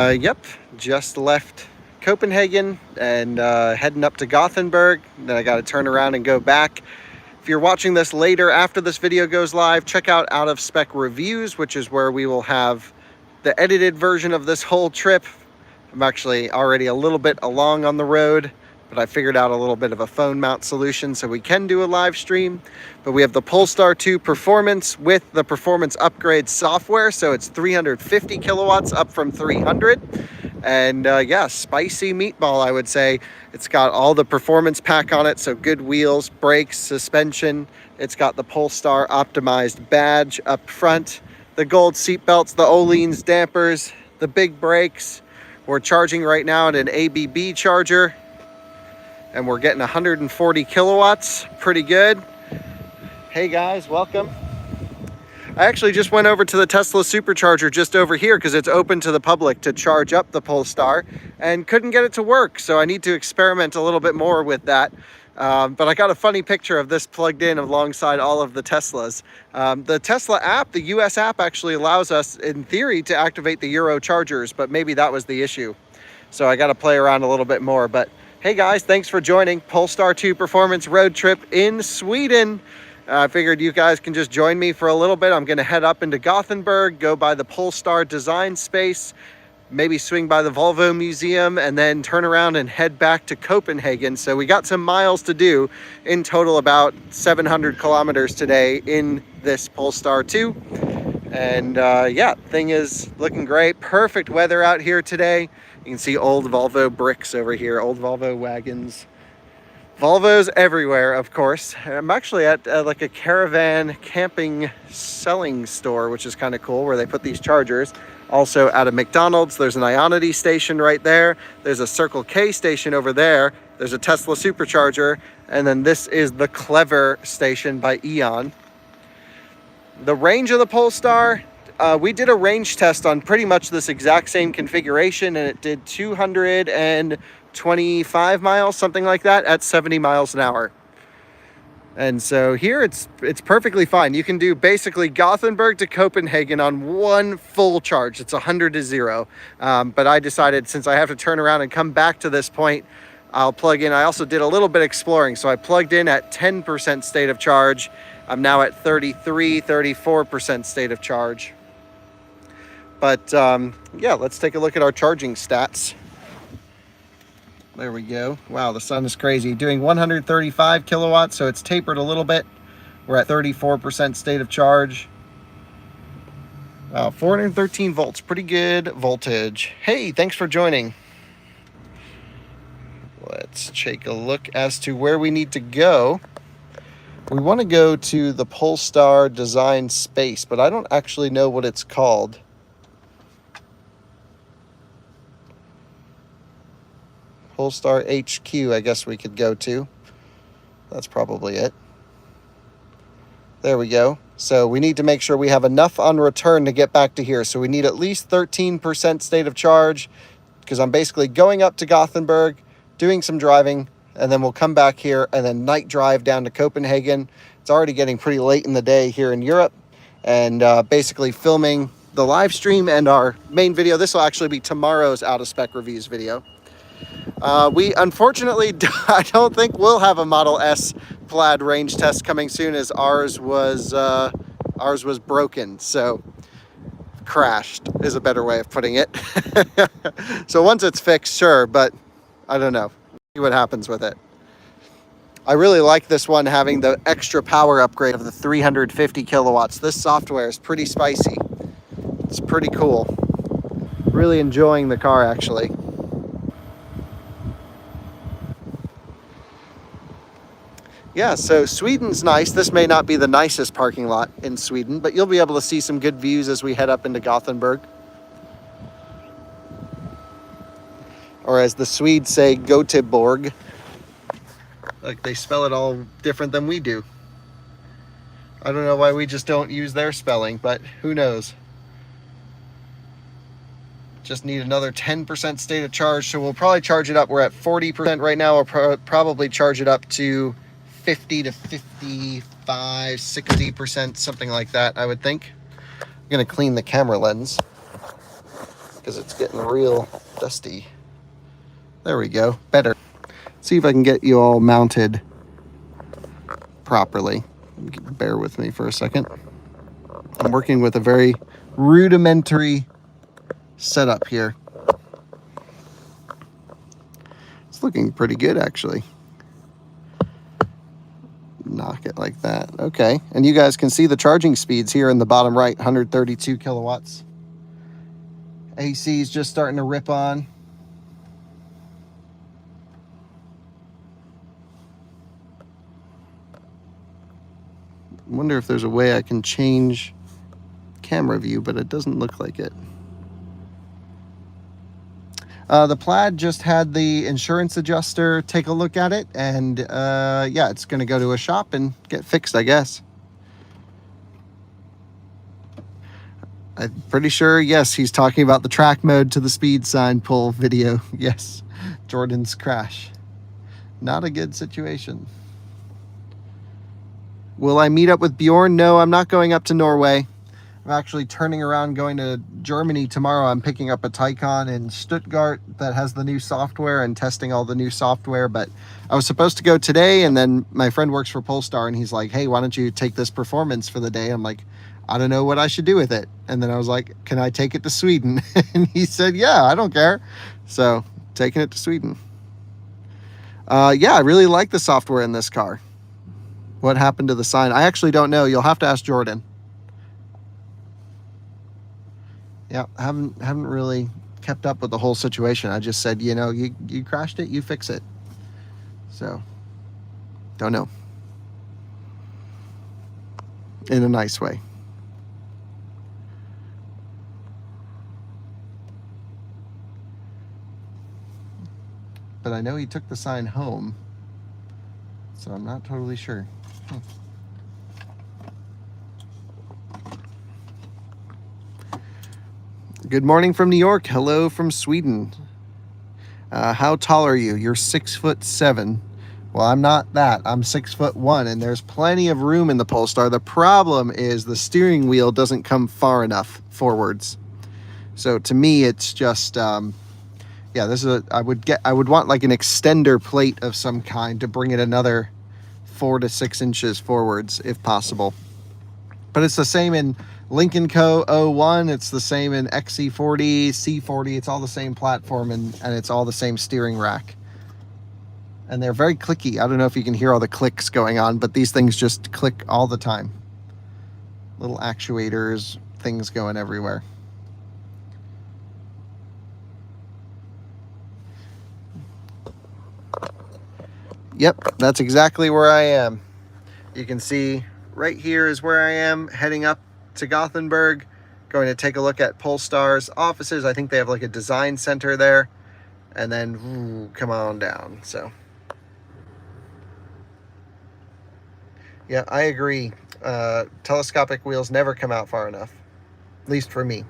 Yep, just left Copenhagen and heading up to Gothenburg. Then I got to turn around and go back. If you're watching this later after this video goes live, check out Out of Spec Reviews, which is where we will have the edited version of this whole trip. I'm actually already a little bit along on the road, but I figured out a little bit of a phone mount solution so we can do a live stream. But we have the Polestar 2 Performance with the Performance Upgrade software, so it's 350 kilowatts up from 300. And yeah, spicy meatball, I would say. It's got all the performance pack on it, so good wheels, brakes, suspension. It's got the Polestar optimized badge up front, the gold seat belts, the Öhlins dampers, the big brakes. We're charging right now at an ABB charger, and we're getting 140 kilowatts, pretty good. Hey guys, welcome. I actually just went over to the Tesla supercharger just over here because it's open to the public to charge up the Polestar and couldn't get it to work. So I need to experiment a little bit more with that. But I got a funny picture of this plugged in alongside all of the Teslas. The Tesla app, the US app, actually allows us in theory to activate the Euro chargers, but maybe that was the issue. So I got to play around a little bit more. But hey guys, thanks for joining Polestar 2 Performance Road Trip in Sweden. I figured you guys can just join me for a little bit. I'm going to head up into Gothenburg, go by the Polestar design space, maybe swing by the Volvo museum, and then turn around and head back to Copenhagen. So we got some miles to do, in total about 700 kilometers today in this Polestar 2. And yeah, thing is looking great. Perfect weather out here today. You can see old Volvo bricks over here, old Volvo wagons. Volvos everywhere, of course. I'm actually at like a caravan camping selling store, which is kind of cool, where they put these chargers. Also at a McDonald's, there's an Ionity station right there. There's a Circle K station over there. There's a Tesla supercharger. And then this is the Clever station by Eon. The range of the Polestar, we did a range test on pretty much this exact same configuration, and it did 225 miles, something like that, at 70 miles an hour. And so here it's perfectly fine. You can do basically Gothenburg to Copenhagen on one full charge. It's 100 to 0. But I decided, since I have to turn around and come back to this point, I'll plug in. I also did a little bit exploring, so I plugged in at 10% state of charge. I'm now at 34% state of charge. But yeah, let's take a look at our charging stats. There we go. Wow, the sun is crazy. Doing 135 kilowatts, so it's tapered a little bit. We're at 34% state of charge. Wow, 413 volts, pretty good voltage. Hey, thanks for joining. Let's take a look as to where we need to go. We want to go to the Polestar design space, but I don't actually know what it's called. Polestar HQ, I guess we could go to. That's probably it. There we go. So we need to make sure we have enough on return to get back to here. So we need at least 13% state of charge, because I'm basically going up to Gothenburg, doing some driving, and then we'll come back here and then night drive down to Copenhagen. It's already getting pretty late in the day here in Europe, and basically filming the live stream and our main video. This will actually be tomorrow's Out of Spec Reviews video. We unfortunately, I don't think we'll have a Model S Plaid range test coming soon, as ours was broken. So crashed is a better way of putting it. So once it's fixed, sure, but I don't know. See what happens with it. I really like this one having the extra power upgrade of the 350 kilowatts. This software is pretty spicy. It's pretty cool. Really enjoying the car, actually. Yeah, so Sweden's nice. This may not be the nicest parking lot in Sweden, but you'll be able to see some good views as we head up into Gothenburg. Or as the Swedes say, Göteborg. Like, they spell it all different than we do. I don't know why we just don't use their spelling, but who knows. Just need another 10% state of charge, so we'll probably charge it up. We're at 40% right now. We'll probably charge it up to 50 to 55, 60%, something like that, I would think. I'm gonna clean the camera lens. because it's getting real dusty. There we go. Better. See if I can get you all mounted properly. Bear with me for a second. I'm working with a very rudimentary setup here. It's looking pretty good, actually. Knock it like that. Okay. And you guys can see the charging speeds here in the bottom right, 132 kilowatts. AC is just starting to rip on. Wonder if there's a way I can change camera view, but it doesn't look like it. The Plaid just had the insurance adjuster take a look at it, and yeah, it's going to go to a shop and get fixed, I guess. I'm pretty sure, yes, he's talking about the track mode to the speed sign pull video. Yes, Jordan's crash. Not a good situation. Will I meet up with Bjorn? No, I'm not going up to Norway. I'm actually turning around going to Germany tomorrow. I'm picking up a Taycan in Stuttgart that has the new software and testing all the new software. But I was supposed to go today, and then my friend works for Polestar, and he's like, hey, why don't you take this performance for the day? I'm like, I don't know what I should do with it. And then I was like, can I take it to Sweden? And he said, yeah, I don't care. So taking it to Sweden. Yeah, I really like the software in this car. What happened to the sign? I actually don't know. You'll have to ask Jordan. Yeah, haven't really kept up with the whole situation. I just said, you know, you crashed it, you fix it. So, don't know. In a nice way. But I know he took the sign home, so I'm not totally sure. Good morning from New York. Hello from Sweden. How tall are you? You're 6'7". Well, I'm not that. I'm 6'1", and there's plenty of room in the Polestar. The problem is the steering wheel doesn't come far enough forwards. So to me, it's just yeah. This is I would want like an extender plate of some kind to bring it another 4 to 6 inches forwards if possible. But it's the same in Lincoln Co. 01, it's the same in XC40, C40, it's all the same platform, and it's all the same steering rack. And they're very clicky. I don't know if you can hear all the clicks going on, but these things just click all the time. Little actuators, things going everywhere. Yep, that's exactly where I am. You can see right here is where I am, heading up to Gothenburg, going to take a look at Polestar's offices. I think they have like a design center there, and then come on down. So yeah, I agree. Telescopic wheels never come out far enough, at least for me.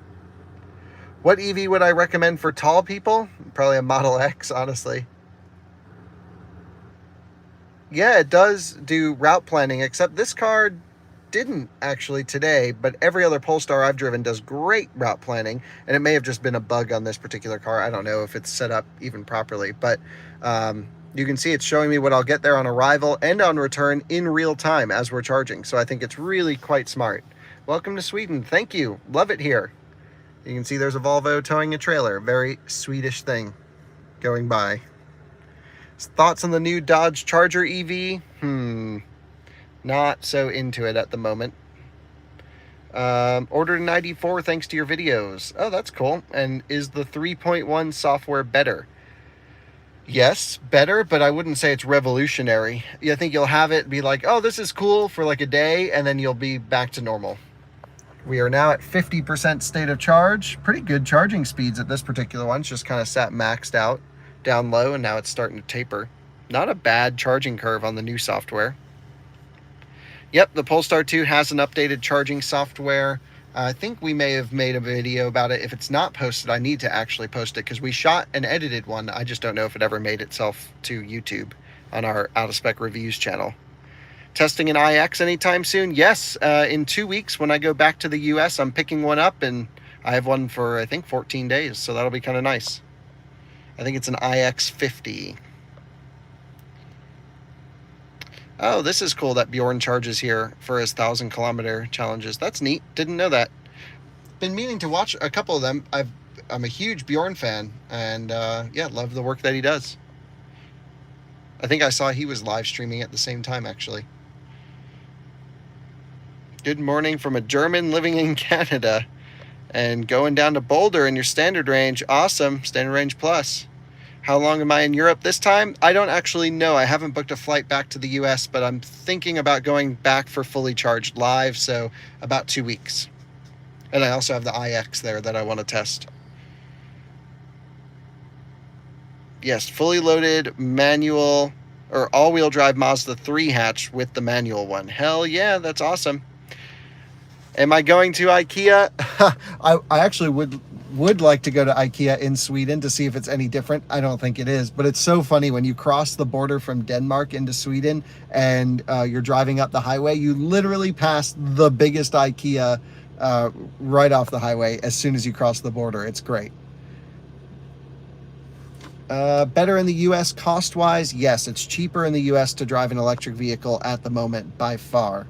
What EV would I recommend for tall people? Probably a Model X, honestly. Yeah, it does do route planning, except this car didn't actually today, but every other Polestar I've driven does great route planning, and it may have just been a bug on this particular car. I don't know if it's set up even properly, but you can see it's showing me what I'll get there on arrival and on return in real time as we're charging. So I think it's really quite smart. Welcome to Sweden. Thank you. Love it here. You can see there's a Volvo towing a trailer. Very Swedish thing going by. Thoughts on the new Dodge Charger EV? Not so into it at the moment. Ordered a 94 thanks to your videos. Oh, that's cool. And is the 3.1 software better? Yes, better, but I wouldn't say it's revolutionary. I think you'll have it be like, oh, this is cool for like a day, and then you'll be back to normal. We are now at 50% state of charge. Pretty good charging speeds at this particular one. It's just kind of sat maxed out down low, and now it's starting to taper. Not a bad charging curve on the new software. Yep, the Polestar 2 has an updated charging software. I think we may have made a video about it. If it's not posted, I need to actually post it because we shot and edited one. I just don't know if it ever made itself to YouTube on our Out of Spec Reviews channel. Testing an iX anytime soon? Yes, in 2 weeks when I go back to the US, I'm picking one up and I have one for, I think, 14 days, so that'll be kind of nice. I think it's an iX50. Oh, this is cool that Bjorn charges here for his 1,000-kilometer challenges. That's neat. Didn't know that. Been meaning to watch a couple of them. I'm a huge Bjorn fan, and yeah, love the work that he does. I think I saw he was live streaming at the same time, actually. Good morning from a German living in Canada and going down to Boulder in your standard range. Awesome. Standard range plus. How long am I in Europe this time? I don't actually know. I haven't booked a flight back to the US, but I'm thinking about going back for fully charged live, so about 2 weeks. And I also have the iX there that I want to test. Yes, fully loaded manual or all-wheel drive Mazda 3 hatch with the manual one. Hell yeah, that's awesome. Am I going to IKEA? I actually would like to go to IKEA in Sweden to see if it's any different. I don't think it is, but it's so funny when you cross the border from Denmark into Sweden and you're driving up the highway, you literally pass the biggest IKEA right off the highway as soon as you cross the border. It's great. Better in the US cost-wise? Yes, it's cheaper in the US to drive an electric vehicle at the moment by far.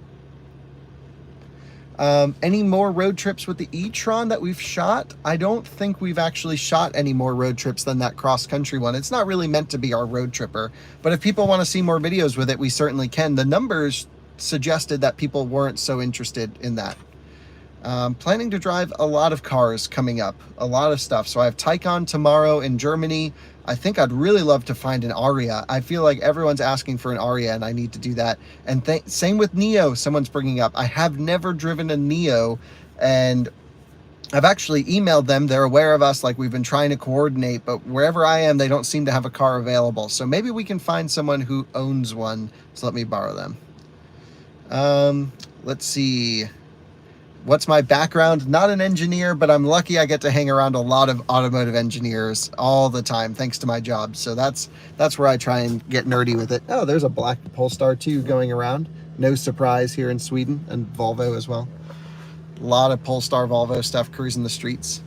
Any more road trips with the e-tron that we've shot? I don't think we've actually shot any more road trips than that cross-country one. It's not really meant to be our road tripper, but if people want to see more videos with it, we certainly can. The numbers suggested that people weren't so interested in that. Planning to drive a lot of cars coming up, a lot of stuff. So I have Taycan tomorrow in Germany. I think I'd really love to find an Aria. I feel like everyone's asking for an Aria and I need to do that. And same with Neo, someone's bringing up. I have never driven a Neo and I've actually emailed them. They're aware of us, like we've been trying to coordinate, but wherever I am, they don't seem to have a car available. So maybe we can find someone who owns one. So let me borrow them. Let's see. What's my background? Not an engineer, but I'm lucky I get to hang around a lot of automotive engineers all the time, thanks to my job. So that's where I try and get nerdy with it. Oh, there's a black Polestar 2 going around. No surprise here in Sweden, and Volvo as well. A lot of Polestar Volvo stuff cruising the streets.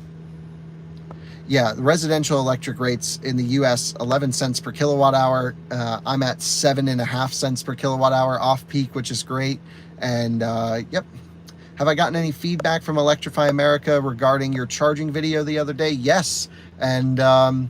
Yeah, residential electric rates in the US, 11 cents per kilowatt hour. I'm at 7.5 cents per kilowatt hour off peak, which is great. And yep. Have I gotten any feedback from Electrify America regarding your charging video the other day? Yes. And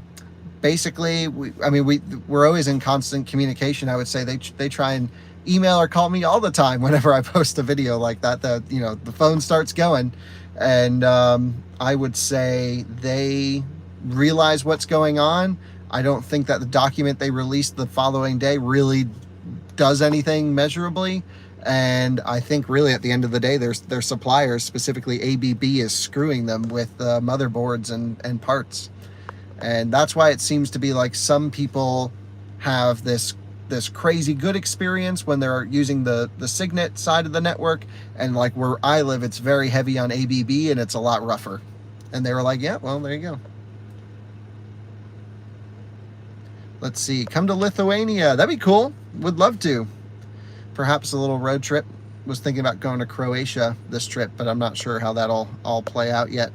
basically, we're always in constant communication. I would say they try and email or call me all the time whenever I post a video like that. The phone starts going. And I would say they realize what's going on. I don't think that the document they released the following day really does anything measurably. And I think really at the end of the day, their suppliers, specifically ABB, is screwing them with motherboards and parts. And that's why it seems to be like some people have this crazy good experience when they're using the Signet side of the network. And like where I live, it's very heavy on ABB and it's a lot rougher. And they were like, yeah, well, there you go. Let's see. Come to Lithuania. That'd be cool. Would love to. Perhaps a little road trip. Was thinking about going to Croatia this trip, but I'm not sure how that'll all play out yet.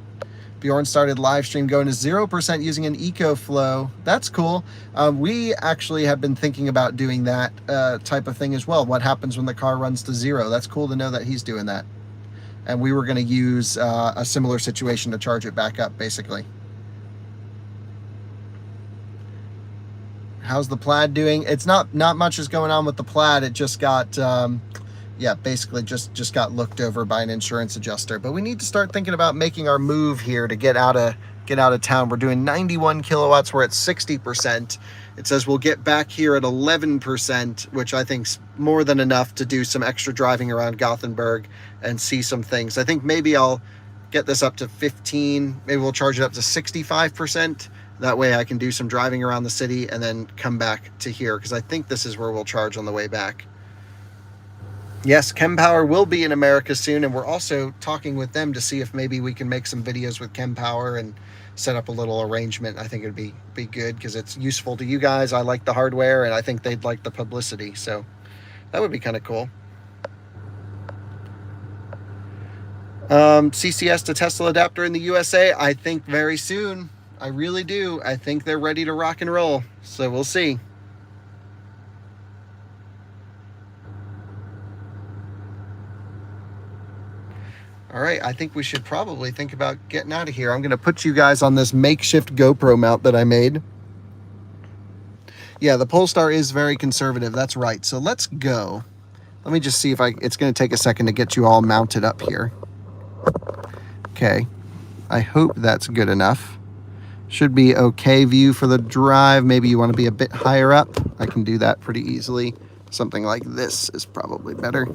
Bjorn started live stream going to 0% using an EcoFlow. That's cool. We actually have been thinking about doing that type of thing as well. What happens when the car runs to 0? That's cool to know that he's doing that. And we were going to use a similar situation to charge it back up, basically. How's the Plaid doing? It's not much is going on with the Plaid. It just got, yeah, basically just got looked over by an insurance adjuster. But we need to start thinking about making our move here to get out of town. We're doing 91 kilowatts. We're at 60%. It says we'll get back here at 11%, which I think's more than enough to do some extra driving around Gothenburg and see some things. I think maybe I'll get this up to 15. Maybe we'll charge it up to 65%. That way I can do some driving around the city and then come back to here, because I think this is where we'll charge on the way back. Yes, Chempower will be in America soon, and we're also talking with them to see if maybe we can make some videos with Chempower and set up a little arrangement. I think it'd be good because it's useful to you guys. I like the hardware, and I think they'd like the publicity, so that would be kind of cool. CCS to Tesla adapter in the USA, I think very soon. I really do. I think they're ready to rock and roll. So we'll see. All right, I think we should probably think about getting out of here. I'm going to put you guys on this makeshift GoPro mount that I made. Yeah, the Polestar is very conservative. That's right. So let's go. Let me just see if it's going to take a second to get you all mounted up here. Okay. I hope that's good enough. Should be okay view for the drive. Maybe you want to be a bit higher up. I can do that pretty easily. Something like this is probably better.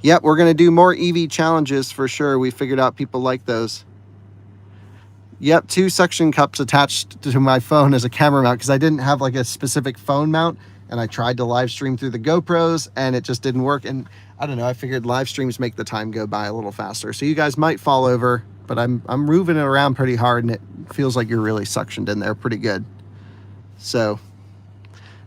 Yep, we're going to do more EV challenges for sure. We figured out people like those. Yep, 2 suction cups attached to my phone as a camera mount because I didn't have like a specific phone mount, and I tried to live stream through the GoPros and it just didn't work. And I don't know, I figured live streams make the time go by a little faster. So you guys might fall over, but I'm moving it around pretty hard and it feels like you're really suctioned in there pretty good. So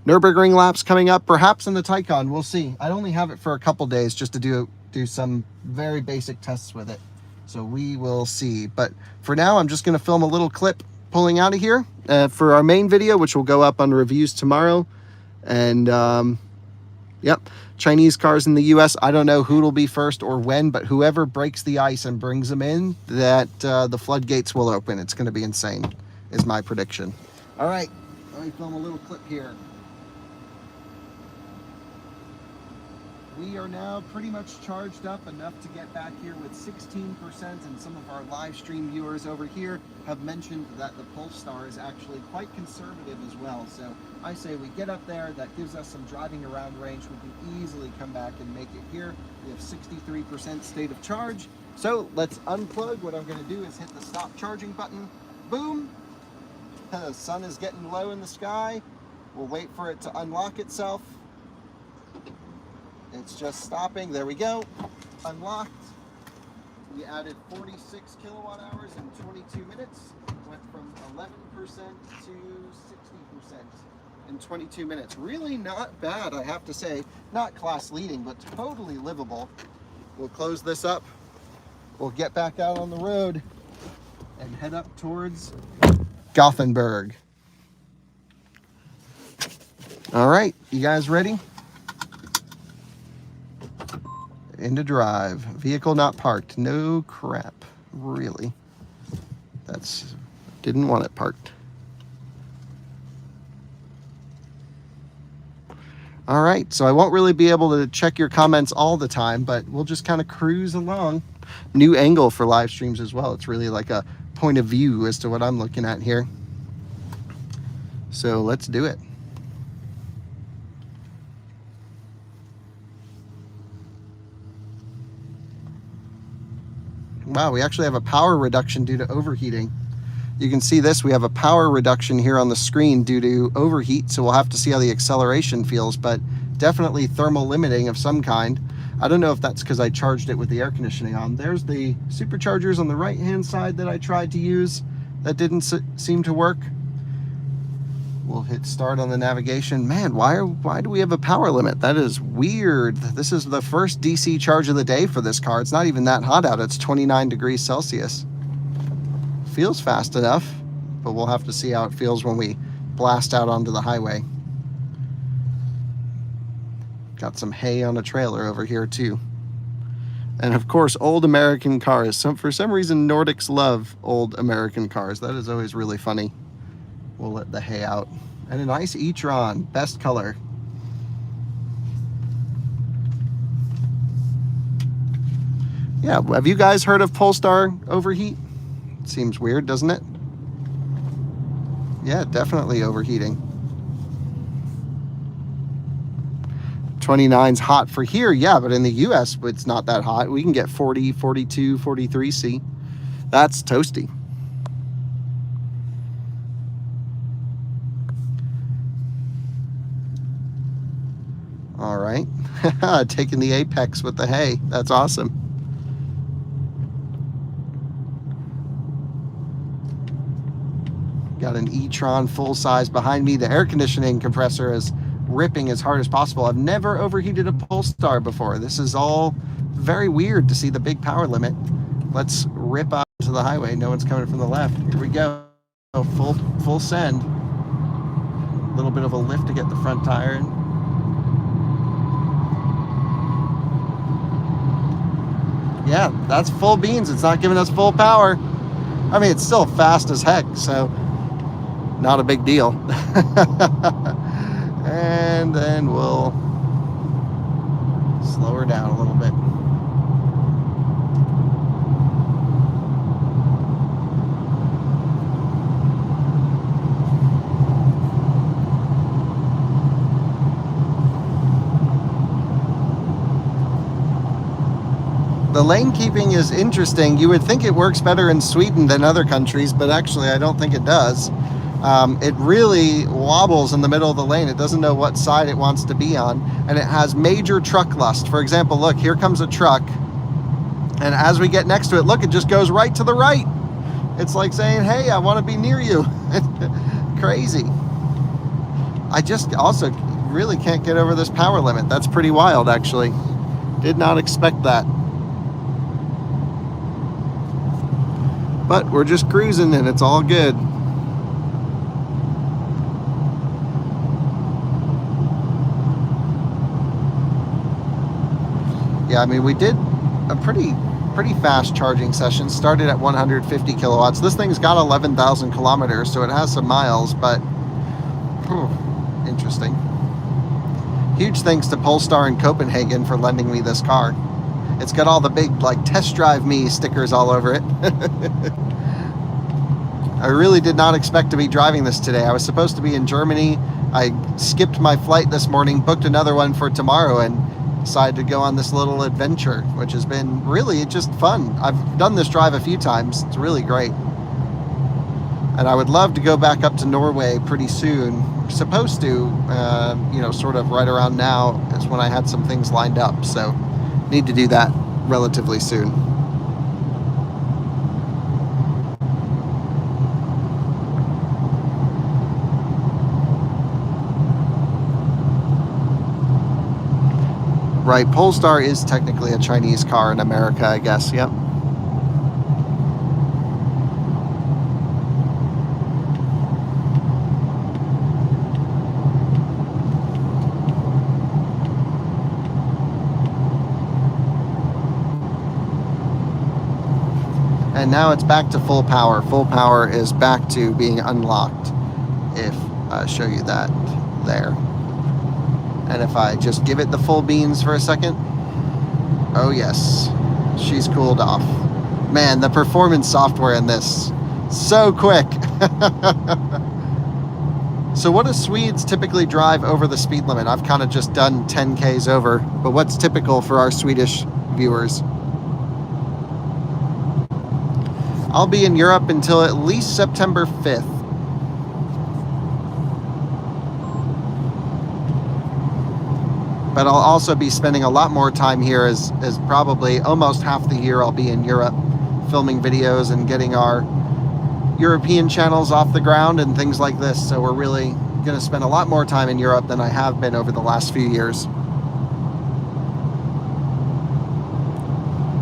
Nürburgring laps coming up, perhaps in the Taycan. We'll see. I only have it for a couple days just to do some very basic tests with it. So we will see. But for now, I'm just going to film a little clip pulling out of here for our main video, which will go up on reviews tomorrow. And yep, Chinese cars in the US. I don't know who will be first or when, but whoever breaks the ice and brings them in, that the floodgates will open. It's going to be insane, is my prediction. All right, let me film a little clip here. We are now pretty much charged up enough to get back here with 16%, and some of our live stream viewers over here have mentioned that the Polestar is actually quite conservative as well. So I say we get up there, that gives us some driving around range. We can easily come back and make it here. We have 63% state of charge. So let's unplug. What I'm going to do is hit the stop charging button. Boom. The sun is getting low in the sky. We'll wait for it to unlock itself. It's just stopping. There we go. Unlocked. We added 46 kilowatt hours in 22 minutes. Went from 11% to 60% in 22 minutes. Really not bad, I have to say. Not class leading, but totally livable. We'll close this up. We'll get back out on the road and head up towards Gothenburg. All right, you guys ready? Into drive. Vehicle not parked. No crap. Really. Didn't want it parked. All right, so I won't really be able to check your comments all the time, but we'll just kind of cruise along. New angle for live streams as well. It's really like a point of view as to what I'm looking at here. So let's do it. Wow, we actually have a power reduction due to overheating. You can see this, we have a power reduction here on the screen due to overheat, so we'll have to see how the acceleration feels, but definitely thermal limiting of some kind. I don't know if that's because I charged it with the air conditioning on. There's the superchargers on the right-hand side that I tried to use. That didn't seem to work. We'll hit start on the navigation. Man, why do we have a power limit? That is weird. This is the first DC charge of the day for this car. It's not even that hot out. It's 29 degrees Celsius. Feels fast enough, but we'll have to see how it feels when we blast out onto the highway. Got some hay on a trailer over here too. And of course, old American cars. For some reason, Nordics love old American cars. That is always really funny. We'll let the hay out. And a nice e-tron, best color. Yeah, have you guys heard of Polestar overheat? Seems weird, doesn't it? Yeah, definitely overheating. 29's hot for here, yeah, but in the US, it's not that hot. We can get 40, 42, 43 C. That's toasty. All right, taking the apex with the hay. That's awesome. Got an e-tron full size behind me. The air conditioning compressor is ripping as hard as possible. I've never overheated a Polestar before. This is all very weird to see the big power limit. Let's rip out to the highway. No one's coming from the left. Here we go. Full send. A little bit of a lift to get the front tire in. Yeah, that's full beans. It's not giving us full power. I mean, it's still fast as heck, so not a big deal. And then we'll slow her down a little bit. The lane keeping is interesting. You would think it works better in Sweden than other countries, but actually I don't think it does. It really wobbles in the middle of the lane. It doesn't know what side it wants to be on, and it has major truck lust. For example, look, here comes a truck, and as we get next to it, look, it just goes right to the right. It's like saying, hey, I want to be near you. Crazy. I just also really can't get over this power limit. That's pretty wild, actually. Did not expect that. But we're just cruising and it's all good. Yeah, I mean, we did a pretty fast charging session. Started at 150 kilowatts. This thing's got 11,000 kilometers, so it has some miles, but interesting. Huge thanks to Polestar in Copenhagen for lending me this car. It's got all the big, like, test drive me stickers all over it. I really did not expect to be driving this today. I was supposed to be in Germany. I skipped my flight this morning, booked another one for tomorrow, and decided to go on this little adventure, which has been really just fun. I've done this drive a few times. It's really great. And I would love to go back up to Norway pretty soon. Supposed to, you know, sort of right around now is when I had some things lined up. So need to do that relatively soon. Right, Polestar is technically a Chinese car in America, I guess. Yep. And now it's back to full power. Full power is back to being unlocked. If I show you that there. And if I just give it the full beans for a second. Oh yes, she's cooled off. Man, the performance software in this, so quick. So what do Swedes typically drive over the speed limit? I've kind of just done 10 Ks over, but what's typical for our Swedish viewers? I'll be in Europe until at least September 5th. But I'll also be spending a lot more time here as probably almost half the year I'll be in Europe filming videos and getting our European channels off the ground and things like this. So we're really going to spend a lot more time in Europe than I have been over the last few years.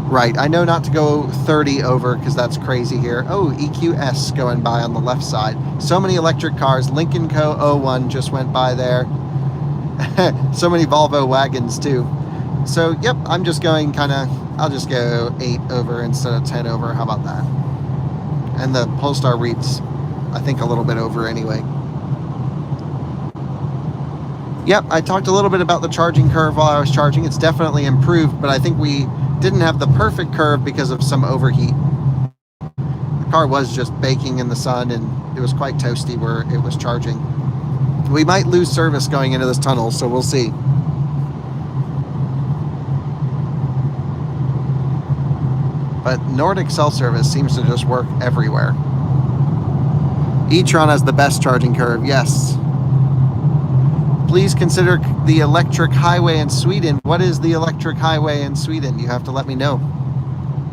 Right, I know not to go 30 over because that's crazy here. Oh, EQS going by on the left side. So many electric cars. Lincoln Co. 01 just went by there. So many Volvo wagons too. So yep, I'm just going I'll just go 8 over instead of 10 over. How about that? And the Polestar reads, I think, a little bit over anyway. Yep, I talked a little bit about the charging curve while I was charging. It's definitely improved, but I think we didn't have the perfect curve because of some overheat. The car was just baking in the sun and it was quite toasty where it was charging. We might lose service going into this tunnel, so we'll see. But Nordic cell service seems to just work everywhere. e-tron has the best charging curve, yes. Please consider the electric highway in Sweden. What is the electric highway in Sweden? You have to let me know.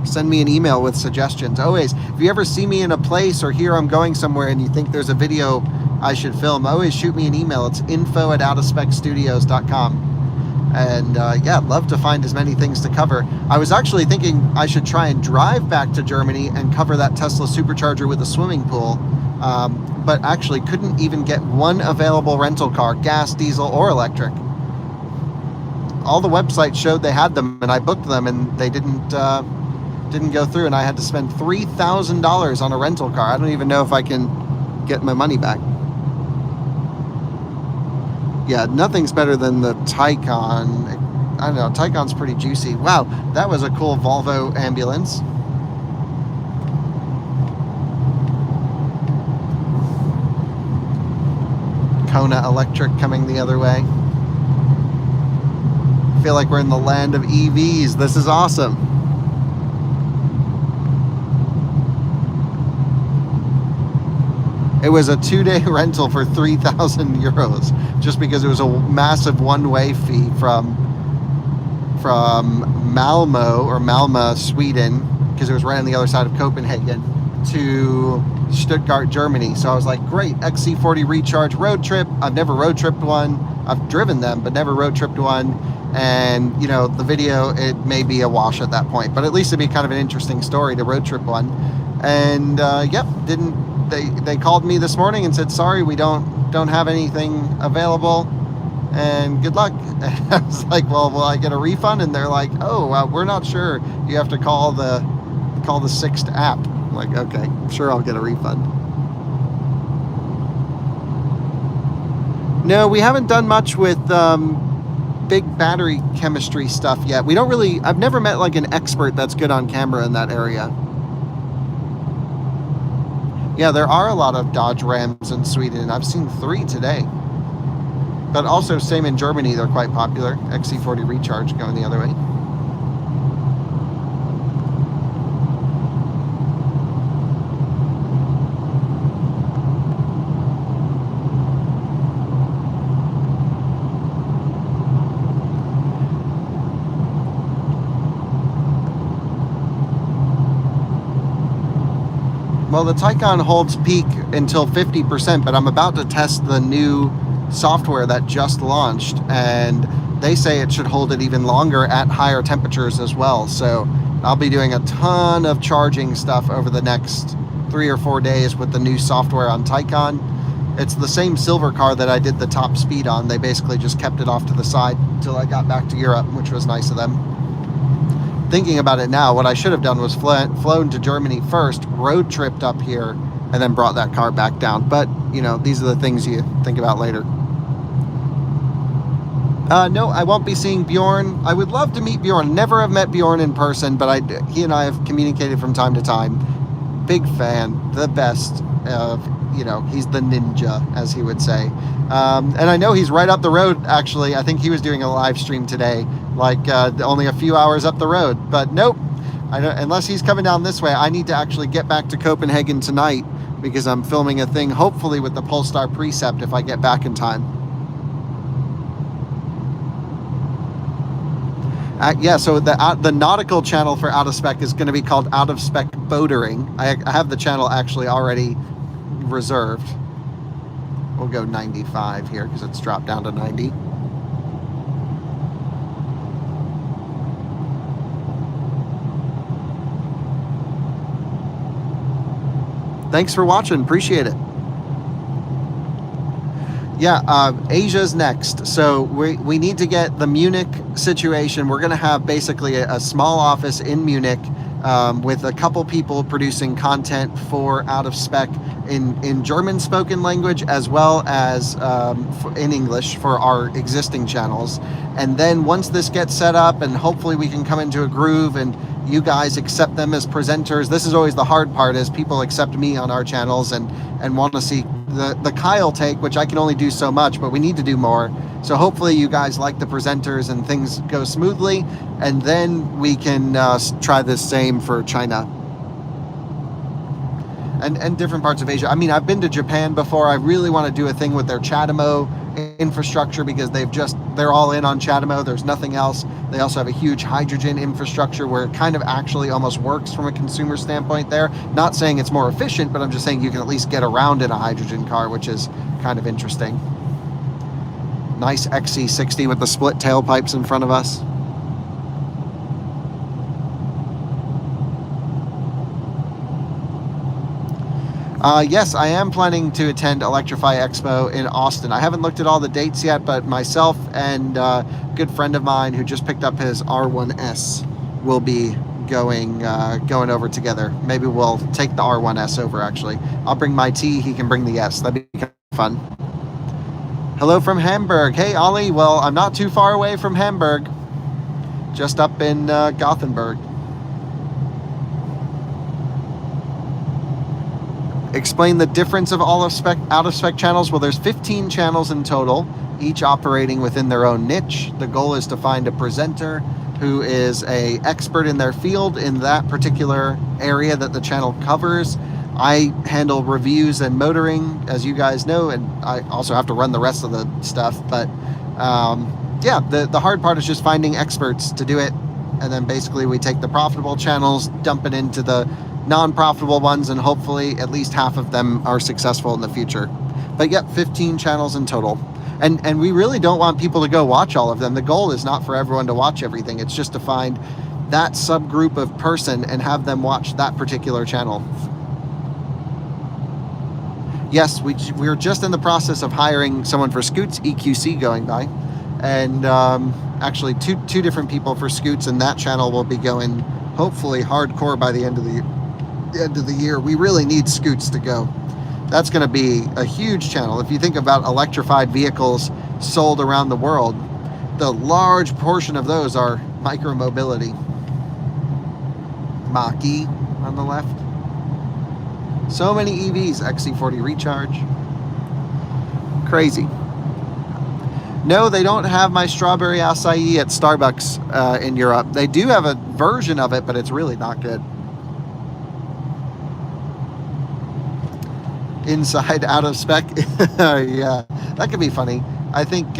Send me an email with suggestions. Always, if you ever see me in a place or hear I'm going somewhere and you think there's a video I should film, always shoot me an email. It's info@outofspecstudios.com. And yeah, love to find as many things to cover. I was actually thinking I should try and drive back to Germany and cover that Tesla supercharger with a swimming pool, but actually couldn't even get one available rental car, gas, diesel, or electric. All the websites showed they had them, and I booked them, and they didn't go through, and I had to spend $3,000 on a rental car. I don't even know if I can get my money back. Yeah, nothing's better than the Taycan. I don't know, Taycan's pretty juicy. Wow, that was a cool Volvo ambulance. Kona Electric coming the other way. I feel like we're in the land of EVs. This is awesome. It was a 2-day rental for 3,000 euros, just because it was a massive one-way fee from Malmö, Sweden, because it was right on the other side of Copenhagen, to Stuttgart, Germany. So I was like, great, XC40 Recharge road trip. I've never road tripped one. I've driven them, but never road tripped one. And, you know, the video, it may be a wash at that point, but at least it'd be kind of an interesting story to road trip one. And, yep, didn't. They called me this morning and said, sorry, we don't have anything available, and good luck. And I was like, well, will I get a refund? And they're like, oh, we're not sure. You have to call the Sixt app. I'm like, okay, I'm sure I'll get a refund. No, we haven't done much with big battery chemistry stuff yet. We don't really, I've never met like an expert that's good on camera in that area. Yeah, there are a lot of Dodge Rams in Sweden. I've seen 3 today. But also, same in Germany, they're quite popular. XC40 Recharge going the other way. Well, the Taycan holds peak until 50%, but I'm about to test the new software that just launched, and they say it should hold it even longer at higher temperatures as well. So I'll be doing a ton of charging stuff over the next 3 or 4 days with the new software on Taycan. It's the same silver car that I did the top speed on. They basically just kept it off to the side until I got back to Europe, which was nice of them. Thinking about it now, what I should have done was flown to Germany first, road tripped up here, and then brought that car back down. But, you know, these are the things you think about later. No, I won't be seeing Bjorn. I would love to meet Bjorn. Never have met Bjorn in person, but he and I have communicated from time to time. Big fan, the best of, you know, he's the ninja, as he would say. And I know he's right up the road, actually. I think he was doing a live stream today, like only a few hours up the road. But nope, unless he's coming down this way, I need to actually get back to Copenhagen tonight, because I'm filming a thing, hopefully with the Polestar Precept, if I get back in time. Yeah, so the nautical channel for Out of Spec is going to be called Out of Spec Boatering. I have the channel actually already reserved. We'll go 95 here because it's dropped down to 90. Thanks for watching. Appreciate it. Yeah, Asia's next. So we need to get the Munich situation. We're going to have basically a small office in Munich with a couple people producing content for Out of Spec in German spoken language, as well as in English for our existing channels. And then once this gets set up, and hopefully we can come into a groove and you guys accept them as presenters. This is always the hard part, is people accept me on our channels and want to see the Kyle take, which I can only do so much, but we need to do more. So hopefully you guys like the presenters and things go smoothly, and then we can try the same for China and different parts of Asia. I mean, I've been to Japan before. I really want to do a thing with their CHAdeMO infrastructure, because they're all in on CHAdeMO. There's nothing else. They also have a huge hydrogen infrastructure where it kind of actually almost works from a consumer standpoint there. Not saying it's more efficient, but I'm just saying you can at least get around in a hydrogen car, which is kind of interesting. nice XC60 with the split tailpipes in front of us. Yes, I am planning to attend Electrify Expo in Austin. I haven't looked at all the dates yet, but myself and a good friend of mine who just picked up his R1S will be going over together. Maybe we'll take the R1S over, actually. I'll bring my T, he can bring the S. That'd be kind of fun. Hello from Hamburg. Hey, Ollie. Well, I'm not too far away from Hamburg. Just up in Gothenburg. Explain the difference of all of spec, out of spec channels. Well, there's 15 channels in total, each operating within their own niche. The goal is to find a presenter who is an expert in their field in that particular area that the channel covers. I handle reviews and motoring, as you guys know, and I also have to run the rest of the stuff. But yeah, the hard part is just finding experts to do it. And then basically we take the profitable channels, dump it into the non-profitable ones, and hopefully at least half of them are successful in the future. But yep, 15 channels in total. And we really don't want people to go watch all of them. The goal is not for everyone to watch everything. It's just to find that subgroup of person and have them watch that particular channel. Yes, we're just in the process of hiring someone for Scoots, EQC going by. And actually two different people for Scoots, and that channel will be going hopefully hardcore by the end of the year. We really need Scoots to go. That's going to be a huge channel. If you think about electrified vehicles sold around the world, the large portion of those are micromobility. Mach-E on the left. So many EVs, XC40 Recharge. Crazy. No, they don't have my strawberry acai at Starbucks in Europe. They do have a version of it, but it's really not good. Inside out of spec. Yeah, that could be funny. I think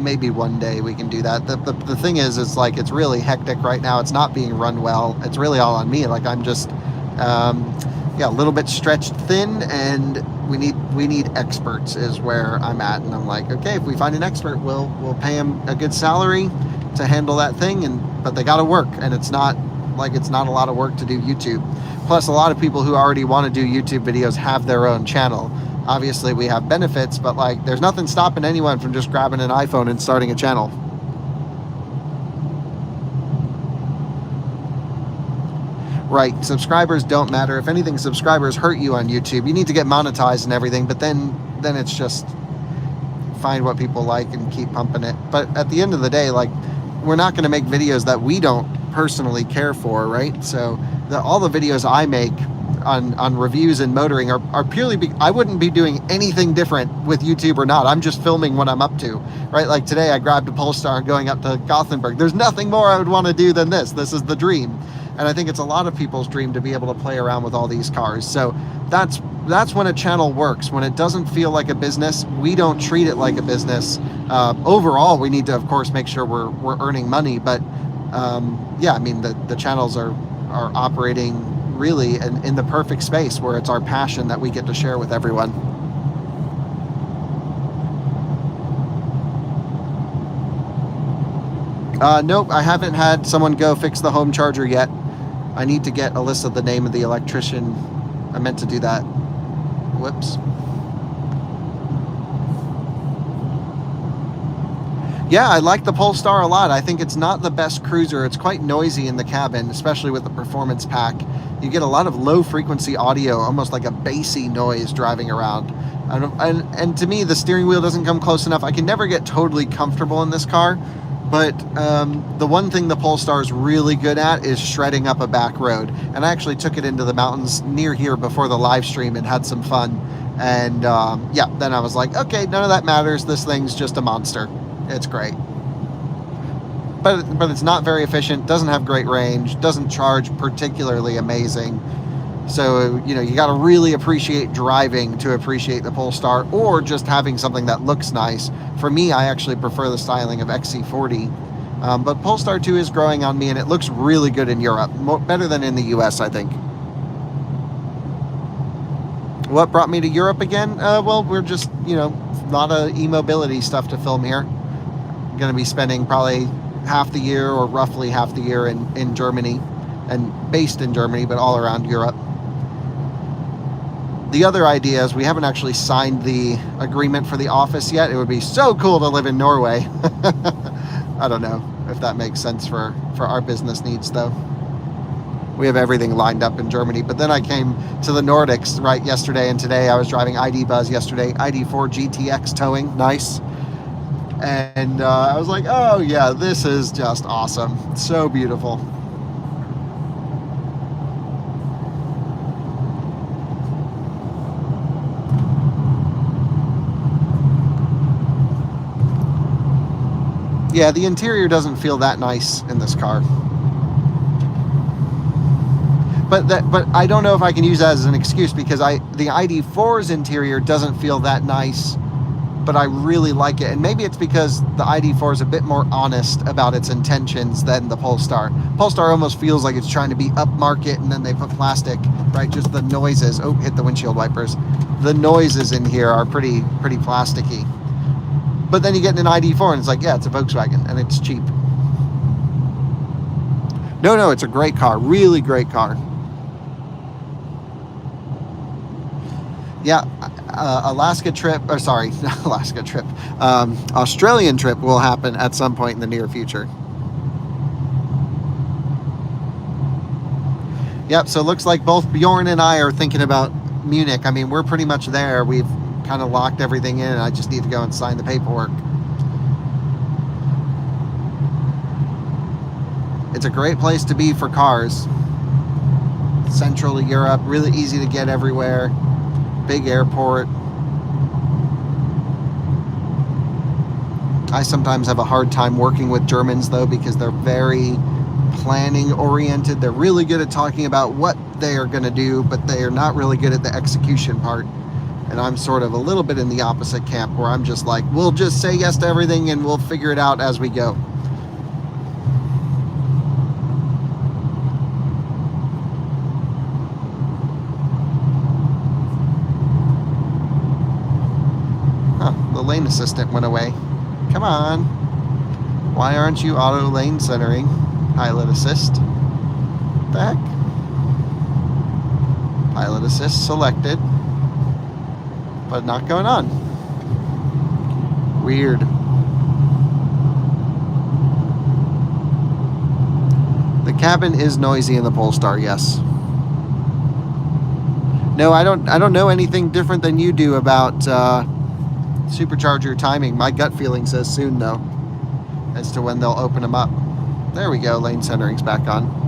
maybe one day we can do that. The thing is like it's really hectic right now. It's not being run well. It's really all on me. Like I'm just yeah, a little bit stretched thin, and we need experts is where I'm at. And I'm like, okay, if we find an expert, we'll pay him a good salary to handle that thing, but they got to work, and it's not a lot of work to do YouTube. Plus, a lot of people who already want to do YouTube videos have their own channel. Obviously, we have benefits, but like, there's nothing stopping anyone from just grabbing an iPhone and starting a channel. Right, subscribers don't matter. If anything, subscribers hurt you on YouTube. You need to get monetized and everything, but then it's just find what people like and keep pumping it. But at the end of the day, like, we're not going to make videos that we don't personally care for, right? So all the videos I make on reviews and motoring are purely I wouldn't be doing anything different with YouTube or not. I'm just filming what I'm up to, right? Like today I grabbed a Polestar going up to Gothenburg. There's nothing more I would want to do than this. This is the dream. And I think it's a lot of people's dream to be able to play around with all these cars. So that's when a channel works. When it doesn't feel like a business, we don't treat it like a business. Overall, we need to, of course, make sure we're earning money. But yeah, I mean, the channels are operating really in the perfect space where it's our passion that we get to share with everyone. Nope, I haven't had someone go fix the home charger yet. I need to get a list of the name of the electrician. I meant to do that. Whoops. Yeah, I like the Polestar a lot. I think it's not the best cruiser. It's quite noisy in the cabin, especially with the performance pack. You get a lot of low frequency audio, almost like a bassy noise driving around. And to me, the steering wheel doesn't come close enough. I can never get totally comfortable in this car. But the one thing the Polestar is really good at is shredding up a back road. And I actually took it into the mountains near here before the live stream and had some fun. And yeah, then I was like, okay, none of that matters. This thing's just a monster. It's great. But it's not very efficient, doesn't have great range, doesn't charge particularly amazing. So, you know, you got to really appreciate driving to appreciate the Polestar, or just having something that looks nice. For me, I actually prefer the styling of XC40. But Polestar 2 is growing on me, and it looks really good in Europe. Better than in the US, I think. What brought me to Europe again? Well, we're just, you know, a lot of e-mobility stuff to film here. I'm going to be spending probably half the year, or roughly half the year, in Germany, and based in Germany, but all around Europe. The other idea is we haven't actually signed the agreement for the office yet. It would be so cool to live in Norway. I don't know if that makes sense for our business needs, though. We have everything lined up in Germany. But then I came to the Nordics right yesterday, and today I was driving ID Buzz yesterday, ID4 GTX towing, nice. And I was like, oh yeah, this is just awesome. So beautiful. Yeah, the interior doesn't feel that nice in this car. But I don't know if I can use that as an excuse, because the ID4's interior doesn't feel that nice, but I really like it. And maybe it's because the ID4 is a bit more honest about its intentions than the Polestar. Polestar almost feels like it's trying to be upmarket, and then they put plastic, right? Just the noises. Oh, hit the windshield wipers. The noises in here are pretty plasticky. But then you get an ID4 and it's like, yeah, it's a Volkswagen and it's cheap. No, it's a great car. Really great car. Yeah, Australian trip will happen at some point in the near future. Yep, so it looks like both Bjorn and I are thinking about Munich. I mean, we're pretty much there. We've kind of locked everything in, and I just need to go and sign the paperwork. It's a great place to be for cars. Central to Europe, really easy to get everywhere. Big airport. I sometimes have a hard time working with Germans, though, because they're very planning oriented. They're really good at talking about what they are going to do, but they are not really good at the execution part. And I'm sort of a little bit in the opposite camp, where I'm just like, we'll just say yes to everything and we'll figure it out as we go. The lane assistant went away. Come on. Why aren't you auto lane centering? Pilot assist. What the heck? Pilot assist selected, but not going on. Weird. The cabin is noisy in the Polestar, yes. No, I don't know anything different than you do about supercharger timing. My gut feeling says soon, though, as to when they'll open them up. There we go. Lane centering's back on.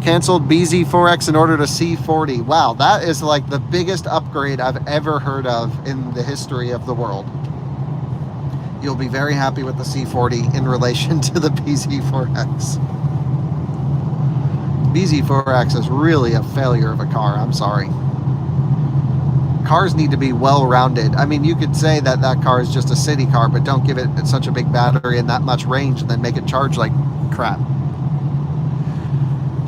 Canceled BZ4X and ordered a C40. Wow, that is like the biggest upgrade I've ever heard of in the history of the world. You'll be very happy with the C40 in relation to the BZ4X. BZ4X is really a failure of a car. I'm sorry. Cars need to be well-rounded. I mean, you could say that that car is just a city car, but don't give it such a big battery and that much range and then make it charge like crap.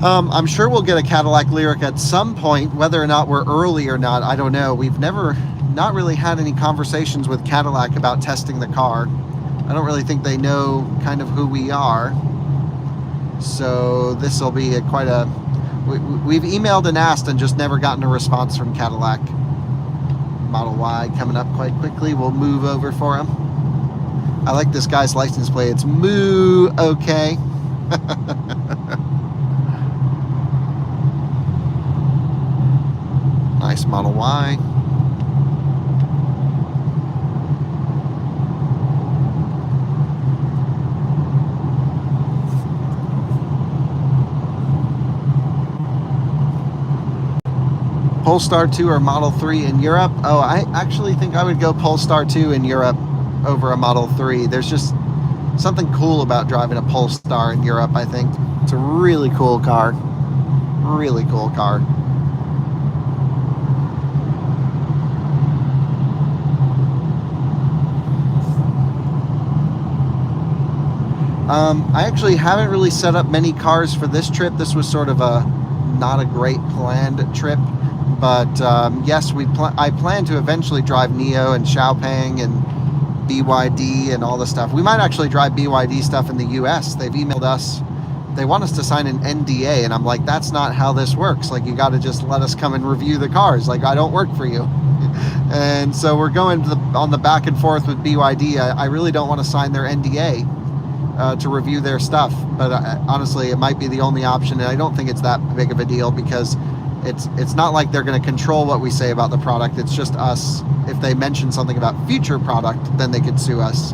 I'm sure we'll get a Cadillac Lyriq at some point. Whether or not we're early or not, I don't know. We've not really had any conversations with Cadillac about testing the car. I don't really think they know kind of who we are. So this will be we've emailed and asked and just never gotten a response from Cadillac. Model Y coming up quite quickly. We'll move over for him. I like this guy's license plate. It's Moo okay. Nice Model Y. Polestar 2 or Model 3 in Europe? Oh, I actually think I would go Polestar 2 in Europe over a Model 3. There's just something cool about driving a Polestar in Europe, I think. It's a really cool car. Really cool car. I actually haven't really set up many cars for this trip. This was sort of not a great planned trip, But yes, I plan to eventually drive Neo and Xiaopeng and BYD and all the stuff. We might actually drive BYD stuff in the US. They've emailed us. They want us to sign an NDA, and I'm like, that's not how this works. Like, you got to just let us come and review the cars. Like, I don't work for you. And so we're going on the back and forth with BYD. I really don't want to sign their NDA to review their stuff, but honestly, it might be the only option, and I don't think it's that big of a deal, because it's not like they're going to control what we say about the product. It's just us. If they mention something about future product, then they could sue us.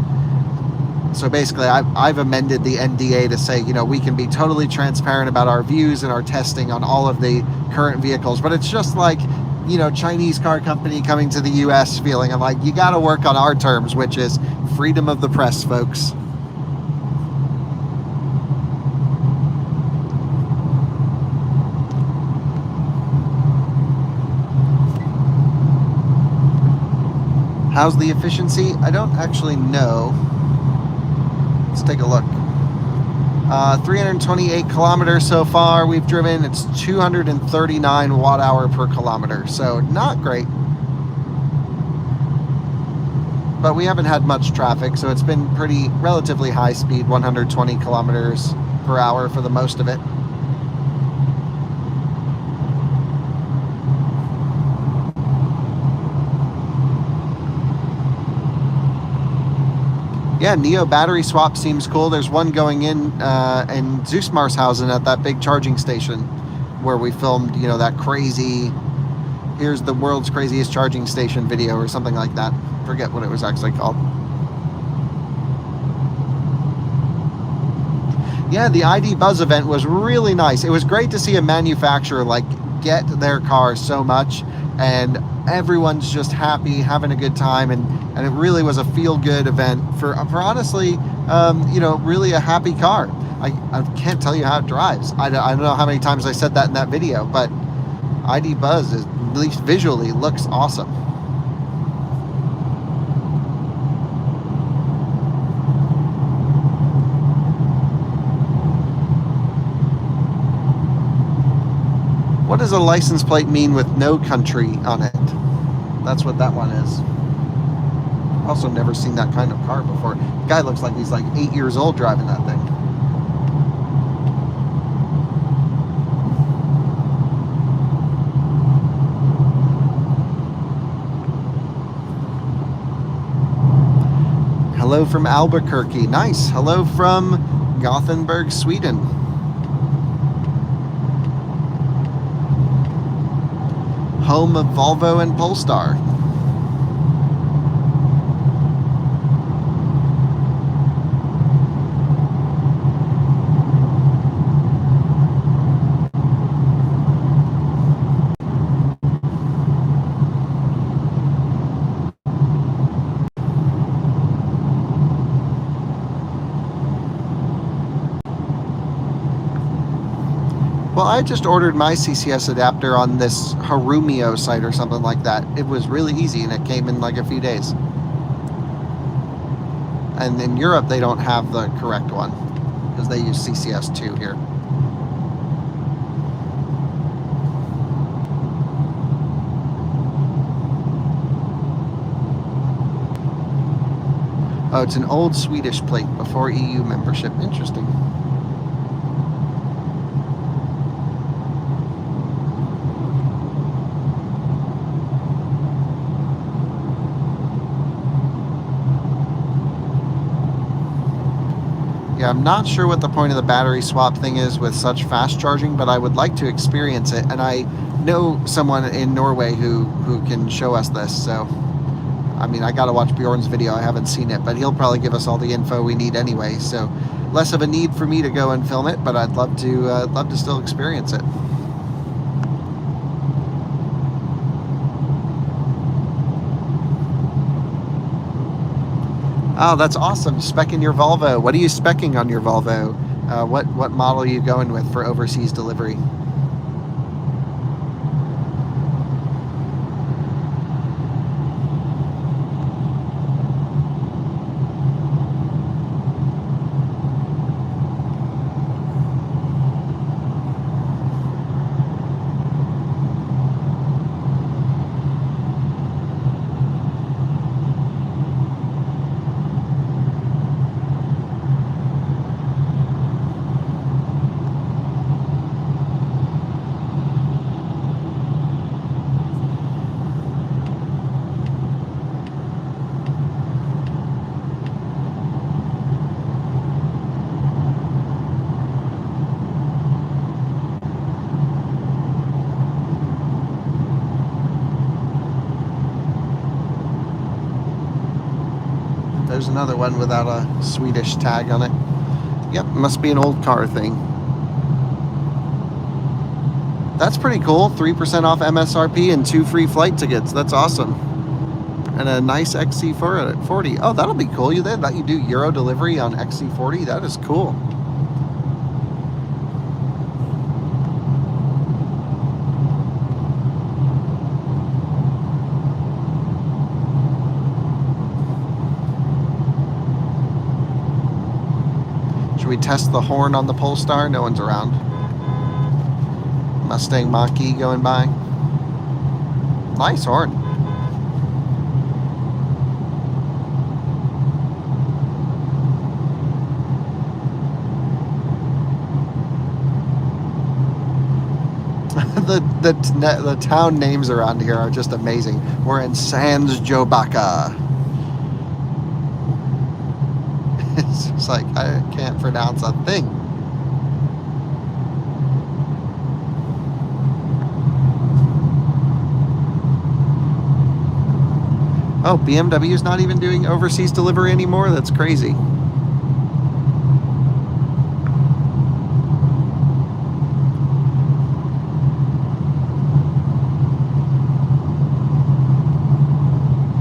So basically, I've amended the NDA to say, you know, we can be totally transparent about our views and our testing on all of the current vehicles, but it's just like, you know, Chinese car company coming to the US feeling. I'm like, you got to work on our terms, which is freedom of the press, folks. How's the efficiency? I don't actually know. Let's take a look. 328 kilometers so far we've driven. It's 239 watt hour per kilometer, so not great. But we haven't had much traffic, so it's been pretty relatively high speed, 120 kilometers per hour for the most of it. Yeah, Neo battery swap seems cool. There's one going in Zusmarshausen at that big charging station where we filmed, you know, that crazy, here's the world's craziest charging station video or something like that. Forget what it was actually called. Yeah, the ID Buzz event was really nice. It was great to see a manufacturer like get their car so much, and everyone's just happy, having a good time, and it really was a feel-good event for honestly, you know, really a happy car. I can't tell you how it drives. I don't know how many times I said that in that video, but ID Buzz, is, at least visually, looks awesome. What does a license plate mean with no country on it? That's what that one is. Also never seen that kind of car before. The guy looks like he's like 8 years old driving that thing. Hello from Albuquerque. Nice. Hello from Gothenburg, Sweden. Home of Volvo and Polestar. Well, I just ordered my CCS adapter on this Harumio site or something like that. It was really easy, and it came in like a few days. And in Europe, they don't have the correct one, because they use CCS2 here. Oh, it's an old Swedish plate before EU membership. Interesting. Yeah, I'm not sure what the point of the battery swap thing is with such fast charging, but I would like to experience it, and I know someone in Norway who can show us this, so I mean, I gotta watch Bjorn's video. I haven't seen it, but he'll probably give us all the info we need anyway, so less of a need for me to go and film it, but I'd love to still experience it. Oh, that's awesome. Specking your Volvo. What are you specking on your Volvo? What model are you going with for overseas delivery? There's another one without a Swedish tag on it. Yep, must be an old car thing. That's pretty cool. 3% off MSRP and 2 free flight tickets. That's awesome. And a nice XC40. Oh, that'll be cool. They let you do Euro delivery on XC40. That is cool. Should we test the horn on the Polestar? No one's around. Mustang Mach-E going by. Nice horn. The town names around here are just amazing. We're in Sans Jobaca. It's just like, I can't pronounce a thing. Oh, BMW's not even doing overseas delivery anymore? That's crazy.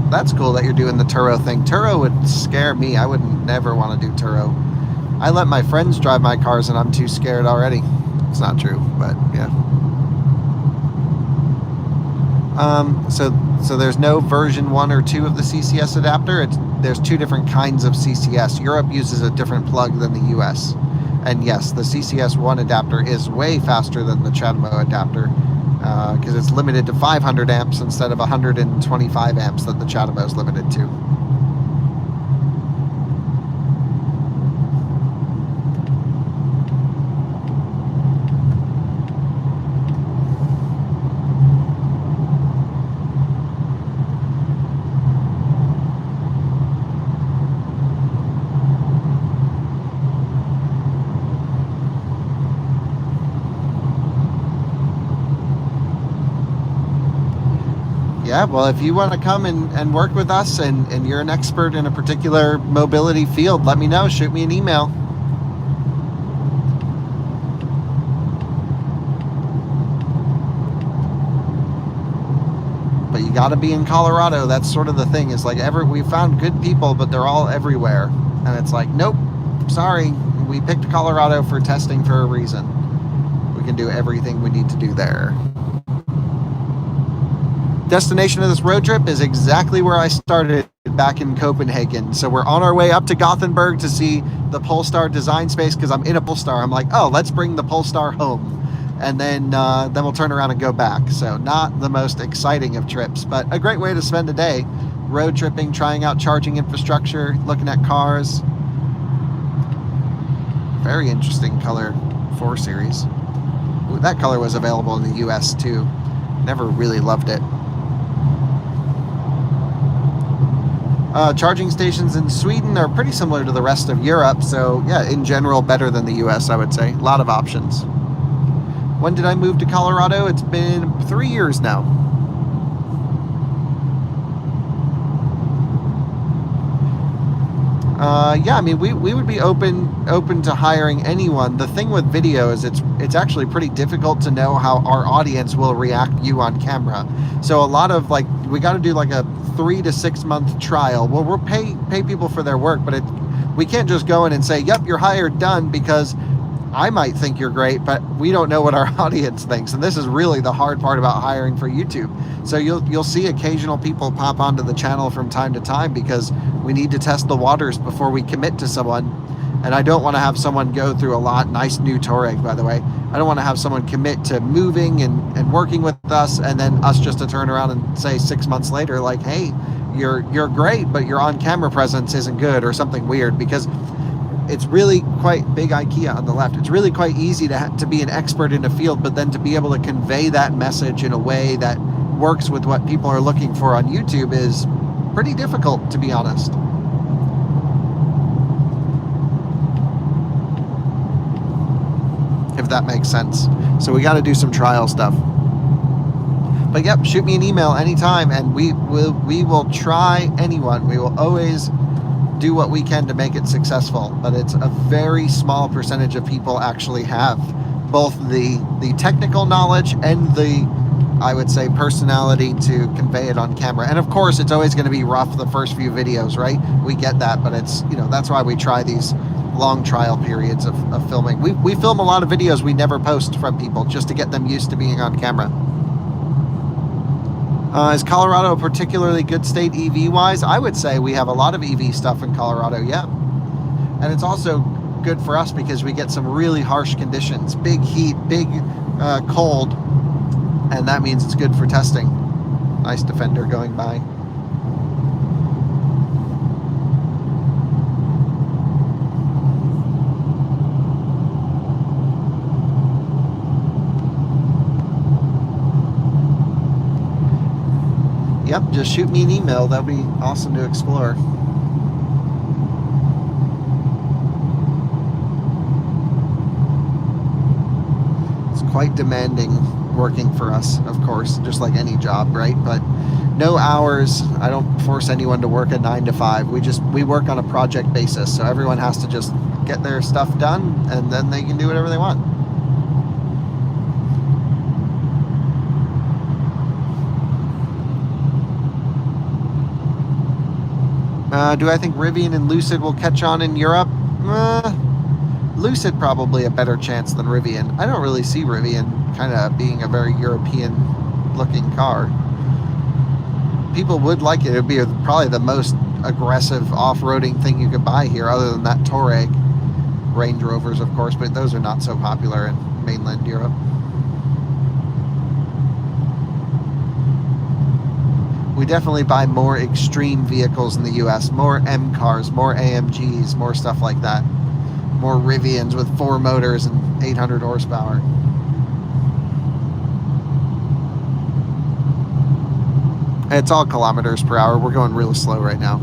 That's cool that you're doing the Turo thing. Turo would scare me. I would never want to do Turo. I let my friends drive my cars and I'm too scared already. It's not true, but yeah. So there's no version 1 or 2 of the CCS adapter. There's 2 different kinds of CCS. Europe uses a different plug than the US. And yes, the CCS 1 adapter is way faster than the CHAdeMO adapter. Because it's limited to 500 amps instead of 125 amps that the CHAdeMO is limited to. Yeah, well, if you want to come and work with us and you're an expert in a particular mobility field, let me know. Shoot me an email. But you got to be in Colorado. That's sort of the thing. Is like we found good people, but they're all everywhere. And it's like, nope, sorry. We picked Colorado for testing for a reason. We can do everything we need to do there. Destination of this road trip is exactly where I started back in Copenhagen. So we're on our way up to Gothenburg to see the Polestar design space because I'm in a Polestar. I'm like, oh, let's bring the Polestar home. And then we'll turn around and go back. So not the most exciting of trips, but a great way to spend a day. Road tripping, trying out charging infrastructure, looking at cars. Very interesting color 4 Series. Ooh, that color was available in the US too. Never really loved it. Charging stations in Sweden are pretty similar to the rest of Europe, so yeah, in general, better than the US, I would say. A lot of options. When did I move to Colorado? It's been 3 years now. Yeah, I mean, we would be open to hiring anyone. The thing with video is it's actually pretty difficult to know how our audience will react to you on camera. So a lot of we got to do like a 3 to 6 month trial. Well, we'll pay people for their work, but we can't just go in and say, yep, you're hired, done, because I might think you're great, but we don't know what our audience thinks. And this is really the hard part about hiring for YouTube. So you'll see occasional people pop onto the channel from time to time because we need to test the waters before we commit to someone. And I don't want to have someone go through a lot. Nice new Touareg, by the way. I don't want to have someone commit to moving and working with us and then us just to turn around and say 6 months later, like, hey, you're great, but your on-camera presence isn't good or something weird, because it's really quite big IKEA on the left. It's really quite easy to be an expert in a field, but then to be able to convey that message in a way that works with what people are looking for on YouTube is pretty difficult, to be honest. If that makes sense. So we got to do some trial stuff. But yep, shoot me an email anytime, and we will try anyone. We will always do what we can to make it successful, but it's a very small percentage of people actually have both the technical knowledge and the, I would say, personality to convey it on camera. And of course, it's always going to be rough the first few videos, right? We get that, but it's, you know, that's why we try these long trial periods of filming. We film a lot of videos we never post from people just to get them used to being on camera. Is Colorado a particularly good state EV-wise? I would say we have a lot of EV stuff in Colorado, yeah. And it's also good for us because we get some really harsh conditions. Big heat, big cold, and that means it's good for testing. Nice Defender going by. Yep, just shoot me an email. That'd be awesome to explore. It's quite demanding working for us, of course, just like any job, right? But no hours. I don't force anyone to work a 9 to 5. We work on a project basis, so everyone has to just get their stuff done, and then they can do whatever they want. Do I think Rivian and Lucid will catch on in Europe? Lucid probably a better chance than Rivian. I don't really see Rivian kind of being a very European-looking car. People would like it. It would be probably the most aggressive off-roading thing you could buy here, other than that Touareg. Range Rovers, of course, but those are not so popular in mainland Europe. We definitely buy more extreme vehicles in the US, more M cars, more AMGs, more stuff like that. More Rivians with 4 motors and 800 horsepower. It's all kilometers per hour. We're going real slow right now.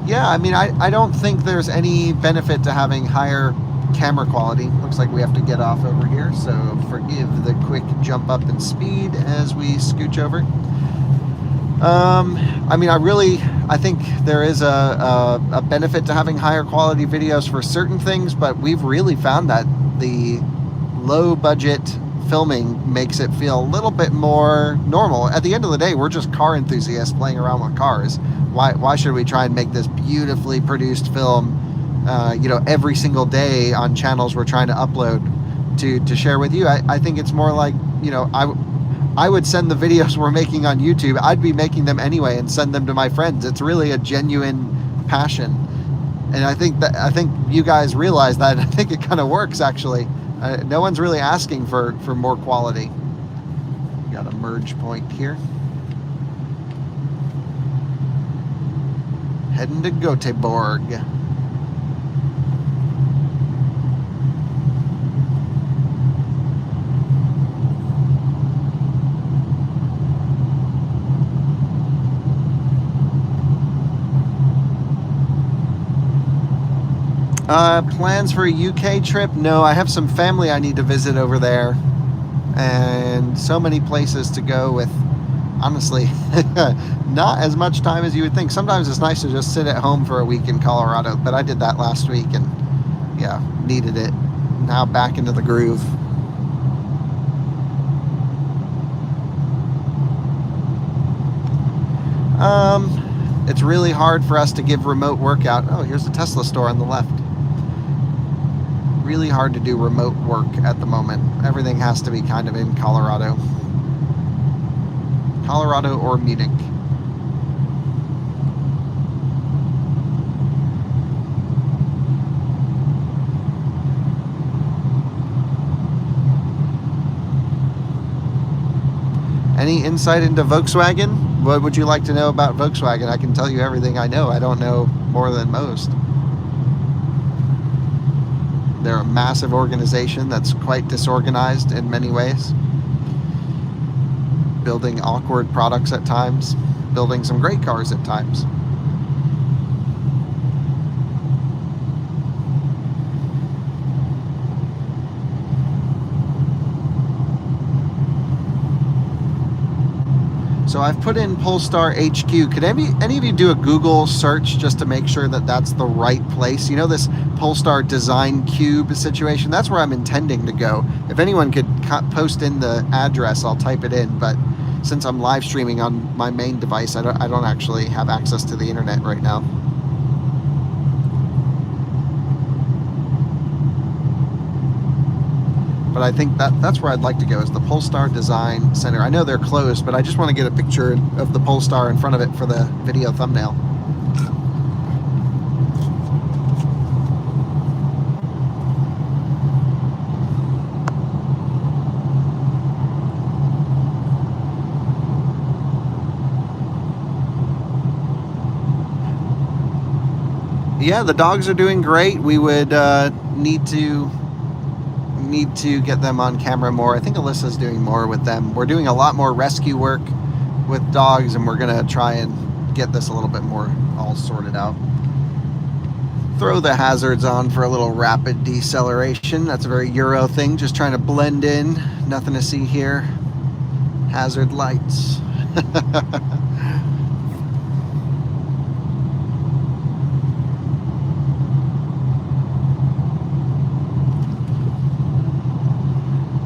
Yeah, I mean, I don't think there's any benefit to having higher camera quality. Looks like we have to get off over here, so forgive the quick jump up in speed as we scooch over. I mean, I think there is a benefit to having higher quality videos for certain things, but we've really found that the low budget filming makes it feel a little bit more normal. At the end of the day, we're just car enthusiasts playing around with cars. Why should we try and make this beautifully produced film you know, every single day on channels we're trying to upload to share with you? I think it's more like, you know, I would send the videos we're making on YouTube. I'd be making them anyway and send them to my friends. It's really a genuine passion, and I think you guys realize that. I think it kind of works actually. No one's really asking for more quality. Got a merge point here. Heading to Göteborg. Plans for a UK trip? No, I have some family I need to visit over there, and so many places to go with, honestly, not as much time as you would think. Sometimes it's nice to just sit at home for a week in Colorado, but I did that last week and yeah, needed it. Now back into the groove. It's really hard for us to give remote workout. Oh, here's the Tesla store on the left. Really hard to do remote work at the moment. Everything has to be kind of in Colorado. Colorado or Munich. Any insight into Volkswagen? What would you like to know about Volkswagen? I can tell you everything I know. I don't know more than most. They're a massive organization that's quite disorganized in many ways. Building awkward products at times. Building some great cars at times. So I've put in Polestar HQ. Could any of you do a Google search just to make sure that that's the right place? You know, this Polestar Design Cube situation? That's where I'm intending to go. If anyone could post in the address, I'll type it in. But since I'm live streaming on my main device, I don't actually have access to the internet right now. But I think that's where I'd like to go, is the Polestar Design Center. I know they're closed, but I just want to get a picture of the Polestar in front of it for the video thumbnail. Yeah, the dogs are doing great. We would need to get them on camera more. I think Alyssa's doing more with them. We're doing a lot more rescue work with dogs, and we're gonna try and get this a little bit more all sorted out. Throw the hazards on for a little rapid deceleration. That's a very Euro thing, just trying to blend in. Nothing to see here. Hazard lights.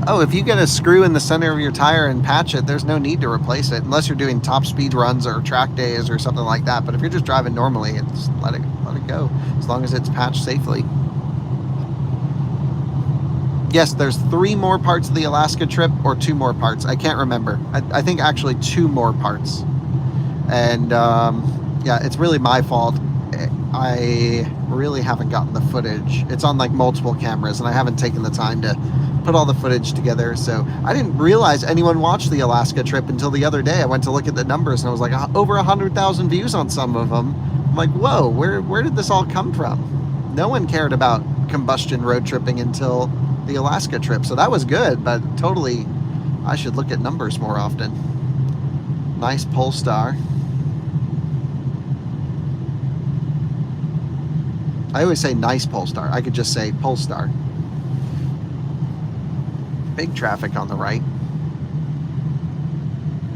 Oh, if you get a screw in the center of your tire and patch it, there's no need to replace it, unless you're doing top speed runs or track days or something like that. But if you're just driving normally, it's let it go, as long as it's patched safely. Yes, there's 3 more parts of the Alaska trip, or 2 more parts. I can't remember. I think actually 2 more parts. And yeah, it's really my fault. I really haven't gotten the footage. It's on like multiple cameras, and I haven't taken the time to put all the footage together. So I didn't realize anyone watched the Alaska trip until the other day. I went to look at the numbers, and I was like, over 100,000 views on some of them. I'm like, whoa, where did this all come from? No one cared about combustion road tripping until the Alaska trip. So that was good, but totally, I should look at numbers more often. Nice Polestar. I always say nice Polestar. I could just say Polestar. Big traffic on the right.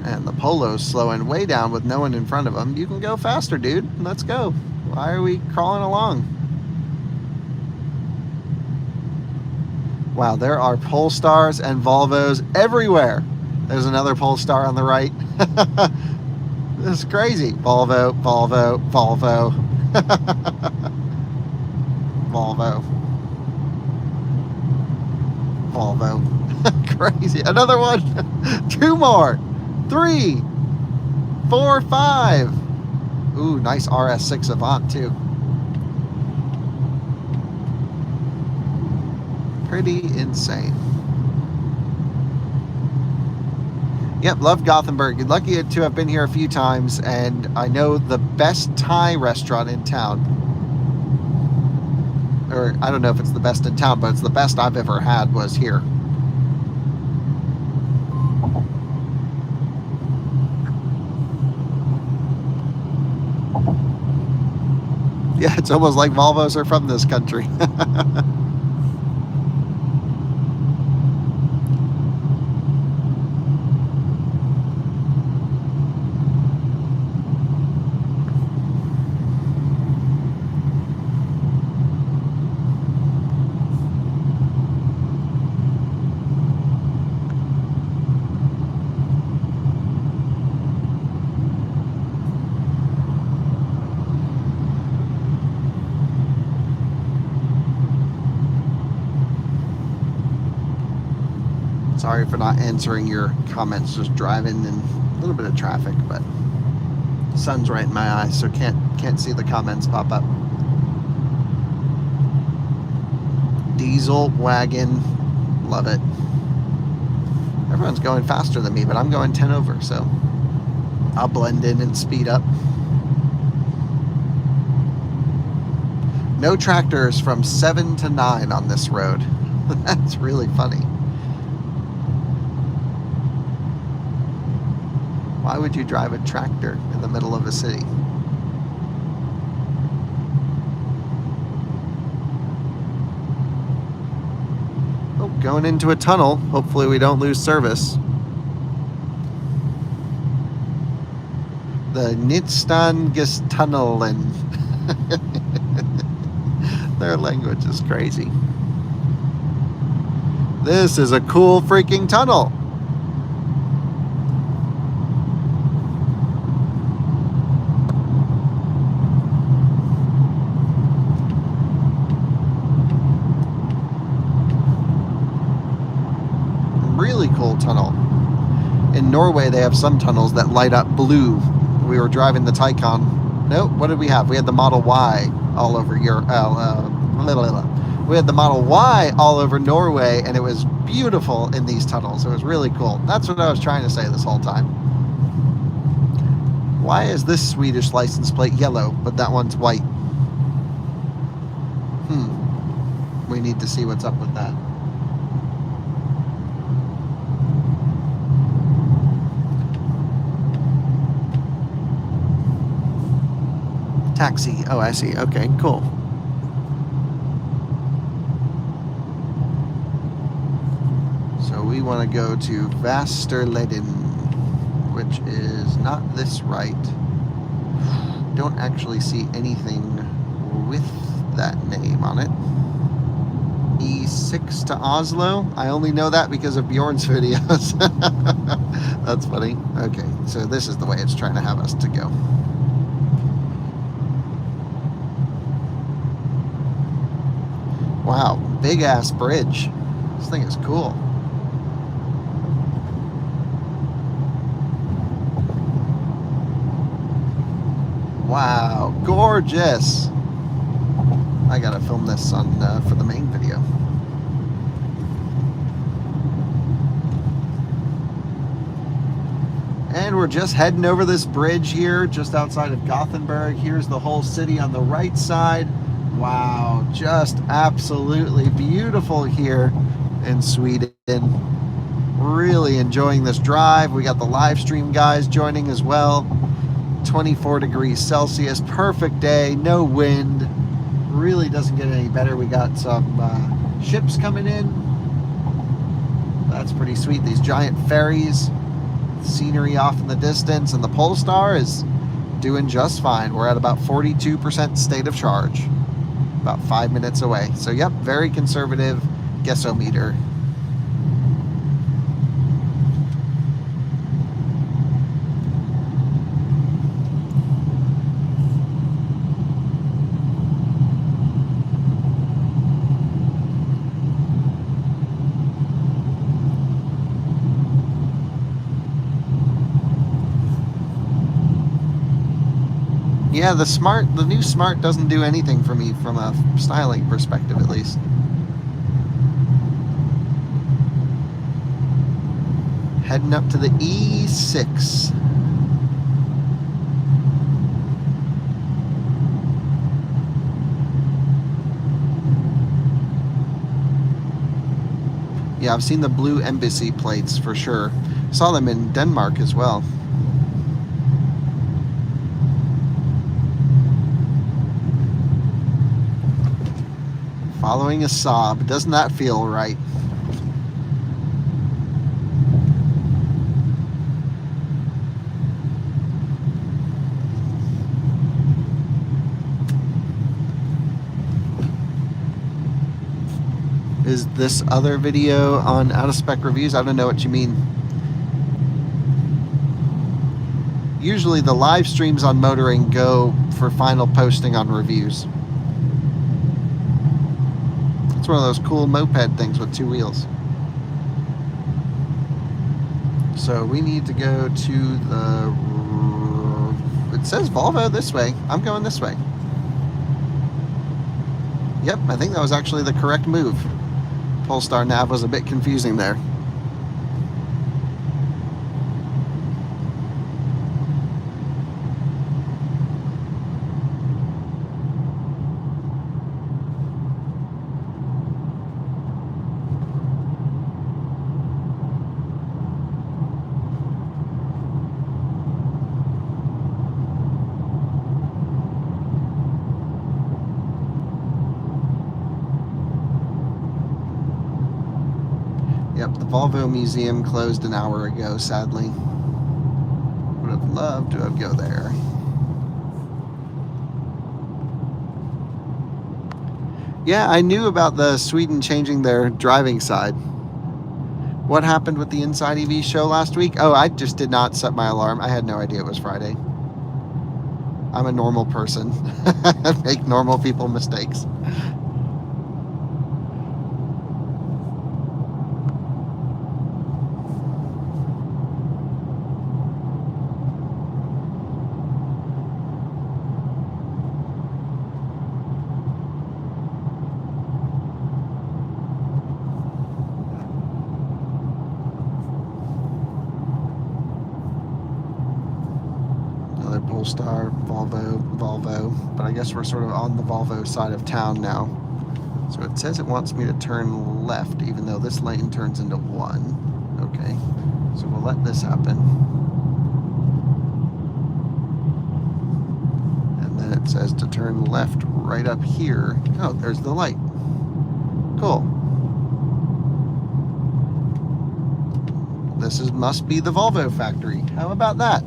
And the Polo's slowing way down with no one in front of them. You can go faster, dude. Let's go. Why are we crawling along? Wow, there are Polestars and Volvos everywhere. There's another Polestar on the right. This is crazy. Volvo, Volvo, Volvo. Volvo. Volvo. Crazy. Another one. 2 more. 3, 4, 5. Ooh, nice RS6 Avant too. Pretty insane. Yep, love Gothenburg. Lucky to have been here a few times, and I know the best Thai restaurant in town. Or I don't know if it's the best in town, but it's the best I've ever had was here. Yeah, it's almost like Volvos are from this country. Sorry for not answering your comments, just driving in a little bit of traffic, but the sun's right in my eyes, so can't see the comments pop up. Diesel wagon, love it. Everyone's going faster than me, but I'm going 10 over, so I'll blend in and speed up. No tractors from 7 to 9 on this road. That's really funny. Why would you drive a tractor in the middle of a city? Oh, going into a tunnel. Hopefully we don't lose service. The Nitstangestunnelen. Their language is crazy. This is a cool freaking tunnel. Really cool tunnel. In Norway, they have some tunnels that light up blue. We were driving the Taycan. Nope, what did we have? We had the Model Y all over Europe. We had the Model Y all over Norway, and it was beautiful in these tunnels. It was really cool. That's what I was trying to say this whole time. Why is this Swedish license plate yellow, but that one's white? We need to see what's up with that. Taxi. Oh, I see. Okay, cool. So we want to go to Vasterleden, which is not this right. Don't actually see anything with that name on it. E6 to Oslo. I only know that because of Bjorn's videos. That's funny. Okay, so this is the way it's trying to have us to go. Wow, big ass bridge. This thing is cool. Wow, gorgeous. I gotta film this on for the main video. And we're just heading over this bridge here, just outside of Gothenburg. Here's the whole city on the right side. Wow, just absolutely beautiful here in Sweden. Really enjoying this drive. We got the live stream guys joining as well. 24 degrees Celsius, perfect day, no wind. Really doesn't get any better. We got some ships coming in. That's pretty sweet. These giant ferries, scenery off in the distance, and the Polestar is doing just fine. We're at about 42% state of charge. About 5 minutes away. So yep, very conservative guessometer. Yeah, the new Smart doesn't do anything for me from a styling perspective, at least. Heading up to the E6. Yeah, I've seen the blue embassy plates for sure. Saw them in Denmark as well. Following a Saab, doesn't that feel right? Is this other video on out of spec reviews? I don't know what you mean. Usually the live streams on motoring go for final posting on reviews. It's one of those cool moped things with two wheels. So we need to go to the... It says Volvo this way. I'm going this way. Yep, I think that was actually the correct move. Polestar nav was a bit confusing there. Yep, the Volvo Museum closed an hour ago, sadly. Would would have loved to have go there. Yeah, I knew about the Sweden changing their driving side. What happened with the Inside EV show last week? Oh, I just did not set my alarm. I had no idea it was Friday. I'm a normal person. I make normal people mistakes. Polestar, Volvo, but I guess we're sort of on the Volvo side of town now. So it says it wants me to turn left, even though this lane turns into one. Okay, so we'll let this happen. And then it says to turn left right up here. Oh, there's the light. Cool. This must be the Volvo factory. How about that?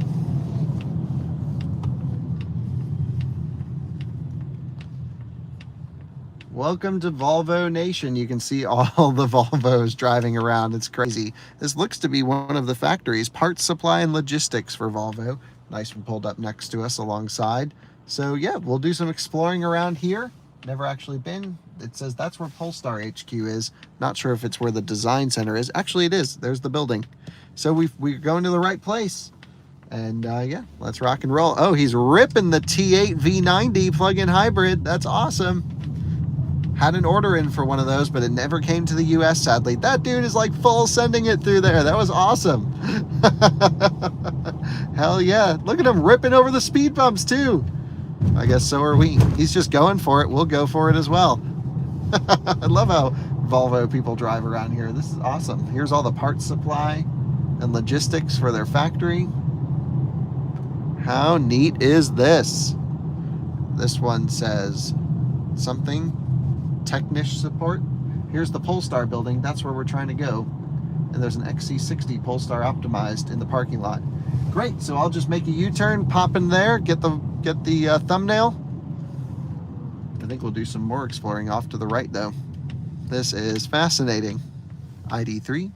Welcome to Volvo Nation. You can see all the Volvos driving around. It's crazy. This looks to be one of the factories, parts supply and logistics for Volvo. Nice one pulled up next to us alongside. So yeah, we'll do some exploring around here. Never actually been. It says that's where Polestar HQ is. Not sure if it's where the design center is. Actually, it is. There's the building. So we're going to the right place. And yeah, let's rock and roll. Oh, he's ripping the T8 V90 plug-in hybrid. That's awesome. Had an order in for one of those, but it never came to the US, sadly. That dude is like full sending it through there. That was awesome. Hell yeah. Look at him ripping over the speed bumps too. I guess so are we. He's just going for it. We'll go for it as well. I love how Volvo people drive around here. This is awesome. Here's all the parts supply and logistics for their factory. How neat is this? This one says something. Technish support. Here's the Polestar building. That's where we're trying to go. And there's an XC60 Polestar optimized in the parking lot. Great. So I'll just make a U-turn, pop in there, get the thumbnail. I think we'll do some more exploring off to the right though. This is fascinating. ID3.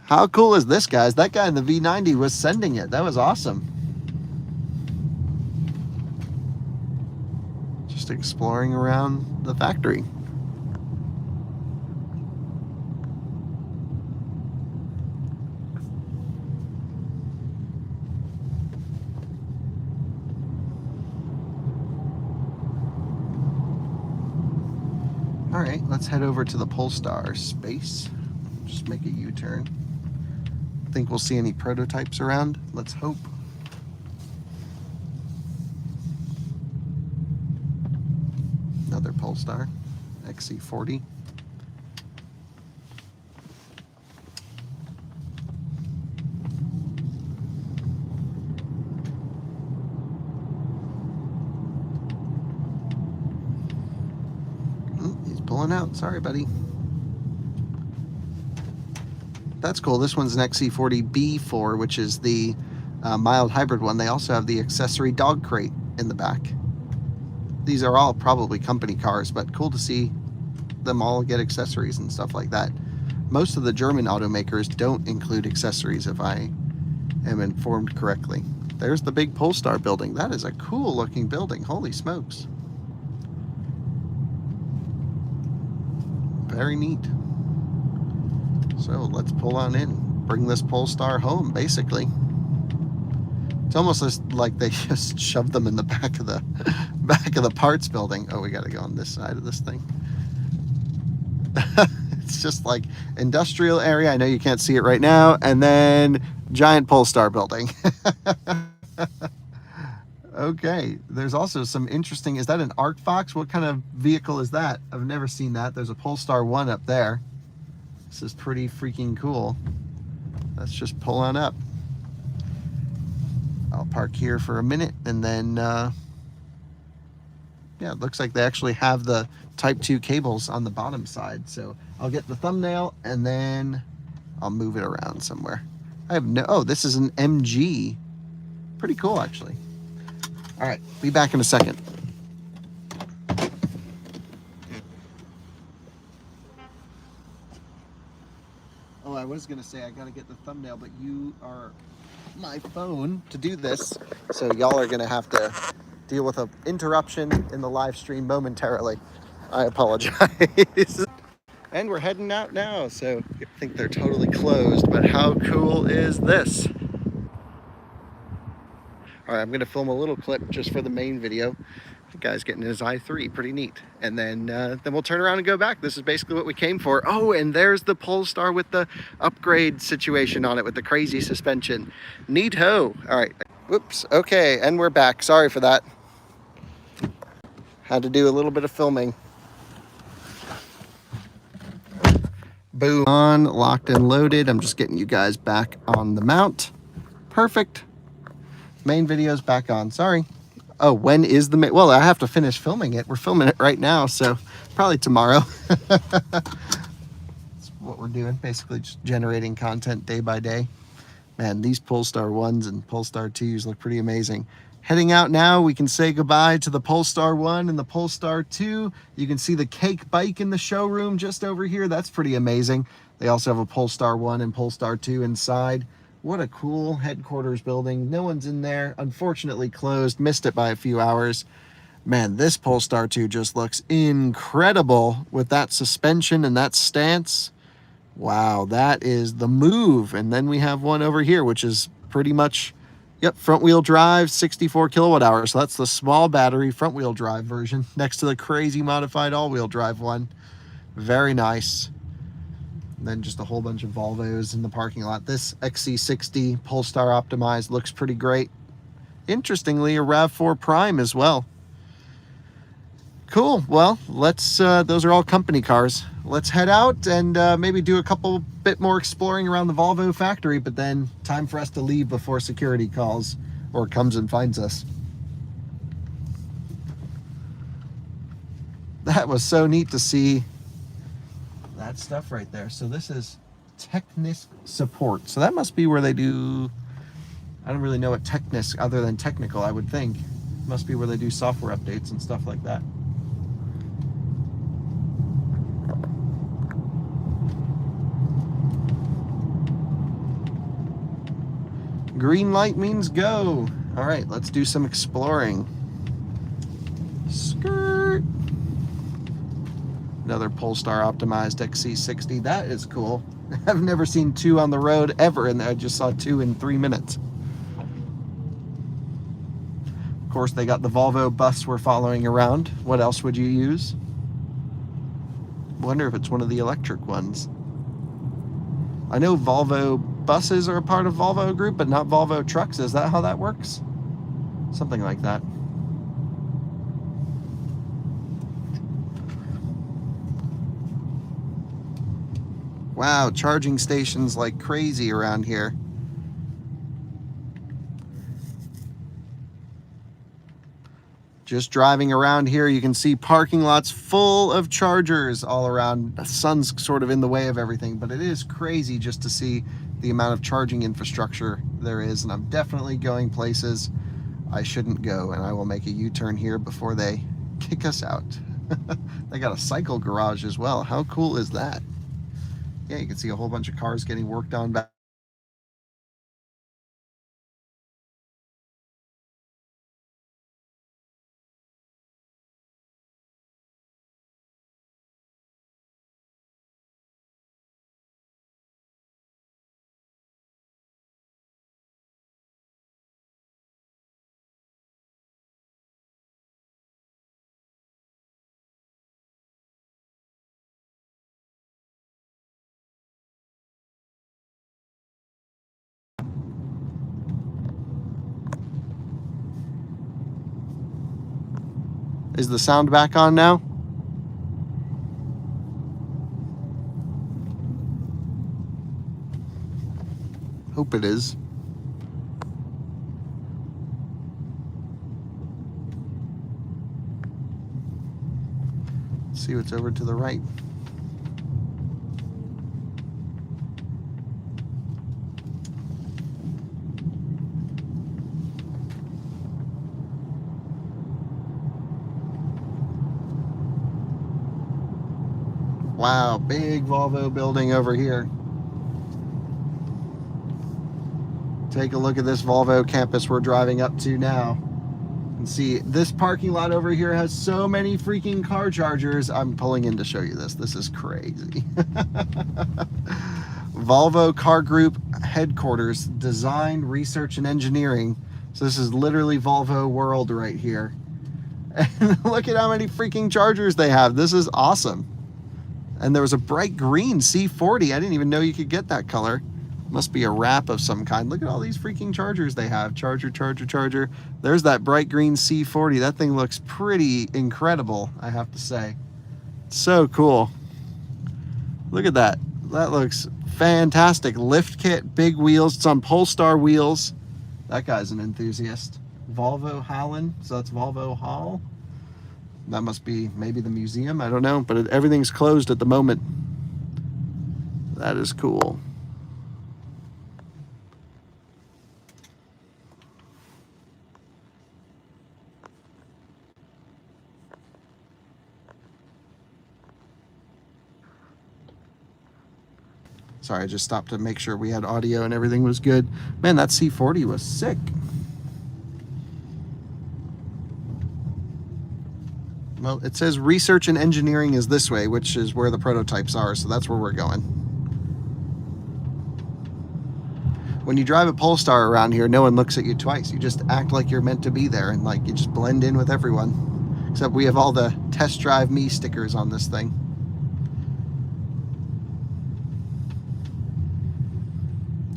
How cool is this, guys? That guy in the V90 was sending it. That was awesome. Just exploring around the factory. All right, let's head over to the Polestar space. Just make a U-turn. Think we'll see any prototypes around? Let's hope. Another Polestar XC40. He's pulling out. Sorry, buddy. That's cool. This one's an XC40 B4, which is the mild hybrid one. They also have the accessory dog crate in the back. These are all probably company cars, but cool to see them all get accessories and stuff like that. Most of the German automakers don't include accessories, if I am informed correctly. There's the big Polestar building. That is a cool looking building. Holy smokes. Very neat. So let's pull on in, bring this Polestar home, basically. It's almost like they just shoved them in the back of the parts building. Oh, we got to go on this side of this thing. It's just like industrial area. I know you can't see it right now. And then giant Polestar building. Okay, there's also some interesting, is that an ArcFox? What kind of vehicle is that? I've never seen that. There's a Polestar 1 up there. This is pretty freaking cool. Let's just pull on up. I'll park here for a minute and then, yeah, it looks like they actually have the Type 2 cables on the bottom side. So I'll get the thumbnail and then I'll move it around somewhere. I have no, oh, this is an MG. Pretty cool, actually. All right, be back in a second. Oh, I was gonna say I gotta get the thumbnail, but you are my phone to do this, so y'all are gonna have to deal with an interruption in the live stream momentarily. I apologize. And we're heading out now, so I think they're totally closed, but how cool is this? All right, I'm gonna film a little clip just for the main video. The guy's getting his i3, pretty neat. And then we'll turn around and go back. This is basically what we came for. Oh, and there's the Polestar with the upgrade situation on it with the crazy suspension. Neato. All right, whoops, okay, and we're back. Sorry for that. Had to do a little bit of filming. Boom, on, locked and loaded. I'm just getting you guys back on the mount. Perfect. Main video's back on, sorry. Oh, when is the main? Well, I have to finish filming it. We're filming it right now, so probably tomorrow. That's what we're doing, basically just generating content day by day. Man, these Polestar 1s and Polestar 2s look pretty amazing. Heading out now, we can say goodbye to the Polestar 1 and the Polestar 2. You can see the cake bike in the showroom just over here. That's pretty amazing. They also have a Polestar 1 and Polestar 2 inside. What a cool headquarters building. No one's in there. Unfortunately closed. Missed it by a few hours. Man, this Polestar 2 just looks incredible with that suspension and that stance. Wow, that is the move. And then we have one over here, which is pretty much, yep, front wheel drive, 64 kilowatt hours. So that's the small battery front wheel drive version next to the crazy modified all wheel drive one. Very nice. And then just a whole bunch of Volvos in the parking lot. This XC60 Polestar optimized looks pretty great. Interestingly, a RAV4 Prime as well. Cool. Well, let's, those are all company cars. Let's head out and maybe do a couple bit more exploring around the Volvo factory, but then time for us to leave before security calls or comes and finds us. That was so neat to see that stuff right there. So this is Technisk support. So that must be where they do, I don't really know what Technisk other than technical, I would think. Must be where they do software updates and stuff like that. Green light means go. All right, let's do some exploring. Skirt. Another Polestar optimized XC60. That is cool. I've never seen two on the road ever, and I just saw two in 3 minutes. Of course, they got the Volvo bus we're following around. What else would you use? Wonder if it's one of the electric ones. I know Volvo buses are a part of Volvo Group, but not Volvo trucks. Is that how that works? Something like that. Wow, charging stations like crazy around here. Just driving around here, you can see parking lots full of chargers all around. The sun's sort of in the way of everything, but it is crazy just to see the amount of charging infrastructure there is, and I'm definitely going places I shouldn't go, and I will make a U-turn here before they kick us out. They got a cycle garage as well. How cool is that? Yeah, you can see a whole bunch of cars getting worked on back. Is the sound back on now? Hope it is. Let's see what's over to the right. Wow, big Volvo building over here. Take a look at this Volvo campus we're driving up to now. And see, this parking lot over here has so many freaking car chargers. I'm pulling in to show you this. This is crazy. Volvo Car Group headquarters, design, research, and engineering. So this is literally Volvo world right here. And look at how many freaking chargers they have. This is awesome. And there was a bright green C40. I didn't even know you could get that color. Must be a wrap of some kind. Look at all these freaking chargers they have. Charger, charger, charger. There's that bright green C40. That thing looks pretty incredible, I have to say. So cool. Look at that. That looks fantastic. Lift kit, big wheels. It's on Polestar wheels. That guy's an enthusiast. Volvo Hallen. So that's Volvo Hall. That must be maybe the museum. I don't know. But everything's closed at the moment. That is cool. Sorry, I just stopped to make sure we had audio and everything was good. Man, that C40 was sick. Well, it says research and engineering is this way, which is where the prototypes are, so that's where we're going. When you drive a Polestar around here, no one looks at you twice. You just act like you're meant to be there, and like you just blend in with everyone. Except we have all the test drive me stickers on this thing.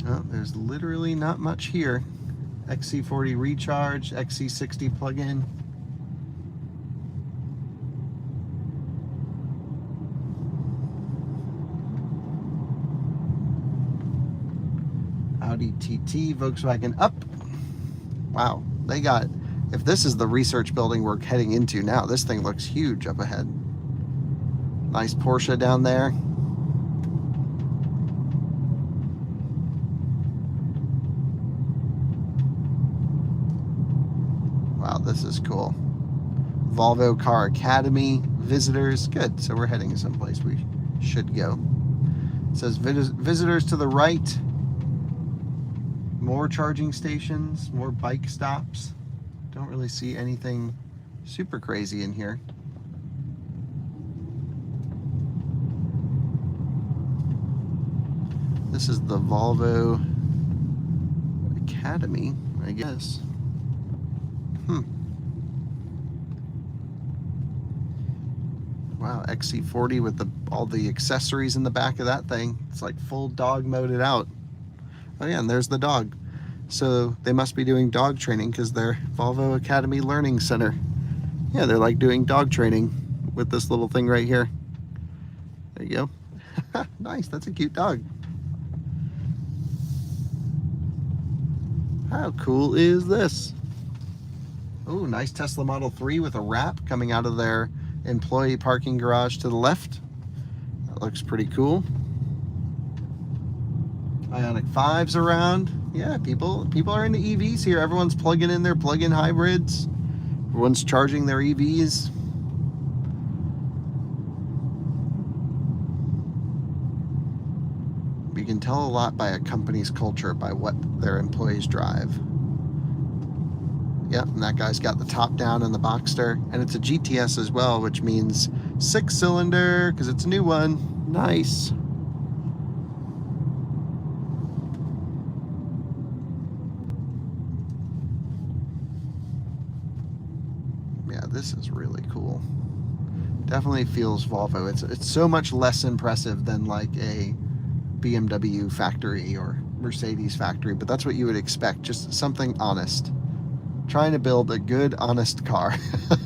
Oh, there's literally not much here. XC40 recharge, XC60 plug-in. Audi TT, Volkswagen Up. Wow, they got, if this is the research building we're heading into now, this thing looks huge up ahead. Nice Porsche down there. Wow, this is cool. Volvo Car Academy, visitors. Good, so we're heading someplace we should go. It says visitors to the right. More charging stations, more bike stops. Don't really see anything super crazy in here. This is the Volvo Academy, I guess. Wow, XC40 with all the accessories in the back of that thing. It's like full dog moded out. Oh yeah, and there's the dog. So they must be doing dog training because they're Volvo Academy Learning Center. Yeah, they're like doing dog training with this little thing right here. There you go. Nice, that's a cute dog. How cool is this? Oh, nice Tesla Model 3 with a wrap coming out of their employee parking garage to the left. That looks pretty cool. Ioniq 5s around. Yeah, people are into EVs here. Everyone's plugging in their plug-in hybrids. Everyone's charging their EVs. You can tell a lot by a company's culture by what their employees drive. Yep, and that guy's got the top down in the Boxster, and it's a GTS as well, which means 6-cylinder because it's a new one. Nice. Yeah, this is really cool. Definitely feels Volvo. It's so much less impressive than like a BMW factory or Mercedes factory, but that's what you would expect. Just something honest. Trying to build a good, honest car.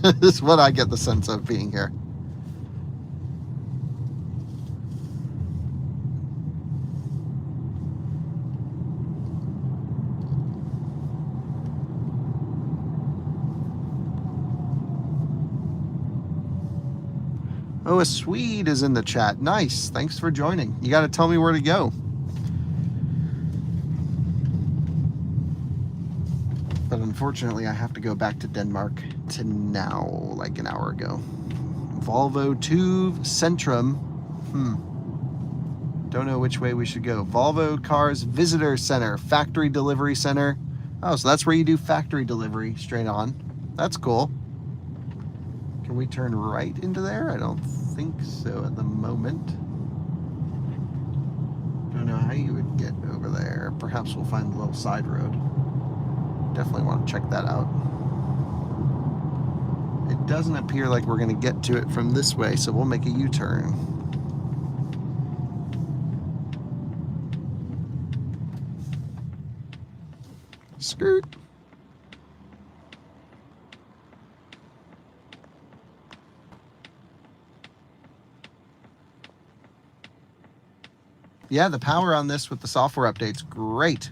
This is what I get the sense of being here. Oh, a Swede is in the chat. Nice. Thanks for joining. You got to tell me where to go. But unfortunately, I have to go back to Denmark to now, like an hour ago. Volvo TUV Centrum Don't know which way we should go. Volvo Cars Visitor Center, Factory Delivery Center. Oh, so that's where you do factory delivery straight on. That's cool. Can we turn right into there? I don't think so at the moment. Don't know how you would get over there. Perhaps we'll find the little side road. Definitely want to check that out. It doesn't appear like we're going to get to it from this way, so we'll make a U-turn. Skirt. Yeah, the power on this with the software update's great.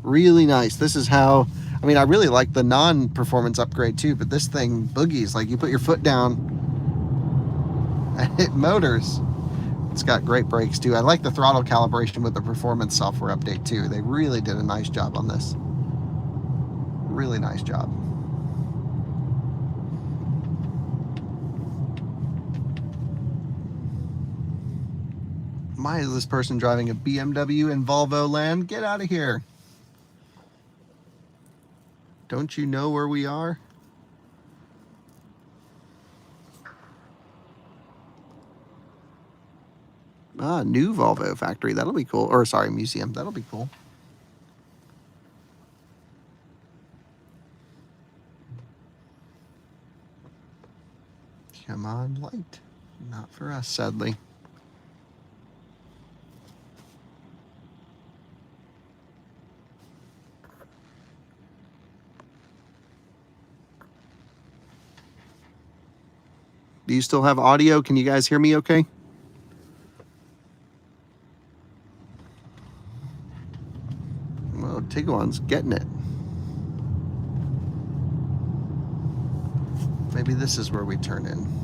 Really nice. This is how, I mean, I really like the non-performance upgrade too, but this thing boogies. Like, you put your foot down and it motors. It's got great brakes too. I like the throttle calibration with the performance software update too. They really did a nice job on this. Really nice job. Why is this person driving a BMW in Volvo land? Get out of here. Don't you know where we are? Ah, new Volvo factory. That'll be cool. Or sorry, museum. That'll be cool. Come on, light. Not for us, sadly. Do you still have audio? Can you guys hear me okay? Well, Tiguan's getting it. Maybe this is where we turn in.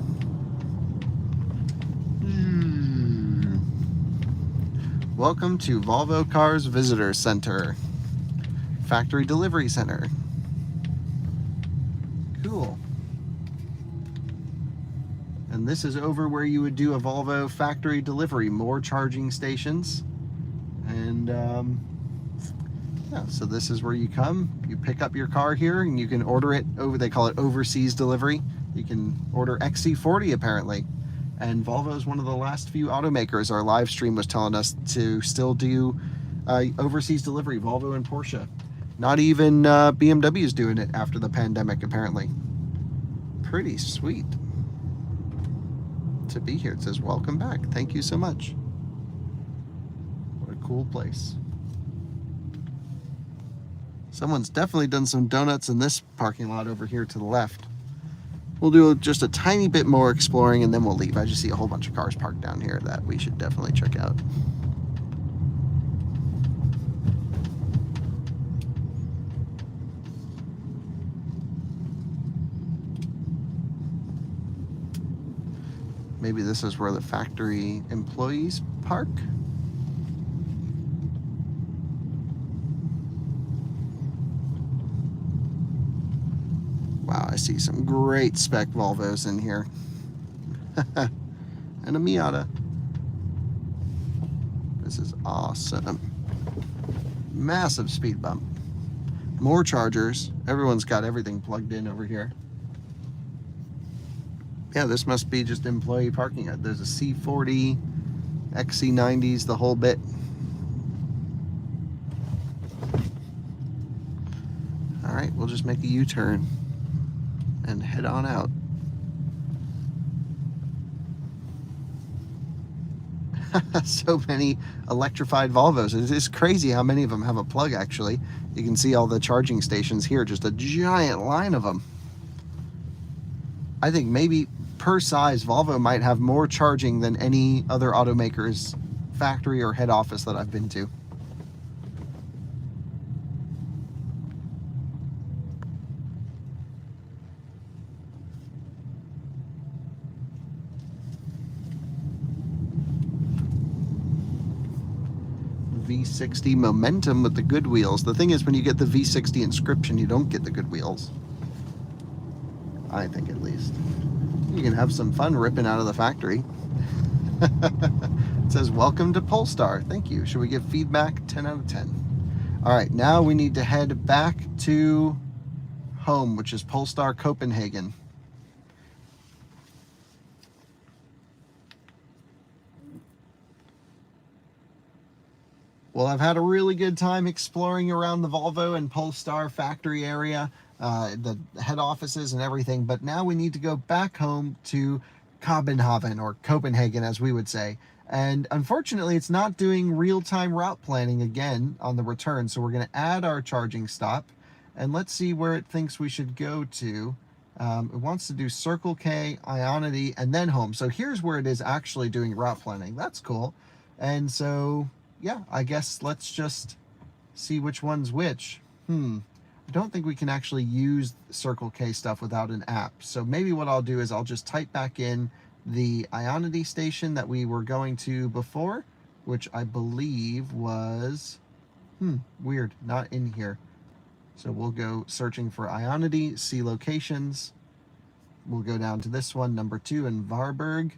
Welcome to Volvo Cars Visitor Center. Factory Delivery Center. Cool. And this is over where you would do a Volvo factory delivery, more charging stations. And yeah, so this is where you come, you pick up your car here and you can order it over, they call it overseas delivery. You can order XC40 apparently. And Volvo is one of the last few automakers, our live stream was telling us, to still do overseas delivery, Volvo and Porsche. Not even BMW is doing it after the pandemic apparently. Pretty sweet to be here. It says welcome back. Thank you so much. What a cool place. Someone's definitely done some donuts in this parking lot over here to the left. We'll do just a tiny bit more exploring and then we'll leave. I just see a whole bunch of cars parked down here that we should definitely check out. Maybe this is where the factory employees park. Wow, I see some great spec Volvos in here. And a Miata. This is awesome. Massive speed bump. More chargers. Everyone's got everything plugged in over here. Yeah, this must be just employee parking. There's a C40, XC90s, the whole bit. All right, we'll just make a U-turn and head on out. So many electrified Volvos. It is crazy how many of them have a plug, actually. You can see all the charging stations here, just a giant line of them. I think maybe per size, Volvo might have more charging than any other automaker's factory or head office that I've been to. V60 Momentum with the good wheels. The thing is, when you get the V60 Inscription, you don't get the good wheels. I think, at least. You can have some fun ripping out of the factory. It says, welcome to Polestar. Thank you. Should we give feedback? 10 out of 10. All right, now we need to head back to home, which is Polestar, Copenhagen. Well, I've had a really good time exploring around the Volvo and Polestar factory area, the head offices and everything, but now we need to go back home to Copenhagen, or Copenhagen as we would say. And unfortunately, it's not doing real-time route planning again on the return, so we're going to add our charging stop, and let's see where it thinks we should go to. It wants to do Circle K, Ionity, and then home. So here's where it is actually doing route planning. That's cool. And so, yeah, I guess let's just see which one's which. I don't think we can actually use Circle K stuff without an app. So maybe what I'll do is I'll just type back in the Ionity station that we were going to before, which I believe was, weird, not in here. So we'll go searching for Ionity, see locations. We'll go down to this one, number 2 in Varberg.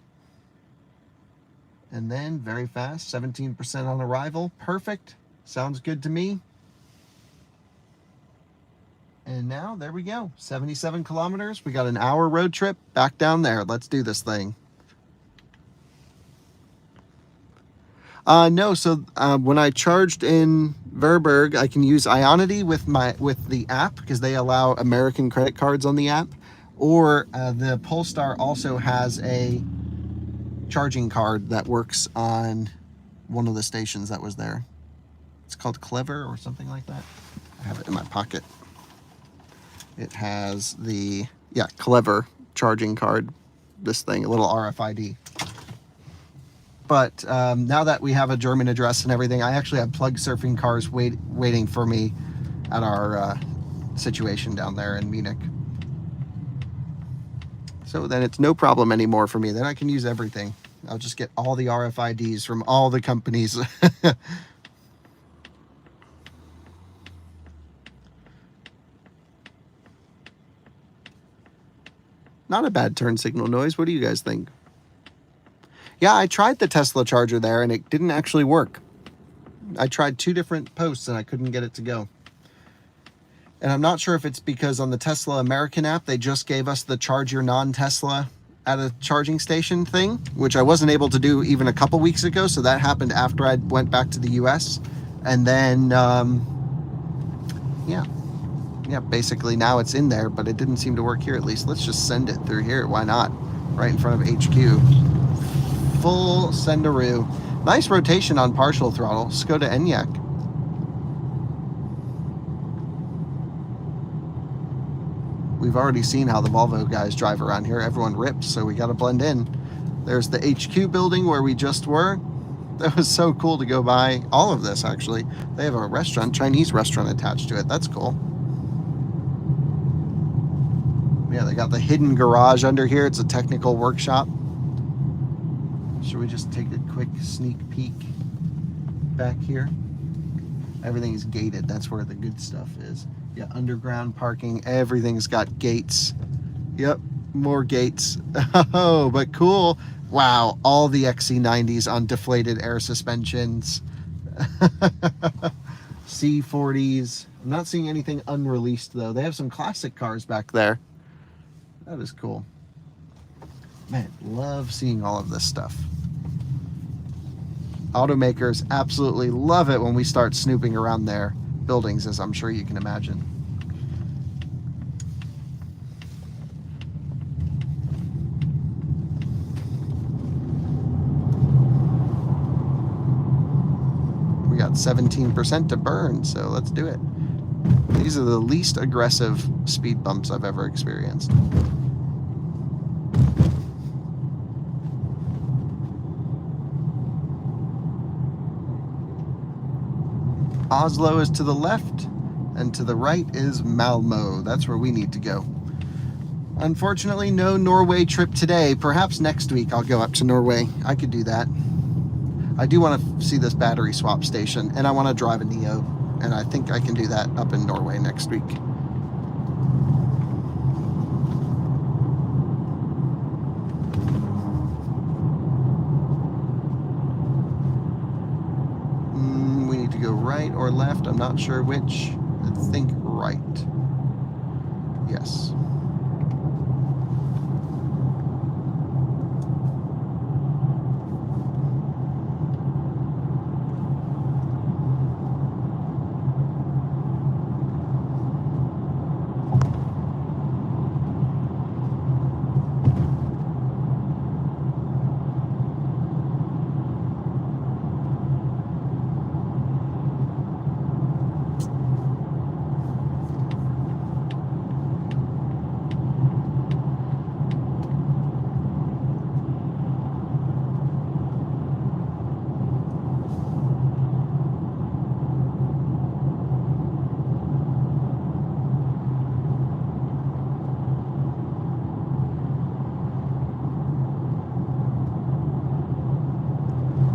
And then very fast, 17% on arrival. Perfect. Sounds good to me. And now, there we go. 77 kilometers. We got an hour road trip back down there. Let's do this thing. No, so when I charged in Varberg, I can use Ionity with the app because they allow American credit cards on the app. Or the Polestar also has a charging card that works on one of the stations that was there. It's called Clever or something like that. I have it in my pocket. It has the, Clever charging card, this thing, a little RFID. But now that we have a German address and everything, I actually have plug surfing cars waiting for me at our situation down there in Munich. So then it's no problem anymore for me. Then I can use everything. I'll just get all the RFIDs from all the companies. Not a bad turn signal noise. What do you guys think? Yeah, I tried the Tesla charger there and it didn't actually work. I tried 2 different posts and I couldn't get it to go. And I'm not sure if it's because on the Tesla American app, they just gave us the charge your non-Tesla at a charging station thing, which I wasn't able to do even a couple weeks ago. So that happened after I went back to the US. And then, yeah, basically now it's in there, but it didn't seem to work here at least. Let's just send it through here. Why not? Right in front of HQ. Full sendaroo. Nice rotation on partial throttle. Skoda Enyaq. We've already seen how the Volvo guys drive around here. Everyone rips, so we got to blend in. There's the HQ building where we just were. That was so cool to go by. All of this, actually. They have a restaurant, Chinese restaurant attached to it. That's cool. Yeah, they got the hidden garage under here. It's a technical workshop. Should we just take a quick sneak peek back here? Everything's gated. That's where the good stuff is. Yeah, underground parking. Everything's got gates. Yep, more gates. Oh, but cool. Wow, all the XC90s on deflated air suspensions. C40s. I'm not seeing anything unreleased, though. They have some classic cars back there. That is cool. Man, love seeing all of this stuff. Automakers absolutely love it when we start snooping around their buildings, as I'm sure you can imagine. We got 17% to burn, so let's do it. These are the least aggressive speed bumps I've ever experienced. Oslo is to the left, and to the right is Malmö. That's where we need to go. Unfortunately, no Norway trip today. Perhaps next week I'll go up to Norway. I could do that. I do want to see this battery swap station, and I want to drive a Neo, and I think I can do that up in Norway next week. need to go right or left. I'm not sure which. I think right. Yes.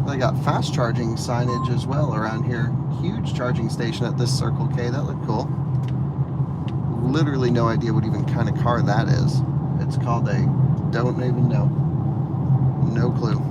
They got fast charging signage as well around here. Huge charging station at this Circle K. That looked cool. Literally no idea what even kind of car that is. It's called a... don't even know. No clue.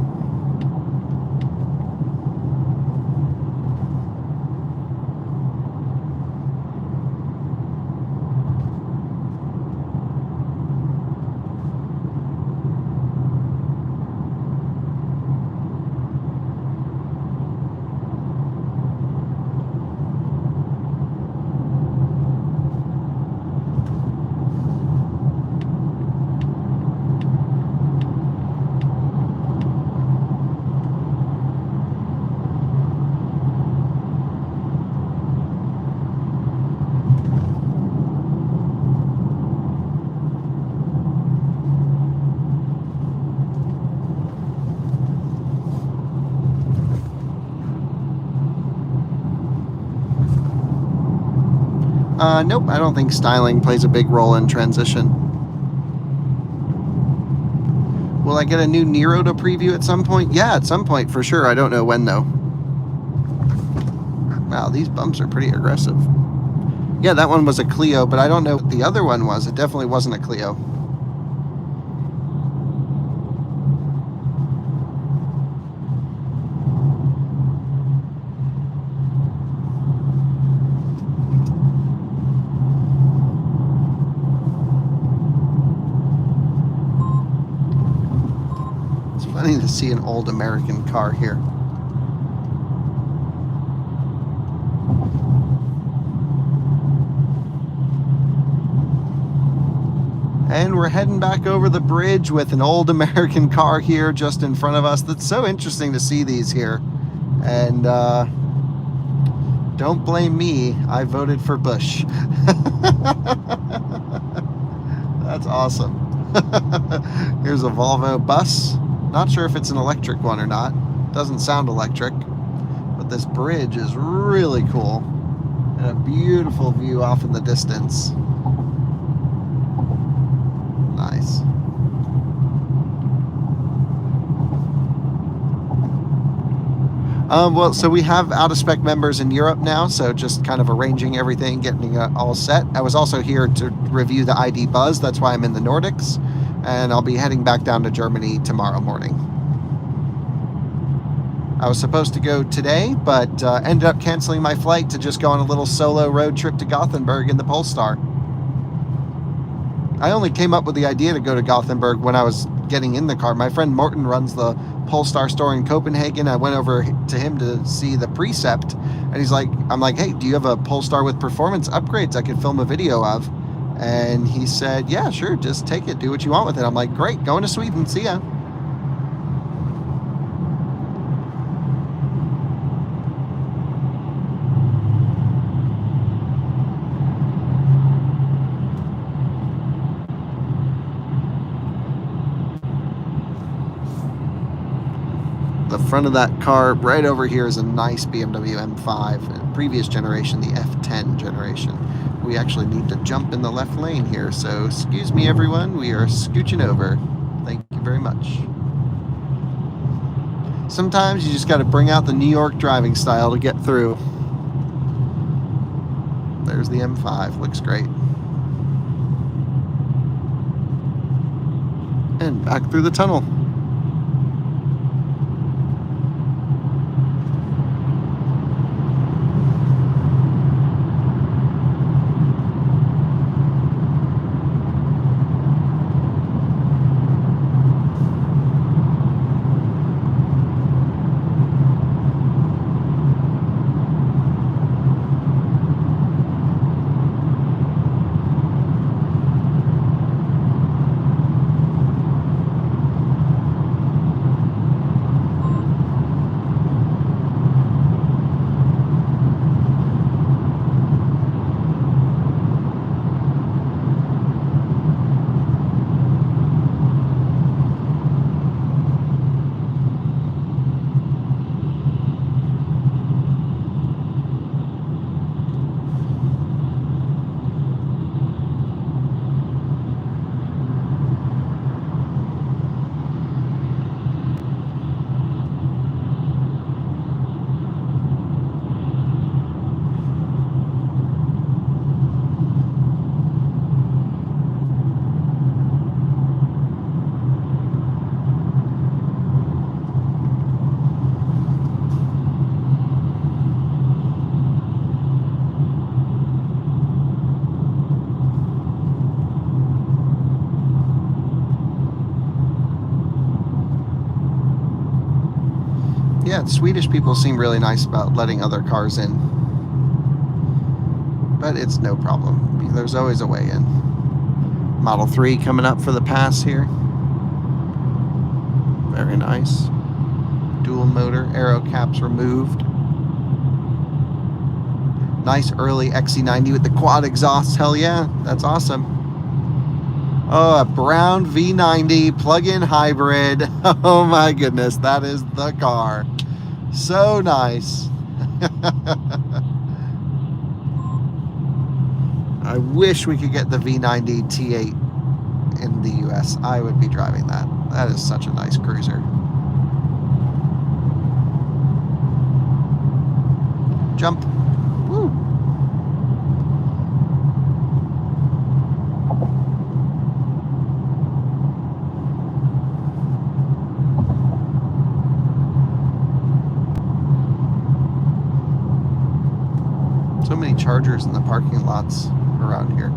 Nope, I don't think styling plays a big role in transition. Will I get a new Nero to preview at some point? Yeah, at some point for sure. I don't know when though. Wow, these bumps are pretty aggressive. Yeah, that one was a Clio, but I don't know what the other one was. It definitely wasn't a Clio. Funny to see an old American car here. And we're heading back over the bridge with an old American car here just in front of us. That's so interesting to see these here. And don't blame me, I voted for Bush. That's awesome. Here's a Volvo bus. Not sure if it's an electric one or not. Doesn't sound electric. But this bridge is really cool. And a beautiful view off in the distance. Nice. Well, so we have out-of-spec members in Europe now, so just kind of arranging everything, getting it all set. I was also here to review the ID Buzz. That's why I'm in the Nordics. And I'll be heading back down to Germany tomorrow morning. I was supposed to go today, but ended up canceling my flight to just go on a little solo road trip to Gothenburg in the Polestar. I only came up with the idea to go to Gothenburg when I was getting in the car. My friend Morten runs the Polestar store in Copenhagen. I went over to him to see the Precept, and he's like, I'm like, hey, do you have a Polestar with performance upgrades I could film a video of? And he said, yeah, sure, just take it, do what you want with it. I'm like, great, going to Sweden, see ya. The front of that car right over here is a nice BMW M5, previous generation, the F10 generation. We actually need to jump in the left lane here, so excuse me everyone, we are scooching over. Thank you very much. Sometimes you just got to bring out the New York driving style to get through. There's the M5, looks great. And back through the tunnel. The Swedish people seem really nice about letting other cars in. But it's no problem. There's always a way in. Model 3 coming up for the pass here. Very nice. Dual motor, aero caps removed. Nice early XC90 with the quad exhaust. Hell yeah, that's awesome. Oh, a brown V90 plug-in hybrid. Oh my goodness, that is the car. So nice. I wish we could get the V90 T8 in the US. I would be driving that. That is such a nice cruiser. Jump. Woo. So many chargers in the parking lots around here.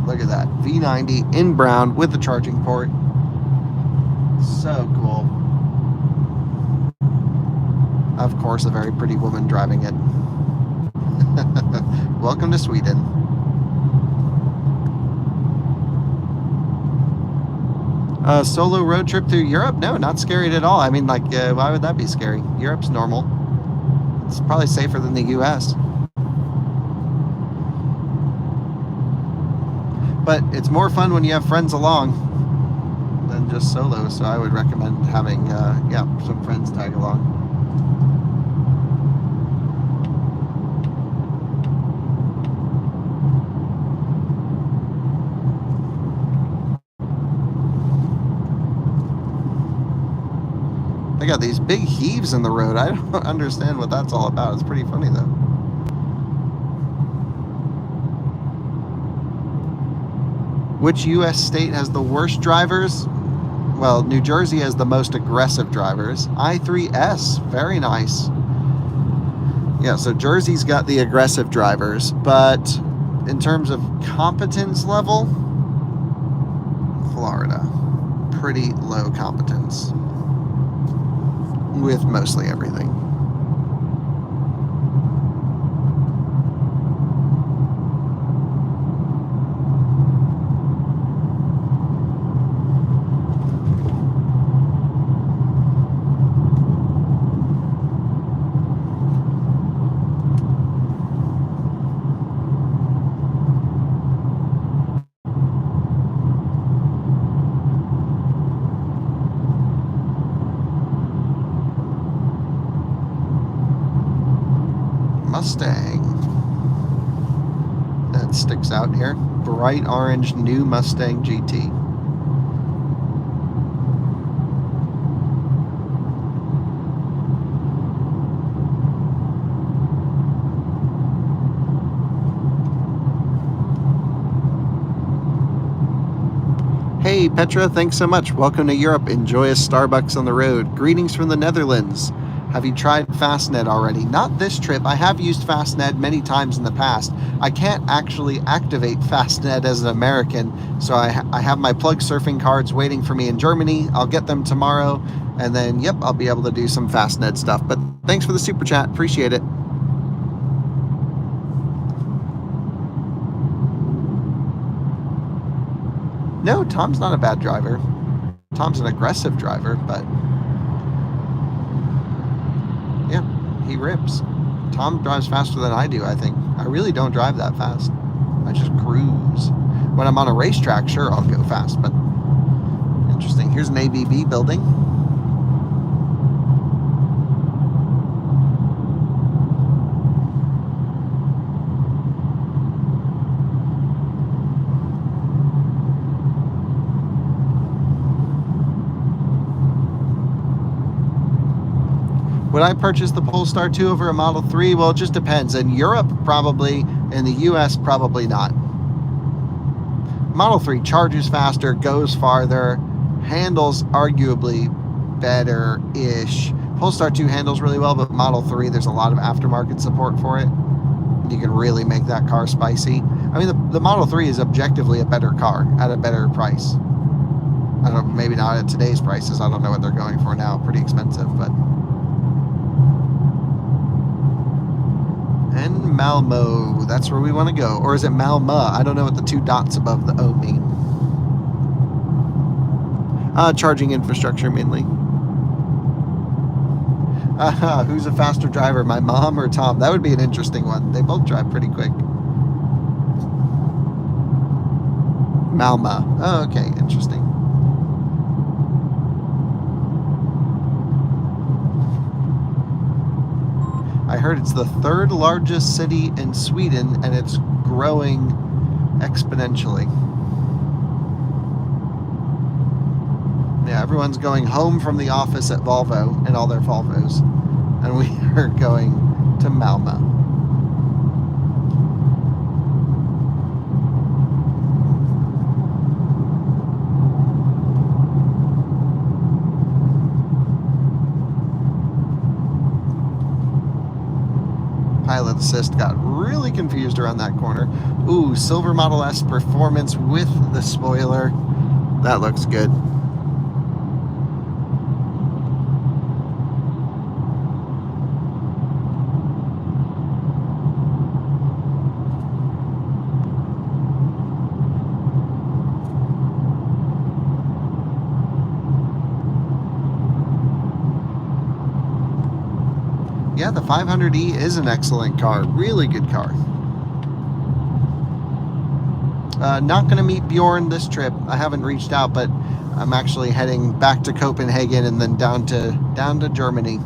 Look at that. V90 in brown with the charging port. So cool. Of course, a very pretty woman driving it. Welcome to Sweden. A solo road trip through Europe? No, not scary at all. I mean, like, why would that be scary? Europe's normal. It's probably safer than the US. But it's more fun when you have friends along than just solo, so I would recommend having, yeah, some friends tag along. They got these big heaves in the road. I don't understand what that's all about. It's pretty funny, though. Which U.S. state has the worst drivers? Well, New Jersey has the most aggressive drivers. I3S, very nice. Yeah, so Jersey's got the aggressive drivers, but in terms of competence level, Florida, pretty low competence with mostly everything. Mustang. That sticks out here. Bright orange new Mustang GT. Hey Petra, thanks so much. Welcome to Europe. Enjoy a Starbucks on the road. Greetings from the Netherlands. Have you tried Fastned already? Not this trip. I have used Fastned many times in the past. I can't actually activate Fastned as an American, so I have my plug surfing cards waiting for me in Germany. I'll get them tomorrow, and then, yep, I'll be able to do some Fastned stuff. But thanks for the super chat. Appreciate it. No, Tom's not a bad driver. Tom's an aggressive driver, but yeah, he rips. Tom drives faster than I do, I think. I really don't drive that fast. I just cruise. When I'm on a racetrack, sure, I'll go fast, but interesting. Here's an ABB building. Would I purchase the Polestar 2 over a Model 3? Well, it just depends. In Europe, probably. In the US, probably not. Model 3 charges faster, goes farther, handles arguably better-ish. Polestar 2 handles really well, but Model 3, there's a lot of aftermarket support for it. You can really make that car spicy. I mean, the Model 3 is objectively a better car at a better price. I don't, maybe not at today's prices. I don't know what they're going for now. Pretty expensive, but. And Malmo, that's where we want to go. Or is it Malma? I don't know what the 2 dots above the O mean. Charging infrastructure mainly. Who's a faster driver, my mom or Tom? That would be an interesting one. They both drive pretty quick. Malma. Oh, okay, interesting. I heard it's the 3rd largest city in Sweden, and it's growing exponentially. Yeah, everyone's going home from the office at Volvo and all their Volvos, and we are going to Malmö. Pilot assist, got really confused around that corner. Ooh, silver Model S performance with the spoiler. That looks good. Yeah, the 500e is an excellent car. Really good car. Not going to meet Bjorn this trip. I haven't reached out, but I'm actually heading back to Copenhagen and then down to Germany.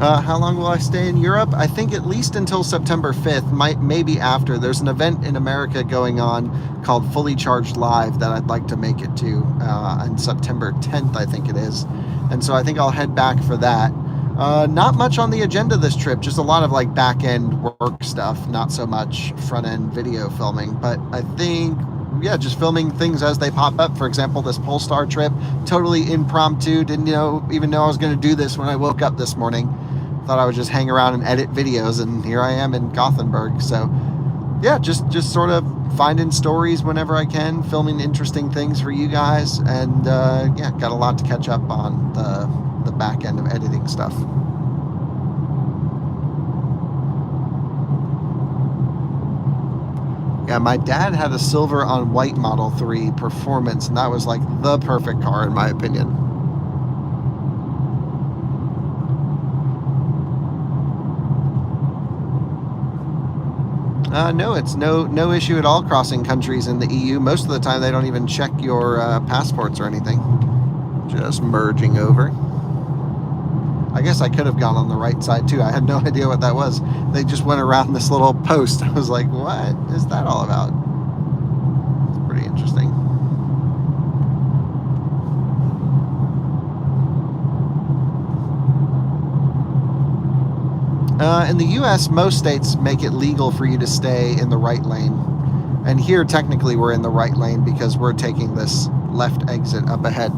How long will I stay in Europe? I think at least until September 5th, maybe after. There's an event in America going on called Fully Charged Live that I'd like to make it to on September 10th, I think it is. And so I think I'll head back for that. Not much on the agenda this trip, just a lot of like back-end work stuff, not so much front-end video filming. But I think, yeah, just filming things as they pop up. For example, this Polestar trip, totally impromptu. Didn't even know I was going to do this when I woke up this morning. Thought I would just hang around and edit videos, and here I am in Gothenburg. So yeah, just sort of finding stories whenever I can, filming interesting things for you guys, and yeah, got a lot to catch up on the back end of editing stuff. Yeah, my dad had a silver on white Model 3 performance, and that was like the perfect car in my opinion. No, it's no issue at all crossing countries in the EU. Most of the time they don't even check your passports or anything. Just merging over. I guess I could have gone on the right side too. I had no idea what that was. They just went around this little post. I was like, what is that all about? It's pretty interesting. In the US, most states make it legal for you to stay in the right lane. And here, technically, we're in the right lane because we're taking this left exit up ahead.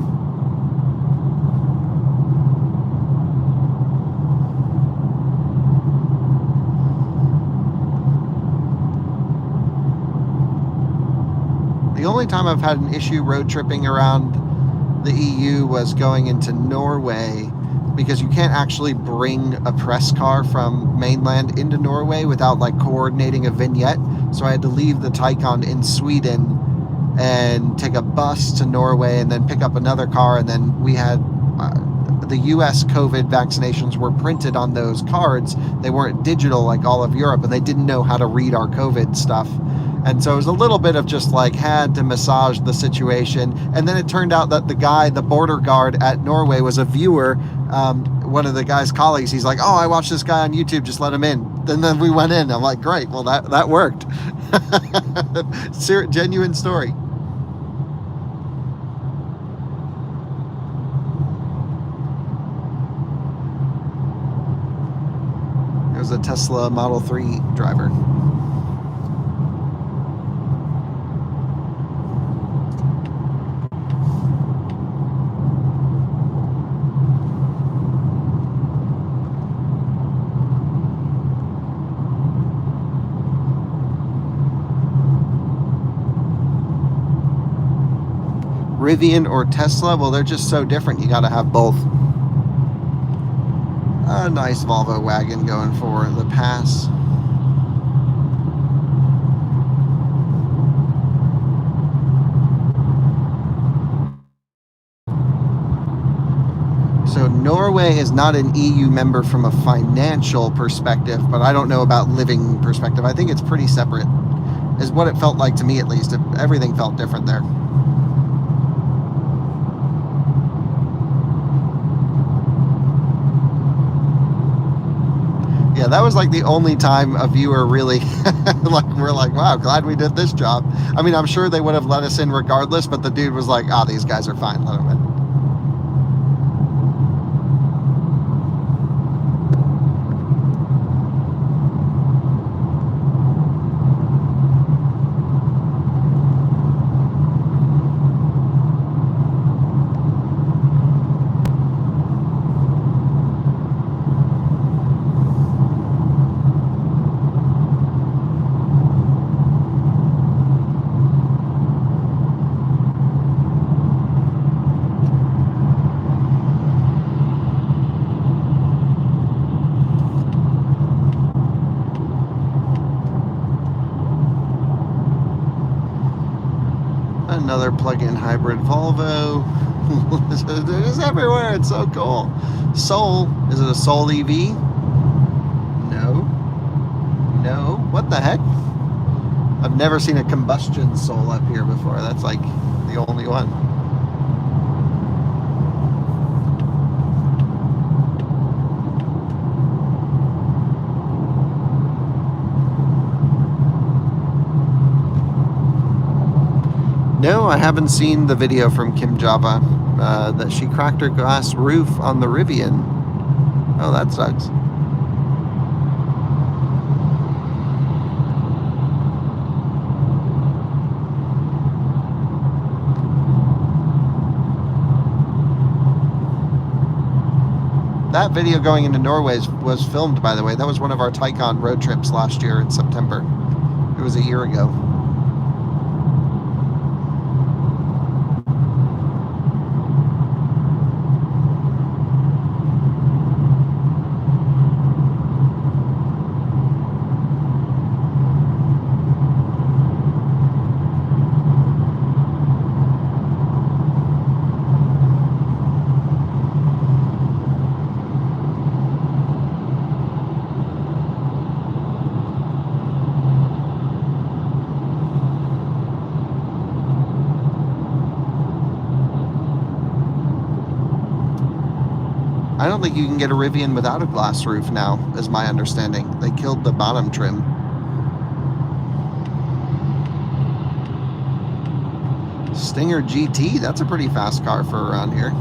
The only time I've had an issue road tripping around the EU was going into Norway, because you can't actually bring a press car from mainland into Norway without like coordinating a vignette. So I had to leave the Taycan in Sweden and take a bus to Norway and then pick up another car. And then we had the US COVID vaccinations were printed on those cards. They weren't digital like all of Europe, and they didn't know how to read our COVID stuff. And so it was a little bit of just like had to massage the situation. And then it turned out that the border guard at Norway was a viewer. One of the guy's colleagues, he's like, oh, I watched this guy on YouTube, just let him in. And then we went in. I'm like, great, well, that worked. Genuine story. There's a Tesla Model 3 driver. Rivian or Tesla, well, they're just so different. You got to have both. A nice Volvo wagon going for the pass. So Norway is not an EU member from a financial perspective, but I don't know about living perspective. I think it's pretty separate, is what it felt like to me at least. Everything felt different there. Yeah, that was like the only time a viewer really, like, we're like, wow, glad we did this job. I mean, I'm sure they would have let us in regardless, but the dude was like, ah, these guys are fine, let them in. Another plug-in hybrid Volvo. They're just everywhere. It's so cool. Soul. Is it a Soul EV? No. No. What the heck? I've never seen a combustion Soul up here before. That's like the only one. No, I haven't seen the video from Kim Java that she cracked her glass roof on the Rivian. Oh, that sucks. That video going into Norway was filmed, by the way. That was one of our Taycan road trips last year in September. It was a year ago. I don't think you can get a Rivian without a glass roof now, is my understanding. They killed the bottom trim. Stinger GT, that's a pretty fast car for around here.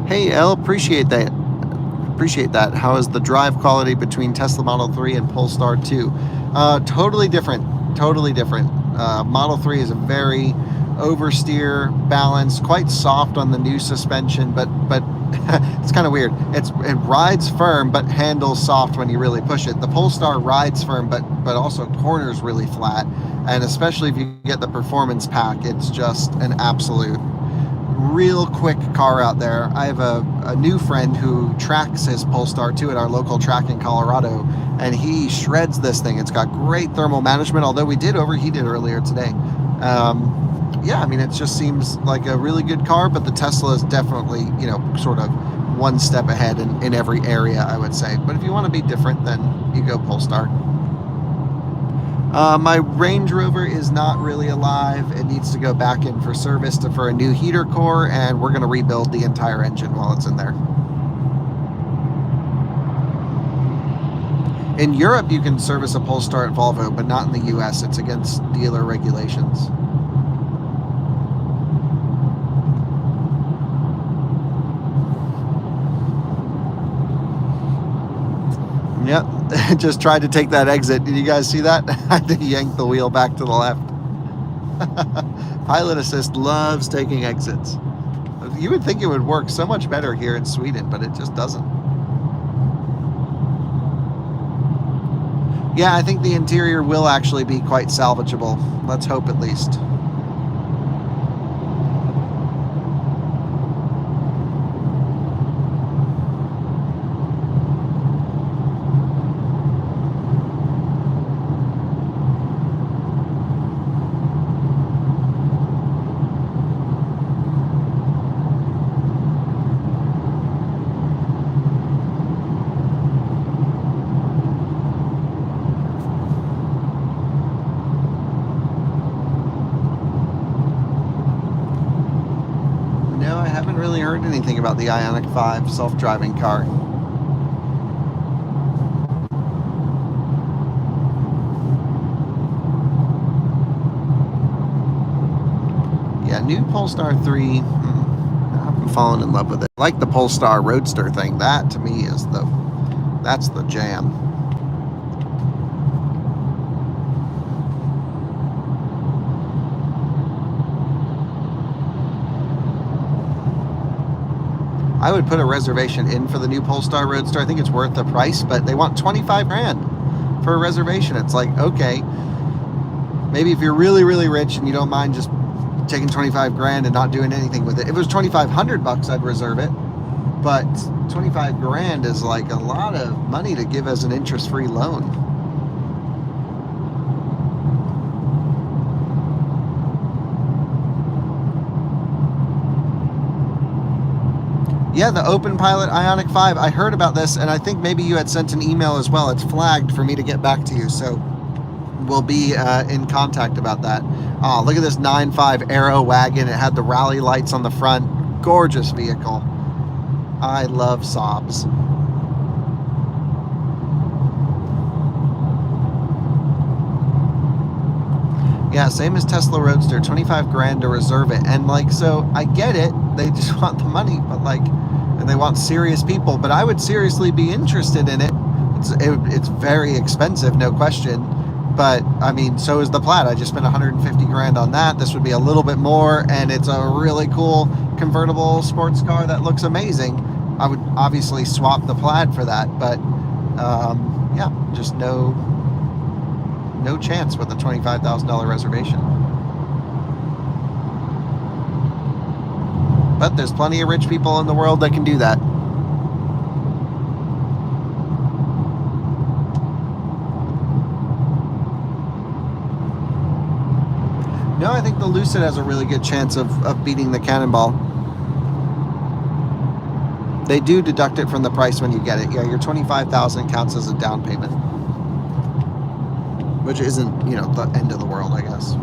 Hey, El, appreciate that. Appreciate that. How is the drive quality between Tesla Model 3 and Polestar 2? Totally different. Totally different. Model 3 is a very oversteer, balanced, quite soft on the new suspension, but it's kind of weird. It rides firm, but handles soft when you really push it. The Polestar rides firm, but also corners really flat. And especially if you get the performance pack, it's just an absolute real quick car out there. I have a new friend who tracks his Polestar 2 at our local track in Colorado, and he shreds this thing. It's got great thermal management, although we did overheat it earlier today. Yeah, I mean, it just seems like a really good car, but the Tesla is definitely, you know, sort of one step ahead in every area, I would say. But if you want to be different, then you go Polestar. My Range Rover is not really alive. It needs to go back in for service for a new heater core, and we're going to rebuild the entire engine while it's in there. In Europe, you can service a Polestar at Volvo, but not in the US. It's against dealer regulations. Yep, just tried to take that exit. Did you guys see that? I had to yank the wheel back to the left. Pilot assist loves taking exits. You would think it would work so much better here in Sweden, but it just doesn't. Yeah, I think the interior will actually be quite salvageable. Let's hope at least. Really heard anything about the Ioniq 5 self-driving car. Yeah, new Polestar 3, I haven't fallen in love with it. I like the Polestar Roadster thing. That to me is that's the jam. I would put a reservation in for the new Polestar Roadster. I think it's worth the price, but they want 25 grand for a reservation. It's like, okay, maybe if you're really, really rich and you don't mind just taking 25 grand and not doing anything with it. If it was 2,500 bucks, I'd reserve it. But 25 grand is like a lot of money to give as an interest-free loan. Yeah, the Open Pilot Ioniq 5. I heard about this, and I think maybe you had sent an email as well. It's flagged for me to get back to you, so we'll be in contact about that. Oh, look at this 9.5 Aero wagon. It had the rally lights on the front. Gorgeous vehicle. I love Saabs. Yeah, same as Tesla Roadster, 25 grand to reserve it. And like, so I get it. They just want the money, but like, and they want serious people, but I would seriously be interested in it. It's very expensive, no question. But I mean, so is the Plaid. I just spent 150 grand on that. This would be a little bit more, and it's a really cool convertible sports car that looks amazing. I would obviously swap the Plaid for that, but yeah, just no chance with a $25,000 reservation. But there's plenty of rich people in the world that can do that. No, I think the Lucid has a really good chance of beating the Cannonball. They do deduct it from the price when you get it. Yeah, your $25,000 counts as a down payment, which isn't, you know, the end of the world, I guess.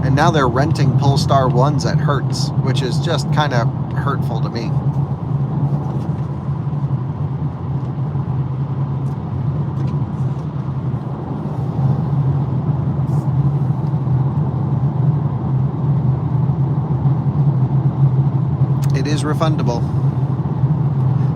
And now they're renting Polestar 1s at Hertz, which is just kind of hurtful to me. It is refundable.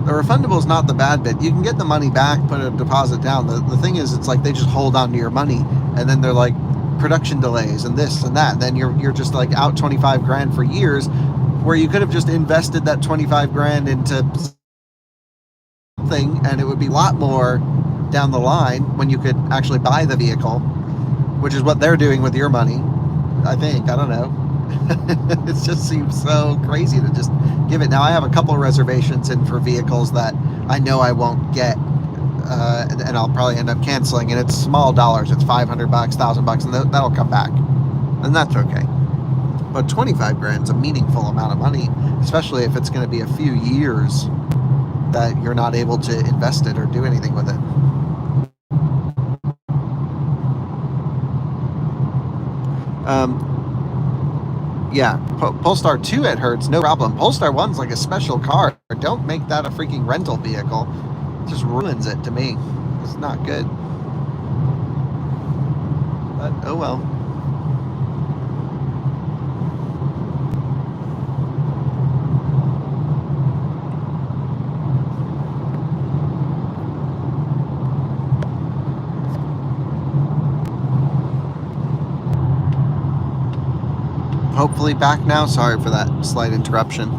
The refundable is not the bad bit. You can get the money back, put a deposit down. The thing is, it's like they just hold on to your money, and then they're like, production delays and this and that. And then you're just like out 25 grand for years, where you could have just invested that 25 grand into something, and it would be a lot more down the line when you could actually buy the vehicle, which is what they're doing with your money, I think. I don't know. It just seems so crazy to just give it. Now, I have a couple of reservations in for vehicles that I know I won't get, and I'll probably end up canceling, and it's small dollars. It's $500, $1,000, and that'll come back, and that's okay. But 25 grand is a meaningful amount of money, especially if it's going to be a few years that you're not able to invest it or do anything with it. Yeah, Polestar 2 at Hertz, no problem. Polestar 1's like a special car. Don't make that a freaking rental vehicle. It just ruins it to me. It's not good. But, oh well. Hopefully back now. Sorry for that slight interruption.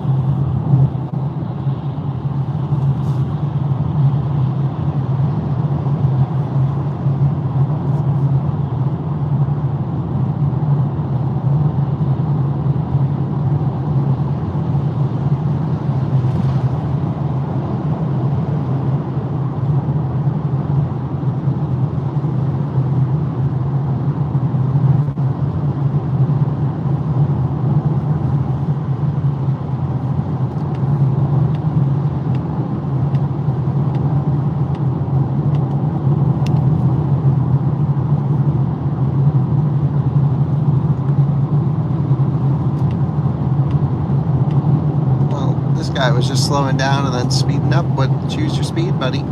Guy was just slowing down and then speeding up. But choose your speed, buddy.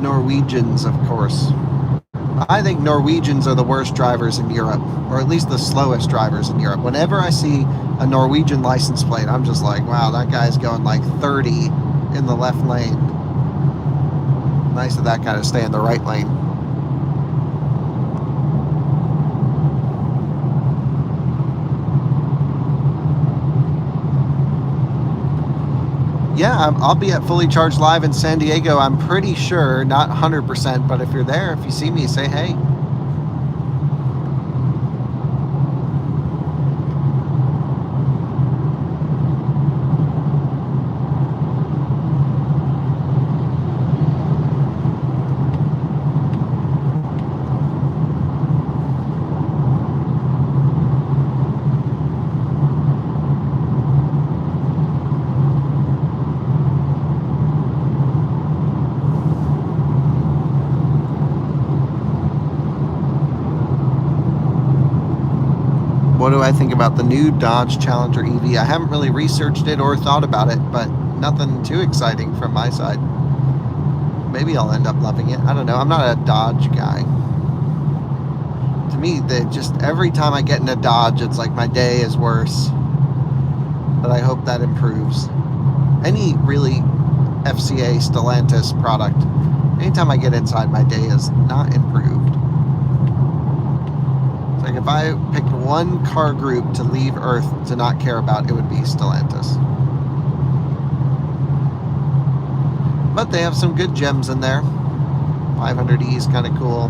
Norwegians, of course. I think Norwegians are the worst drivers in Europe, or at least the slowest drivers in Europe. Whenever I see a Norwegian license plate, I'm just like, wow, that guy's going like 30 in the left lane. Nice of that guy to stay in the right lane. Yeah, I'll be at Fully Charged Live in San Diego, I'm pretty sure. Not 100%, but if you're there, if you see me, say hey. What do I think about the new Dodge Challenger EV? I haven't really researched it or thought about it, but nothing too exciting from my side. Maybe I'll end up loving it. I don't know. I'm not a Dodge guy. To me, just every time I get in a Dodge, it's like my day is worse. But I hope that improves. Any really FCA Stellantis product, anytime I get inside, my day is not improved. Like if I picked one car group to leave Earth to not care about, it would be Stellantis. But they have some good gems in there. 500E is kind of cool.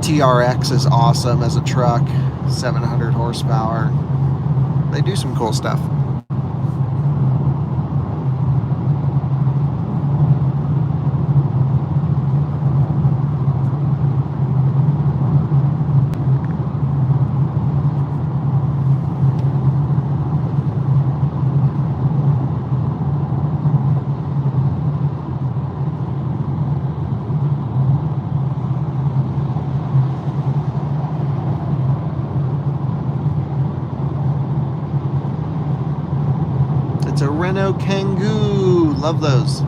TRX is awesome as a truck. 700 horsepower. They do some cool stuff. It's a Renault Kangoo. Love those.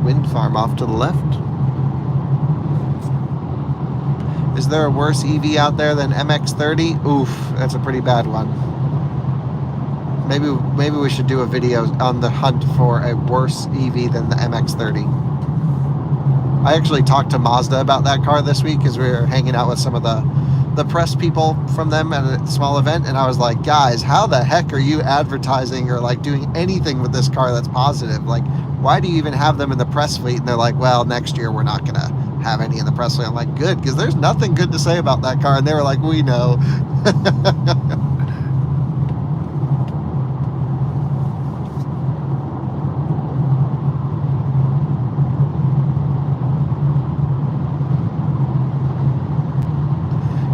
Wind farm off to the left. Is there a worse EV out there than MX-30? Oof, that's a pretty bad one. Maybe we should do a video on the hunt for a worse EV than the MX-30. I actually talked to Mazda about that car this week because we were hanging out with some of the press people from them at a small event, and I was like, guys, how the heck are you advertising or like doing anything with this car that's positive? Like, why do you even have them in the press fleet? And they're like, well, next year we're not gonna have any in the press fleet. I'm like, good, because there's nothing good to say about that car. And they were like, we know.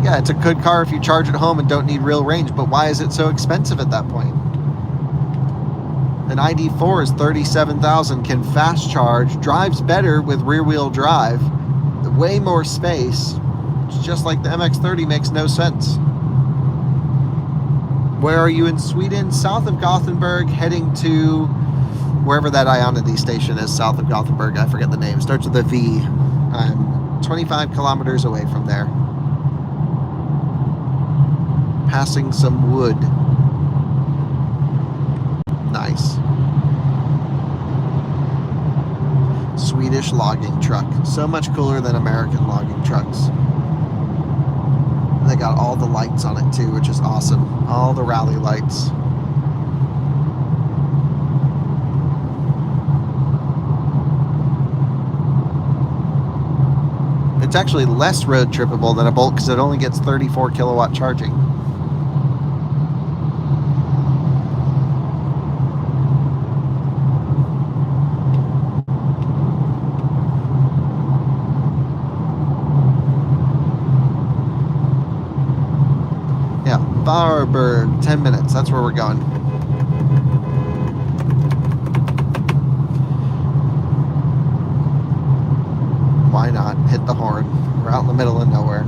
Yeah, it's a good car if you charge at home and don't need real range, but why is it so expensive at that point? An ID4 is 37,000, can fast charge, drives better with rear-wheel drive, way more space. It's just like the MX-30 makes no sense. Where are you in Sweden? South of Gothenburg, heading to wherever that Ionity station is south of Gothenburg. I forget the name. Starts with a V. I'm 25 kilometers away from there. Passing some wood. Nice. Swedish logging truck. So much cooler than American logging trucks. They got all the lights on it too, which is awesome. All the rally lights. It's actually less road trippable than a Bolt because it only gets 34 kilowatt charging. Yeah, Varberg, 10 minutes. That's where we're going. Why not? Hit the horn. We're out in the middle of nowhere.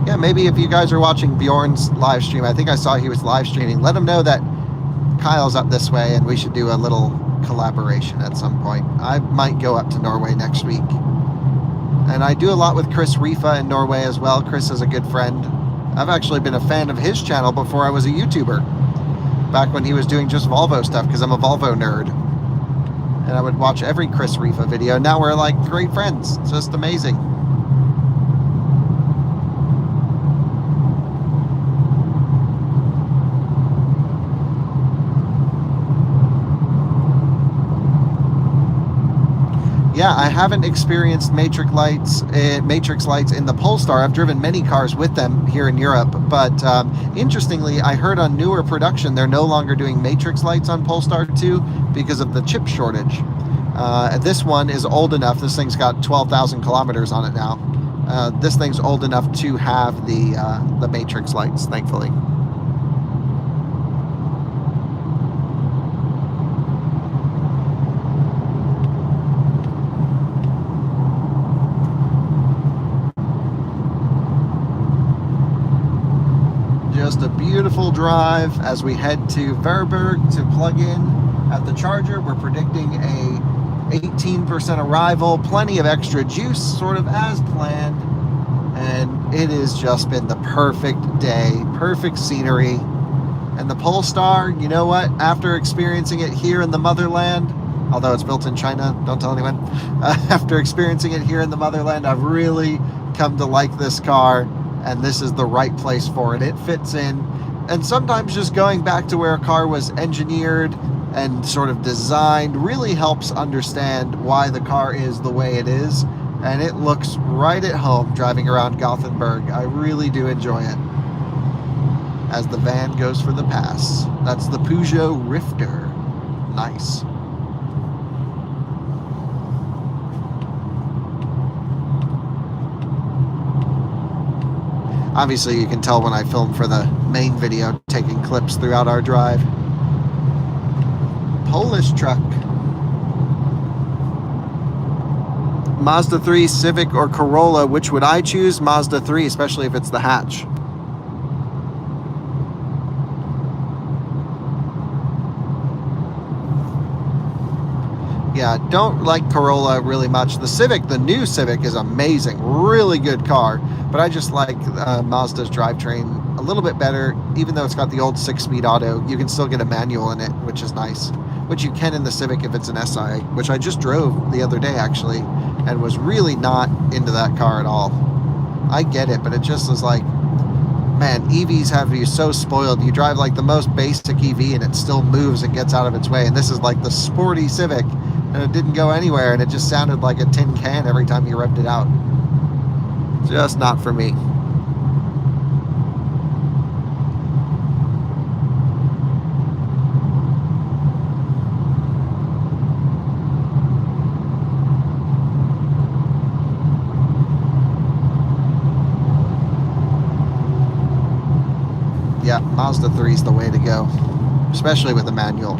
Yeah, maybe if you guys are watching Bjorn's live stream, I think I saw he was live streaming, let him know that Kyle's up this way and we should do a little collaboration at some point. I might go up to Norway next week. And I do a lot with Chris Rifa in Norway as well. Chris is a good friend. I've actually been a fan of his channel before I was a YouTuber. Back when he was doing just Volvo stuff, because I'm a Volvo nerd. And I would watch every Chris Rifa video. Now we're like great friends. It's just amazing. Yeah, I haven't experienced matrix lights in the Polestar. I've driven many cars with them here in Europe, but interestingly, I heard on newer production they're no longer doing matrix lights on Polestar 2 because of the chip shortage. This one is old enough. This thing's got 12,000 kilometers on it now. This thing's old enough to have the matrix lights, thankfully. Just a beautiful drive as we head to Varberg to plug in at the charger. We're predicting a 18% arrival, plenty of extra juice, sort of as planned, and it has just been the perfect day, perfect scenery. And the Polestar, you know what, after experiencing it here in the motherland, although it's built in China, don't tell anyone, after experiencing it here in the motherland, I've really come to like this car. And this is the right place for it. It fits in. And sometimes just going back to where a car was engineered and sort of designed really helps understand why the car is the way it is. And it looks right at home driving around Gothenburg. I really do enjoy it. As the van goes for the pass. That's the Peugeot Rifter. Nice. Obviously, you can tell when I film for the main video, taking clips throughout our drive. Polish truck. Mazda 3, Civic, or Corolla, which would I choose? Mazda 3, especially if it's the hatch. Yeah, don't like Corolla really much. The Civic, the new Civic, is amazing. Really good car. But I just like Mazda's drivetrain a little bit better. Even though it's got the old 6-speed auto, you can still get a manual in it, which is nice. Which you can in the Civic if it's an SI, which I just drove the other day, actually, and was really not into that car at all. I get it, but it just is like, man, EVs have you so spoiled. You drive like the most basic EV and it still moves and gets out of its way. And this is like the sporty Civic, and it didn't go anywhere, and it just sounded like a tin can every time you revved it out. Just not for me. Yeah, Mazda 3 is the way to go, especially with a manual.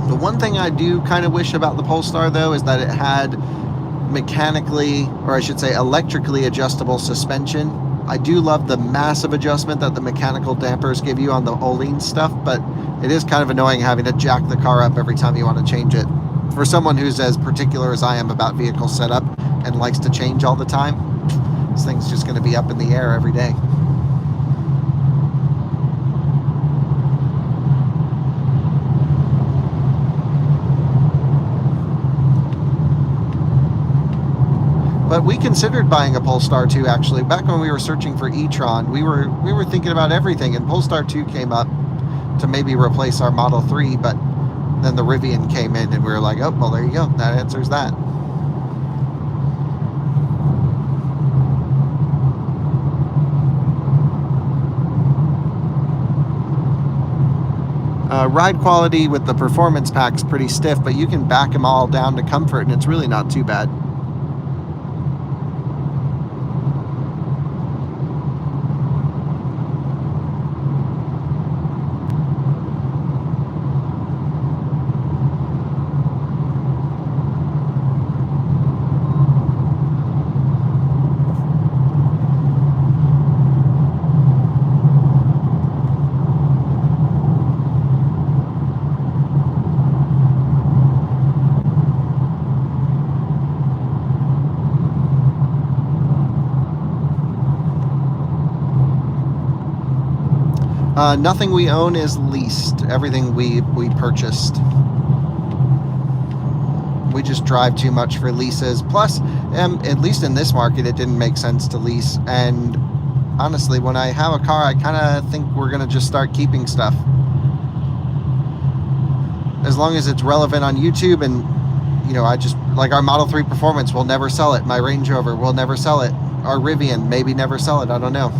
The one thing I do kind of wish about the Polestar, though, is that it had mechanically, or I should say electrically adjustable suspension. I do love the massive adjustment that the mechanical dampers give you on the Öhlins stuff, but it is kind of annoying having to jack the car up every time you want to change it. For someone who's as particular as I am about vehicle setup and likes to change all the time, this thing's just going to be up in the air every day. But we considered buying a Polestar 2 actually. Back when we were searching for e-tron, we were thinking about everything, and Polestar 2 came up to maybe replace our Model 3, but then the Rivian came in and we were like, oh, well, there you go. That answers that. Ride quality with the performance pack's pretty stiff, but you can back them all down to comfort, and it's really not too bad. Nothing we own is leased. Everything we purchased. We just drive too much for leases. Plus, at least in this market, it didn't make sense to lease. And honestly, when I have a car, I kind of think we're going to just start keeping stuff. As long as it's relevant on YouTube, and, you know, I just, like our Model 3 Performance, we'll never sell it. My Range Rover, we'll never sell it. Our Rivian, maybe never sell it. I don't know.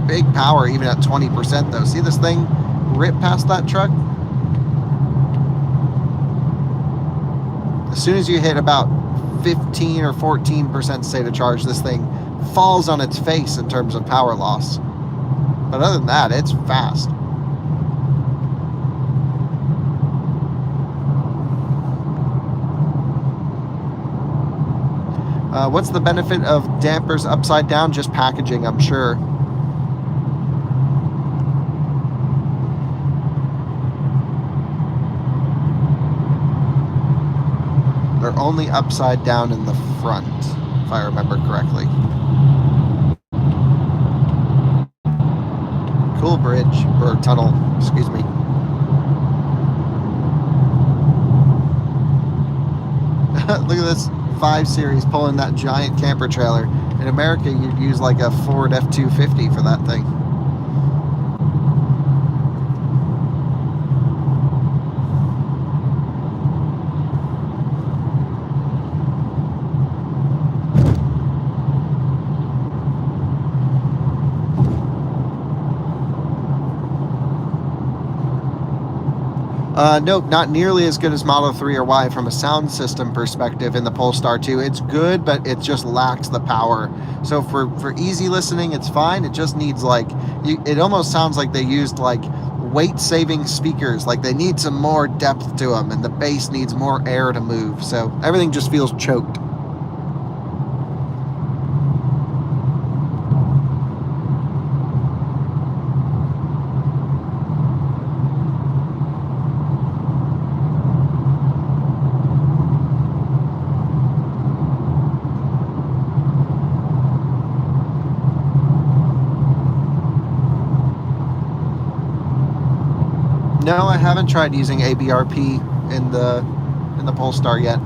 Big power even at 20% though. See this thing rip past that truck? As soon as you hit about 15 or 14% state of charge, this thing falls on its face in terms of power loss. But other than that, it's fast. What's the benefit of dampers upside down? Just packaging, I'm sure. They're only upside down in the front, if I remember correctly. Cool bridge, or tunnel, excuse me. Look at this 5 Series pulling that giant camper trailer. In America, you'd use like a Ford F-250 for that thing. Nope, not nearly as good as Model 3 or Y from a sound system perspective in the Polestar 2. It's good, but it just lacks the power. So for easy listening, it's fine. It just needs like, it almost sounds like they used like weight-saving speakers. Like they need some more depth to them, and the bass needs more air to move. So everything just feels choked. No, I haven't tried using ABRP in the Polestar yet.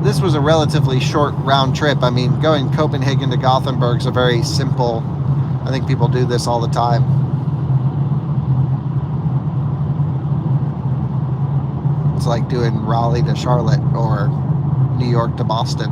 This was a relatively short round trip. I mean, going Copenhagen to Gothenburg is a very simple, I think people do this all the time. It's like doing Raleigh to Charlotte or New York to Boston.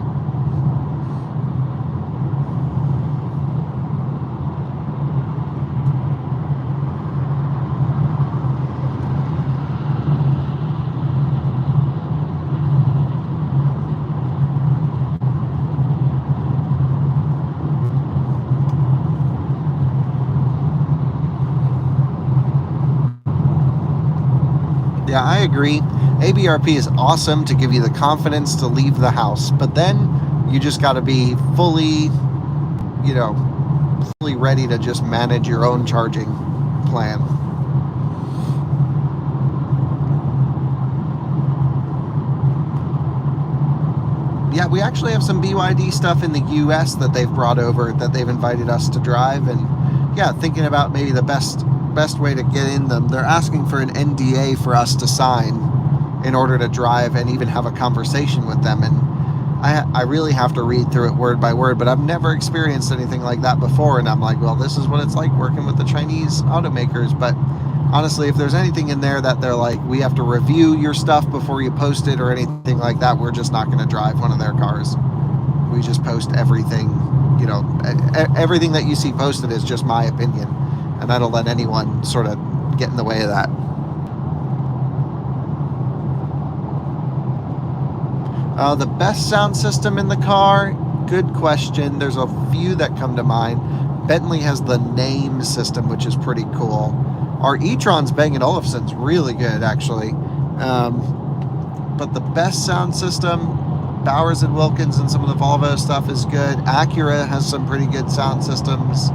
Yeah, I agree. ABRP is awesome to give you the confidence to leave the house, but then you just got to be fully, you know, fully ready to just manage your own charging plan. Yeah, we actually have some BYD stuff in the US that they've brought over that they've invited us to drive, and yeah, thinking about maybe the best way to get in them. They're asking for an NDA for us to sign in order to drive and even have a conversation with them, and I really have to read through it word by word, but I've never experienced anything like that before, and I'm like, well, this is what it's like working with the Chinese automakers. But honestly, if there's anything in there that they're like, we have to review your stuff before you post it or anything like that, we're just not going to drive one of their cars. We just post everything, you know, everything that you see posted is just my opinion, and I don't let anyone sort of get in the way of that. The best sound system in the car? Good question. There's a few that come to mind. Bentley has the name system, which is pretty cool. Our e-tron's Bang & Olufsen's really good, actually. But the best sound system, Bowers & Wilkins and some of the Volvo stuff is good. Acura has some pretty good sound systems.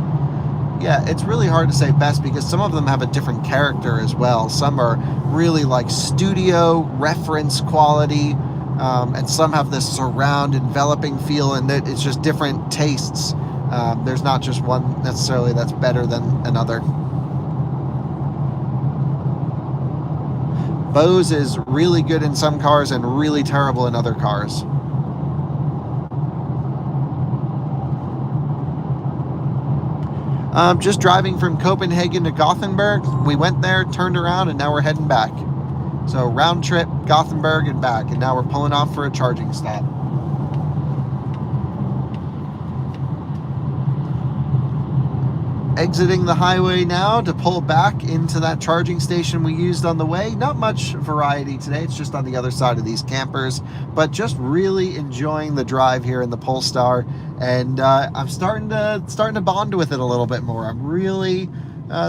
Yeah, it's really hard to say best because some of them have a different character as well. Some are really like studio reference quality. And some have this surround enveloping feel, and it's just different tastes. There's not just one necessarily that's better than another. Bose is really good in some cars and really terrible in other cars. Just driving from Copenhagen to Gothenburg. We went there, turned around, and now we're heading back. So round trip, Gothenburg and back, and now we're pulling off for a charging stop. Exiting the highway now to pull back into that charging station we used on the way. Not much variety today, it's just on the other side of these campers, but just really enjoying the drive here in the Polestar, and I'm starting to bond with it a little bit more. I'm really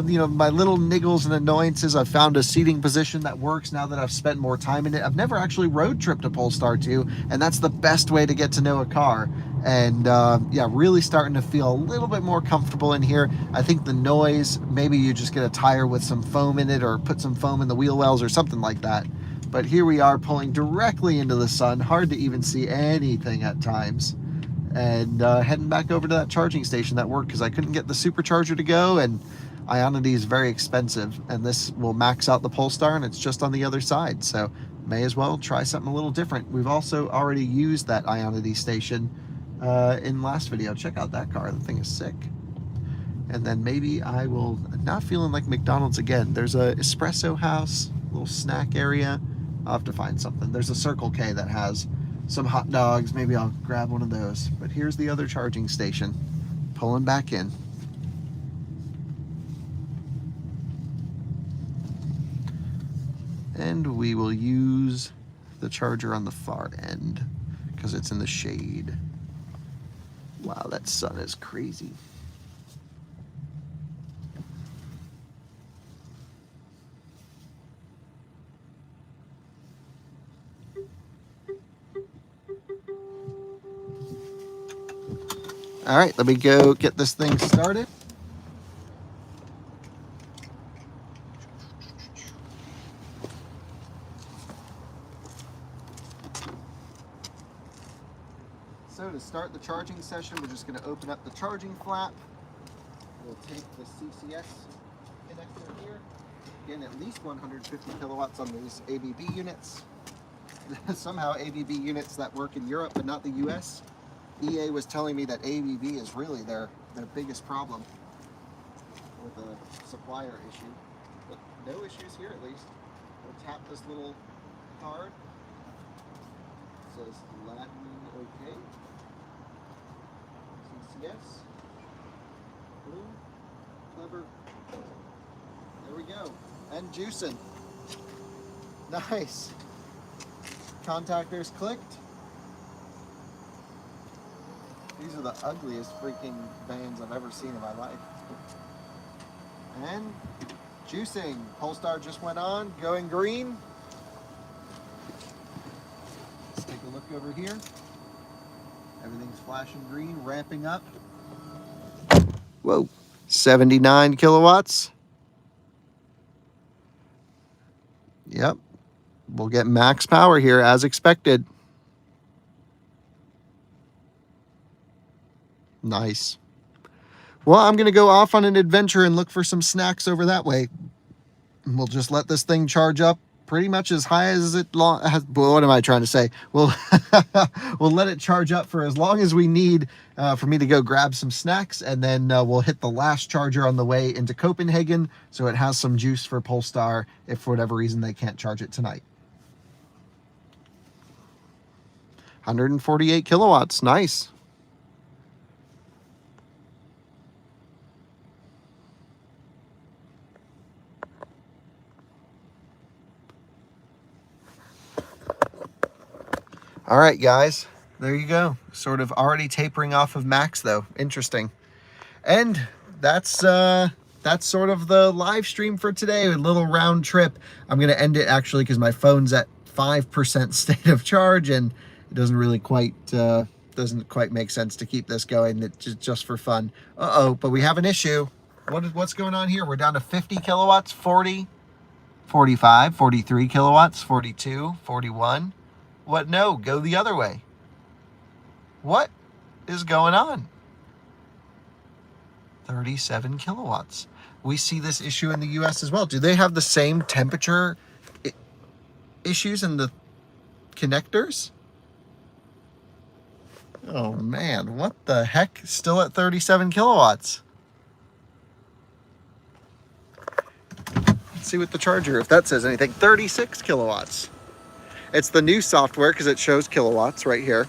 you know, my little niggles and annoyances. I've found a seating position that works now that I've spent more time in it. I've never actually road tripped a Polestar 2, and that's the best way to get to know a car. And yeah, really starting to feel a little bit more comfortable in here. I think the noise, maybe you just get a tire with some foam in it or put some foam in the wheel wells or something like that. But here we are pulling directly into the sun, hard to even see anything at times. And heading back over to that charging station that worked because I couldn't get the supercharger to go, and Ionity is very expensive, and this will max out the Polestar, and it's just on the other side, so may as well try something a little different. We've also already used that Ionity station in last video. Check out that car, the thing is sick. And then maybe I will, not feeling like McDonald's again. There's a espresso house, little snack area. I'll have to find something. There's a Circle K that has some hot dogs. Maybe I'll grab one of those. But here's the other charging station, pulling back in. And we will use the charger on the far end because it's in the shade. Wow, that sun is crazy. All right, let me go get this thing started. So to start the charging session, we're just going to open up the charging flap. We'll take the CCS connector here. Again, at least 150 kilowatts on these ABB units. Somehow ABB units that work in Europe but not the US. EA was telling me that ABB is really their biggest problem with a supplier issue. But no issues here at least. We'll tap this little card. It says Latin OK. CCS. Boom. Clever. There we go. And juicing. Nice. Contactors clicked. These are the ugliest freaking vans I've ever seen in my life. And juicing. Polestar just went on, going green. look over here. Everything's flashing green, ramping up. Whoa, 79 kilowatts. Yep, we'll get max power here as expected. Nice. Well, I'm going to go off on an adventure and look for some snacks over that way. And we'll just let this thing charge up pretty much as high as it has. What am I trying to say? We'll let it charge up for as long as we need for me to go grab some snacks, and then we'll hit the last charger on the way into Copenhagen, so it has some juice for Polestar if for whatever reason they can't charge it tonight. 148 kilowatts, nice. All right, guys, there you go. Sort of already tapering off of max, though. Interesting. And that's sort of the live stream for today. A little round trip. I'm going to end it actually because my phone's at 5% state of charge, and it doesn't really quite make sense to keep this going. It's just for fun. But we have an issue. What's going on here? We're down to 50 kilowatts, 40, 45, 43 kilowatts, 42, 41. What? No, go the other way. What is going on? 37 kilowatts. We see this issue in the US as well. Do they have the same temperature issues in the connectors? Oh man, what the heck? Still at 37 kilowatts. Let's see what the charger, if that says anything. 36 kilowatts. It's the new software because it shows kilowatts right here.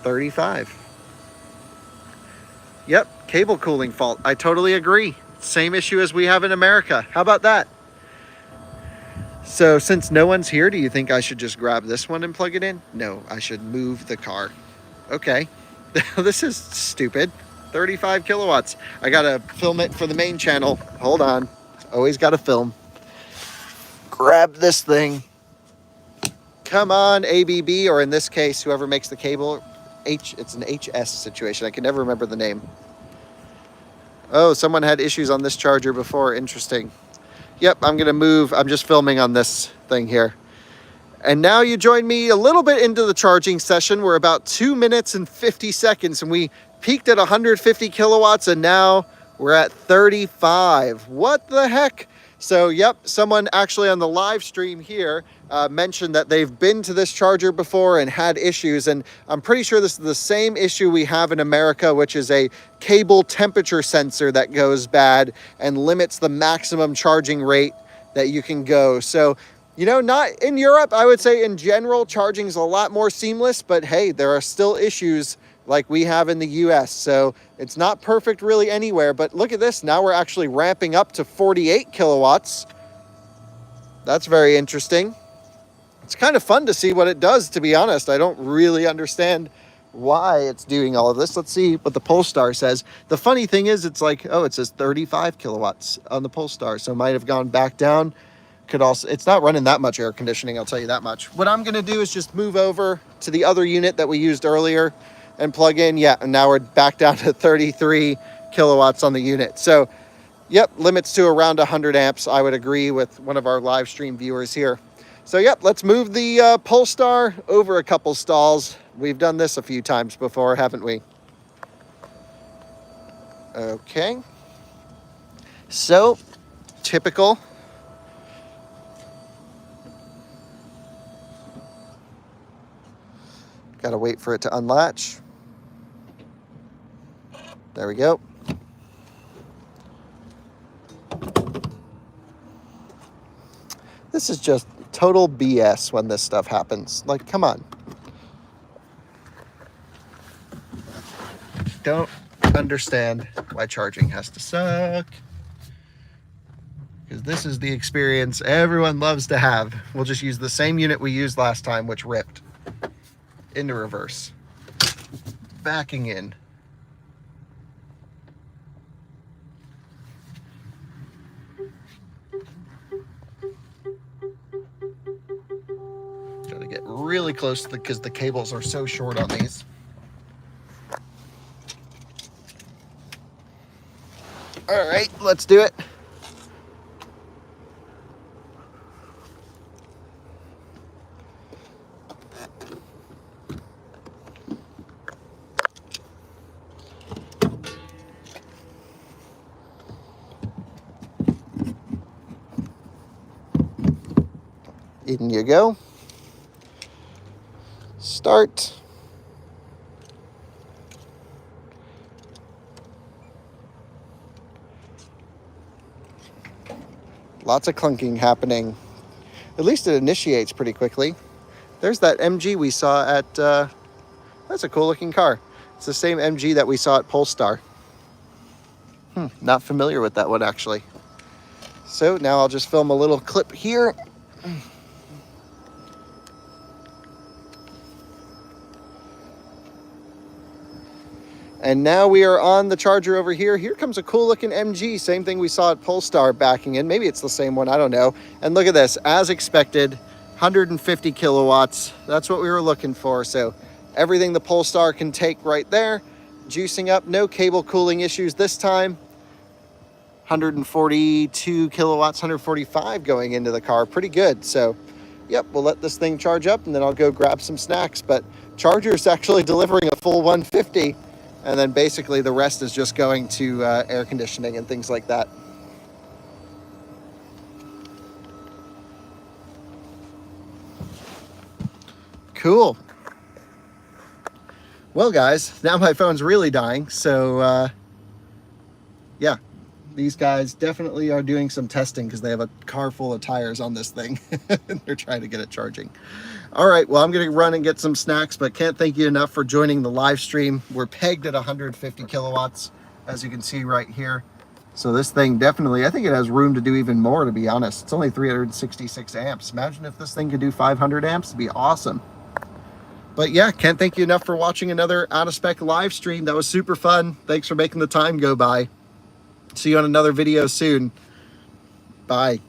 35. Yep, cable cooling fault. I totally agree. Same issue as we have in America. How about that? So since no one's here, do you think I should just grab this one and plug it in? No, I should move the car. Okay. This is stupid. 35 kilowatts. I gotta film it for the main channel. Hold on. Always gotta film. Grab this thing. Come on, ABB, or in this case, whoever makes the cable. It's an HS situation. I can never remember the name. Oh, someone had issues on this charger before. Interesting. Yep, I'm going to move. I'm just filming on this thing here. And now you join me a little bit into the charging session. We're about 2 minutes and 50 seconds, and we peaked at 150 kilowatts, and now we're at 35. What the heck? So, yep, someone actually on the live stream here mentioned that they've been to this charger before and had issues, and I'm pretty sure this is the same issue we have in America, which is a cable temperature sensor that goes bad and limits the maximum charging rate that you can go. So, you know, not in Europe, I would say in general, charging is a lot more seamless, but hey, there are still issues like we have in the US. So it's not perfect really anywhere, but look at this. Now we're actually ramping up to 48 kilowatts. That's very interesting. It's kind of fun to see what it does, to be honest. I don't really understand why it's doing all of this. Let's see what the Polestar says. The funny thing is, it's like, oh, it says 35 kilowatts on the Polestar, so it might have gone back down. Could also, it's not running that much air conditioning, I'll tell you that much. What I'm going to do is just move over to the other unit that we used earlier and plug in. Yeah, and now we're back down to 33 kilowatts on the unit. So, yep, limits to around 100 amps. I would agree with one of our live stream viewers here. So, yep, let's move the Polestar over a couple stalls. We've done this a few times before, haven't we? Okay. So, typical. Gotta wait for it to unlatch. There we go. This is just total BS when this stuff happens. Like, come on. Don't understand why charging has to suck. Because this is the experience everyone loves to have. We'll just use the same unit we used last time, which ripped. Into reverse. Backing in. Gotta get really really close because the cables are so short on these. All right, let's do it. In you go. Start. Lots of clunking happening. At least it initiates pretty quickly. There's that MG we saw at, that's a cool looking car. It's the same MG that we saw at Polestar. Not familiar with that one actually. So now I'll just film a little clip here. And now we are on the charger over here. Here comes a cool looking MG, same thing we saw at Polestar backing in. Maybe it's the same one, I don't know. And look at this, as expected, 150 kilowatts. That's what we were looking for. So everything the Polestar can take right there. Juicing up, no cable cooling issues this time. 142 kilowatts, 145 going into the car, pretty good. So yep, we'll let this thing charge up and then I'll go grab some snacks. But charger's actually delivering a full 150. And then basically the rest is just going to air conditioning and things like that. Cool. Well, guys, now my phone's really dying. So, yeah, these guys definitely are doing some testing because they have a car full of tires on this thing. And they're trying to get it charging. All right, well, I'm going to run and get some snacks, but can't thank you enough for joining the live stream. We're pegged at 150 kilowatts, as you can see right here. So this thing definitely, I think it has room to do even more, to be honest. It's only 366 amps. Imagine if this thing could do 500 amps, it'd be awesome. But yeah, can't thank you enough for watching another Out of Spec live stream. That was super fun. Thanks for making the time go by. See you on another video soon. Bye.